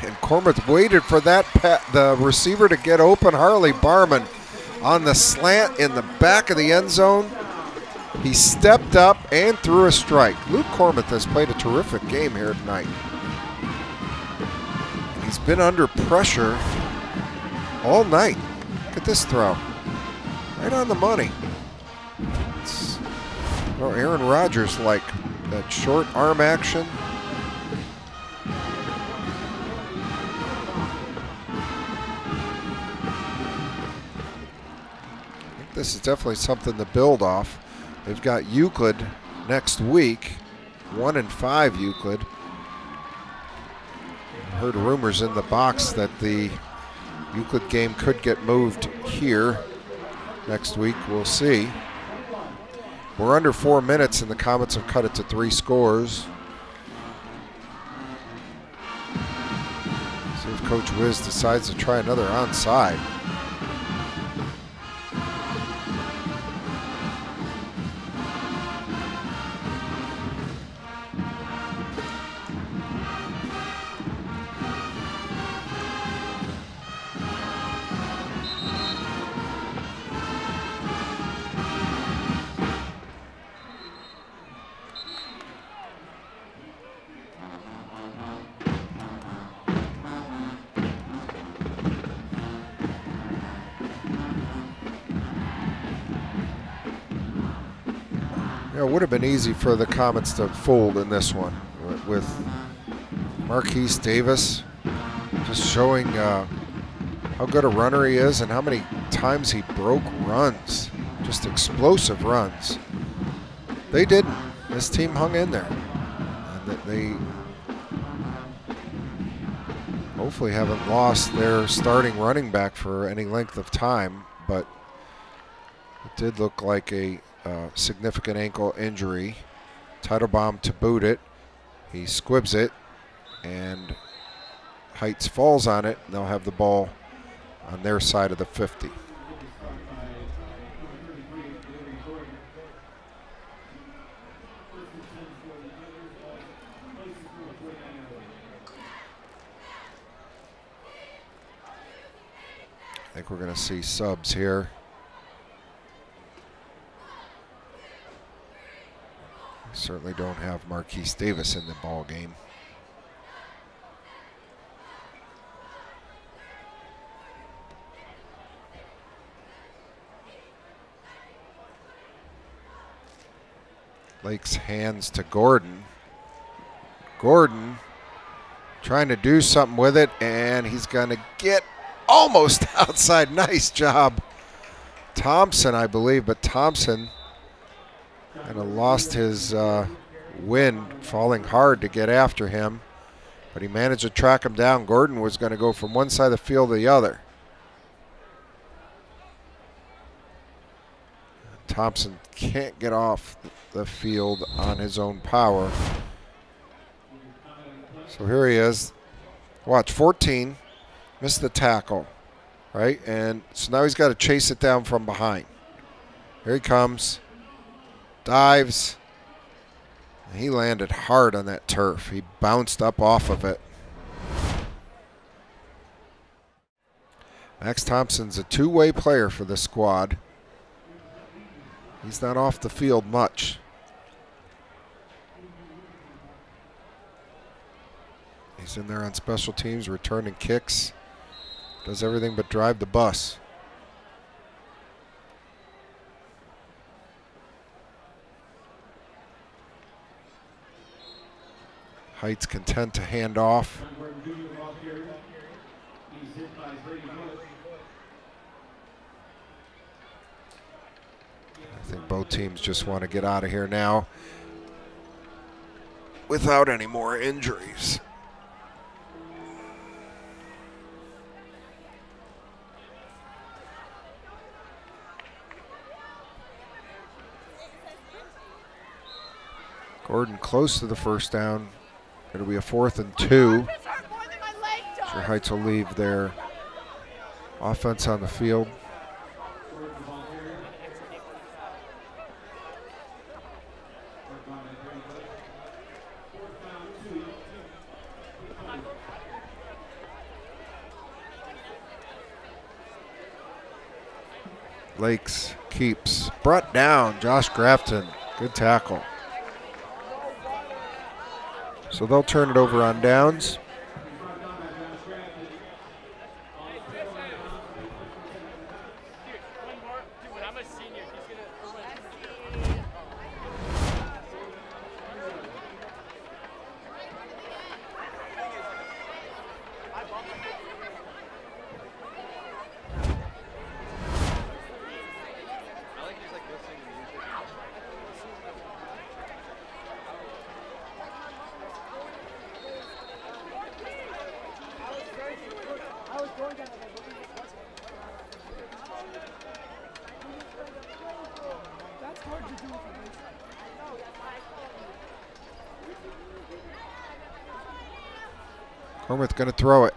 And Cormith waited for the receiver to get open. Harley Barman on the slant in the back of the end zone. He stepped up and threw a strike. Luke Cormith has played a terrific game here tonight. He's been under pressure all night. Look at this throw. Right on the money. It's, Aaron Rodgers like that short arm action. This is definitely something to build off. They've got Euclid next week, 1-5 Euclid. I heard rumors in the box that the Euclid game could get moved here next week. We'll see. We're under 4 minutes, and the Comets have cut it to 3 scores. See if Coach Wiz decides to try another onside. It would have been easy for the Comets to fold in this one with Marquise Davis just showing how good a runner he is and how many times he broke runs, just explosive runs. They didn't. This team hung in there. And they hopefully haven't lost their starting running back for any length of time, but it did look like a significant ankle injury. Teitelbaum to boot it. He squibs it, and Heights falls on it, and they'll have the ball on their side of the 50. I think we're going to see subs here. Certainly don't have Marquise Davis in the ball game. Lakes hands to Gordon. Gordon trying to do something with it, and he's going to get almost outside. Nice job. Thompson, I believe, but Thompson kind of lost his wind, falling hard to get after him, but he managed to track him down. Gordon was going to go from one side of the field to the other. Thompson can't get off the field on his own power. So here he is. Watch, 14, missed the tackle, right? And so now he's got to chase it down from behind. Here he comes. Dives. And he landed hard on that turf. He bounced up off of it. Max Thompson's a two-way player for the squad. He's not off the field much. He's in there on special teams, returning kicks. Does everything but drive the bus. Heights content to hand off. I think both teams just want to get out of here now without any more injuries. Gordon close to the first down. It'll be a 4th and 2. Sure, Heights will leave their offense on the field. Lakes keeps. Brought down, Josh Grafton. Good tackle. So they'll turn it over on downs. Cormith going to throw it.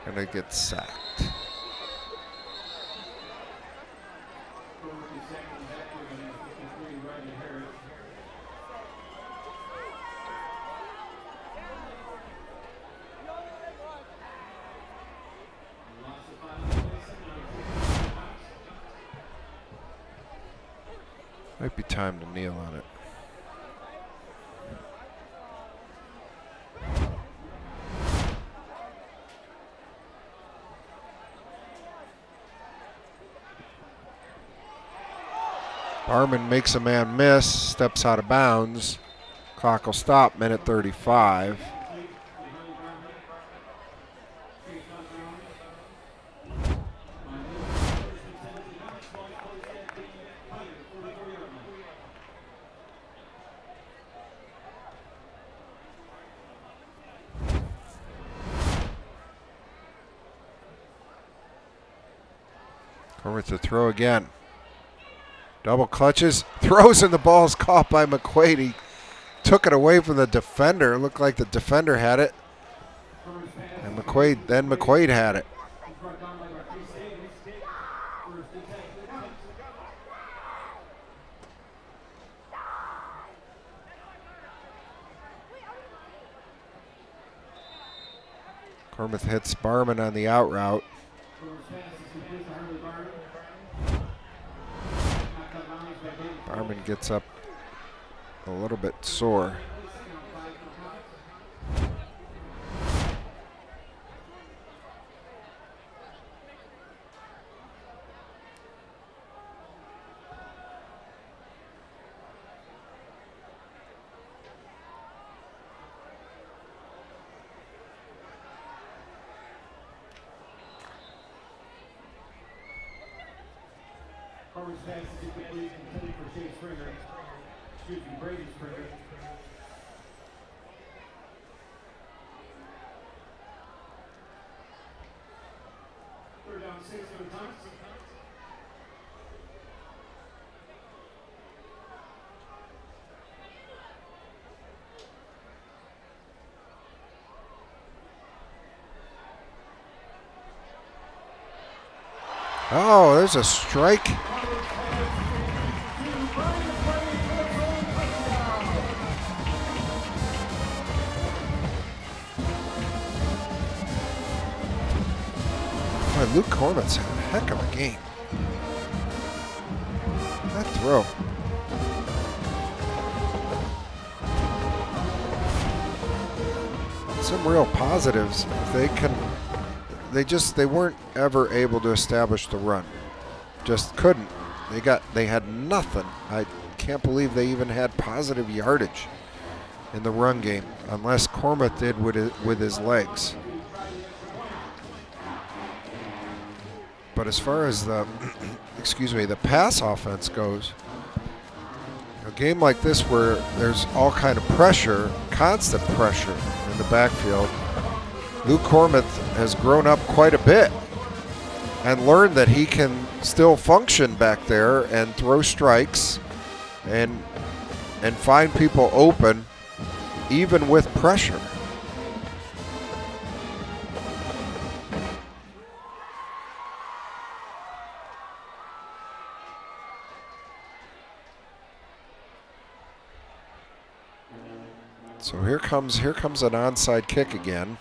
Gonna get sacked. Might be time to kneel on it. Barman makes a man miss, steps out of bounds. Clock will stop, minute 35. Over to throw again. Double clutches, throws and the ball is caught by McQuaid. He took it away from the defender. It looked like the defender had it. And McQuaid had it. Cormith hits Barman on the out route. Barman gets up a little bit sore. Cormith's pass is incomplete, intended for Shea Springer. Excuse me, Brady Springer. Third down, 6 for the Thomas. Oh, there's a strike. Boy, Luke Cormith's had a heck of a game. That throw. Some real positives. They weren't ever able to establish the run. Just couldn't. They had nothing. I can't believe they even had positive yardage in the run game, unless Cormith did with his legs. But as far as the the pass offense goes, a game like this where there's all kind of pressure, constant pressure in the backfield, Luke Cormith has grown up quite a bit and learned that he can still function back there and throw strikes and find people open even with pressure. So here comes an onside kick again.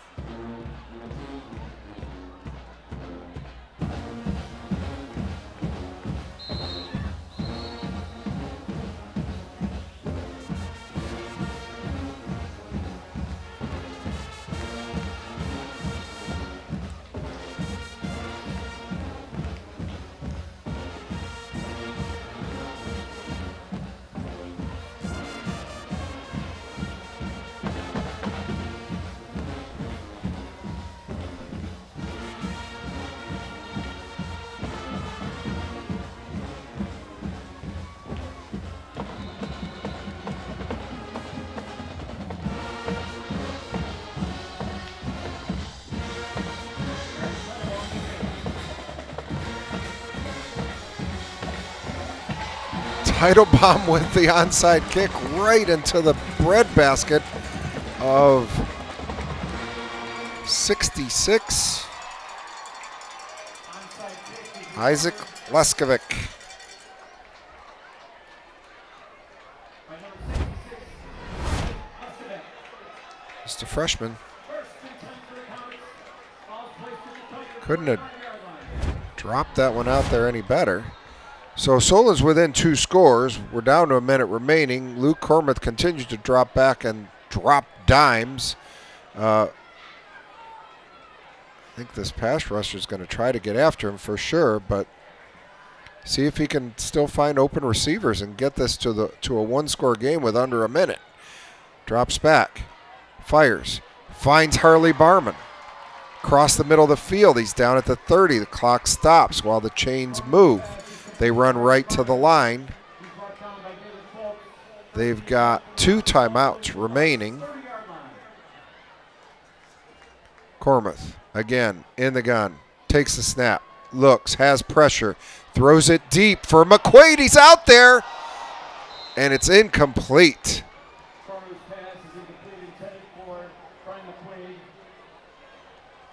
Teitelbaum with the onside kick right into the breadbasket of 66 Isaac Leskovic. Just a freshman. Couldn't have dropped that one out there any better. So Solon's within 2 scores. We're down to a minute remaining. Luke Cormuth continues to drop back and drop dimes. I think this pass rusher is going to try to get after him for sure, but see if he can still find open receivers and get this to a 1-score game with under a minute. Drops back, fires, finds Harley Barman. Across the middle of the field, he's down at the 30. The clock stops while the chains move. They run right to the line. They've got 2 timeouts remaining. Cormuth, again, in the gun, takes the snap, looks, has pressure, throws it deep for McQuaid. He's out there, and it's incomplete.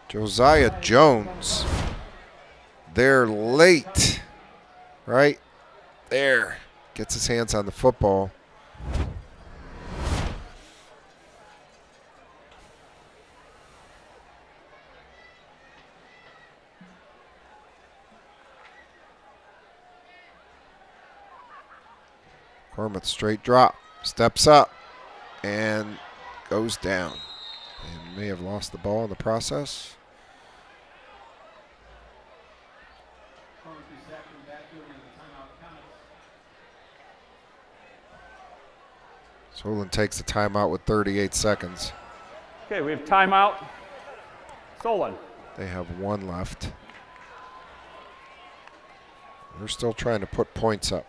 Josiah Jones, they're late, right there, gets his hands on the football. Cormuth straight drop, steps up, and goes down. And may have lost the ball in the process. Solon takes the timeout with 38 seconds. Okay, we have timeout. Solon. They have 1 left. They're still trying to put points up.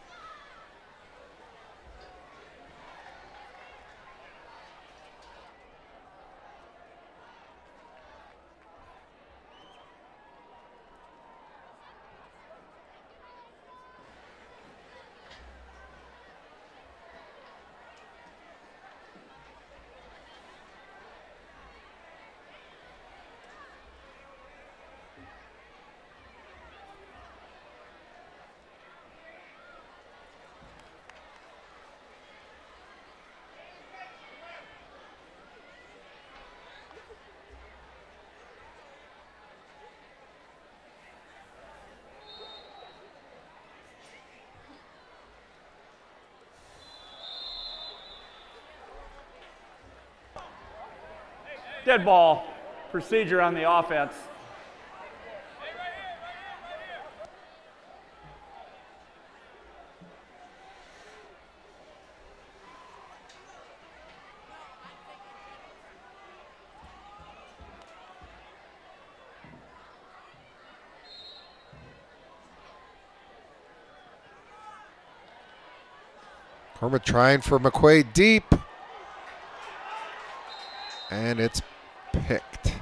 Dead ball procedure on the offense. Cormuth trying for McQuaid deep. And it's picked.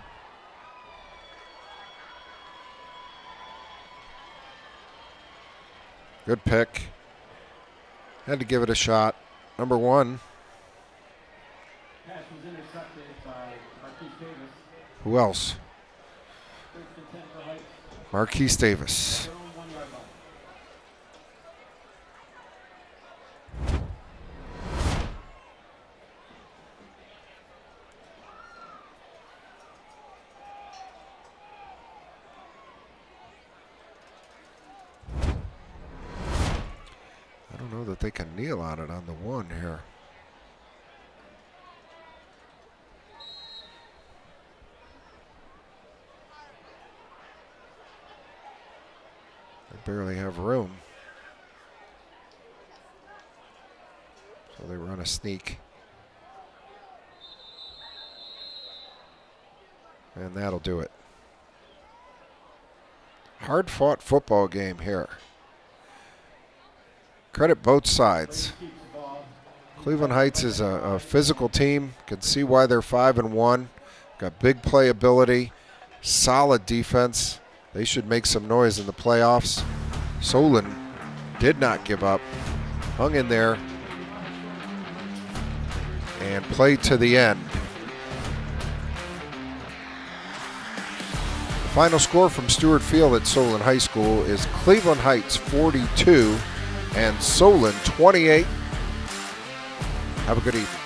Good pick. Had to give it a shot. Number 1. Pass was intercepted by Marquise Davis. Who else? First and 10 for Heights. Marquise Davis. Their own 1-yard line. I don't know that they can kneel on it on the 1 here. They barely have room. So they run a sneak. And that'll do it. Hard-fought football game here. Credit both sides. Cleveland Heights is a physical team. Can see why they're 5-1. Got big playability, solid defense. They should make some noise in the playoffs. Solon did not give up, hung in there, and played to the end. Final score from Stewart Field at Solon High School is Cleveland Heights 42 and Solon 28. Have a good evening.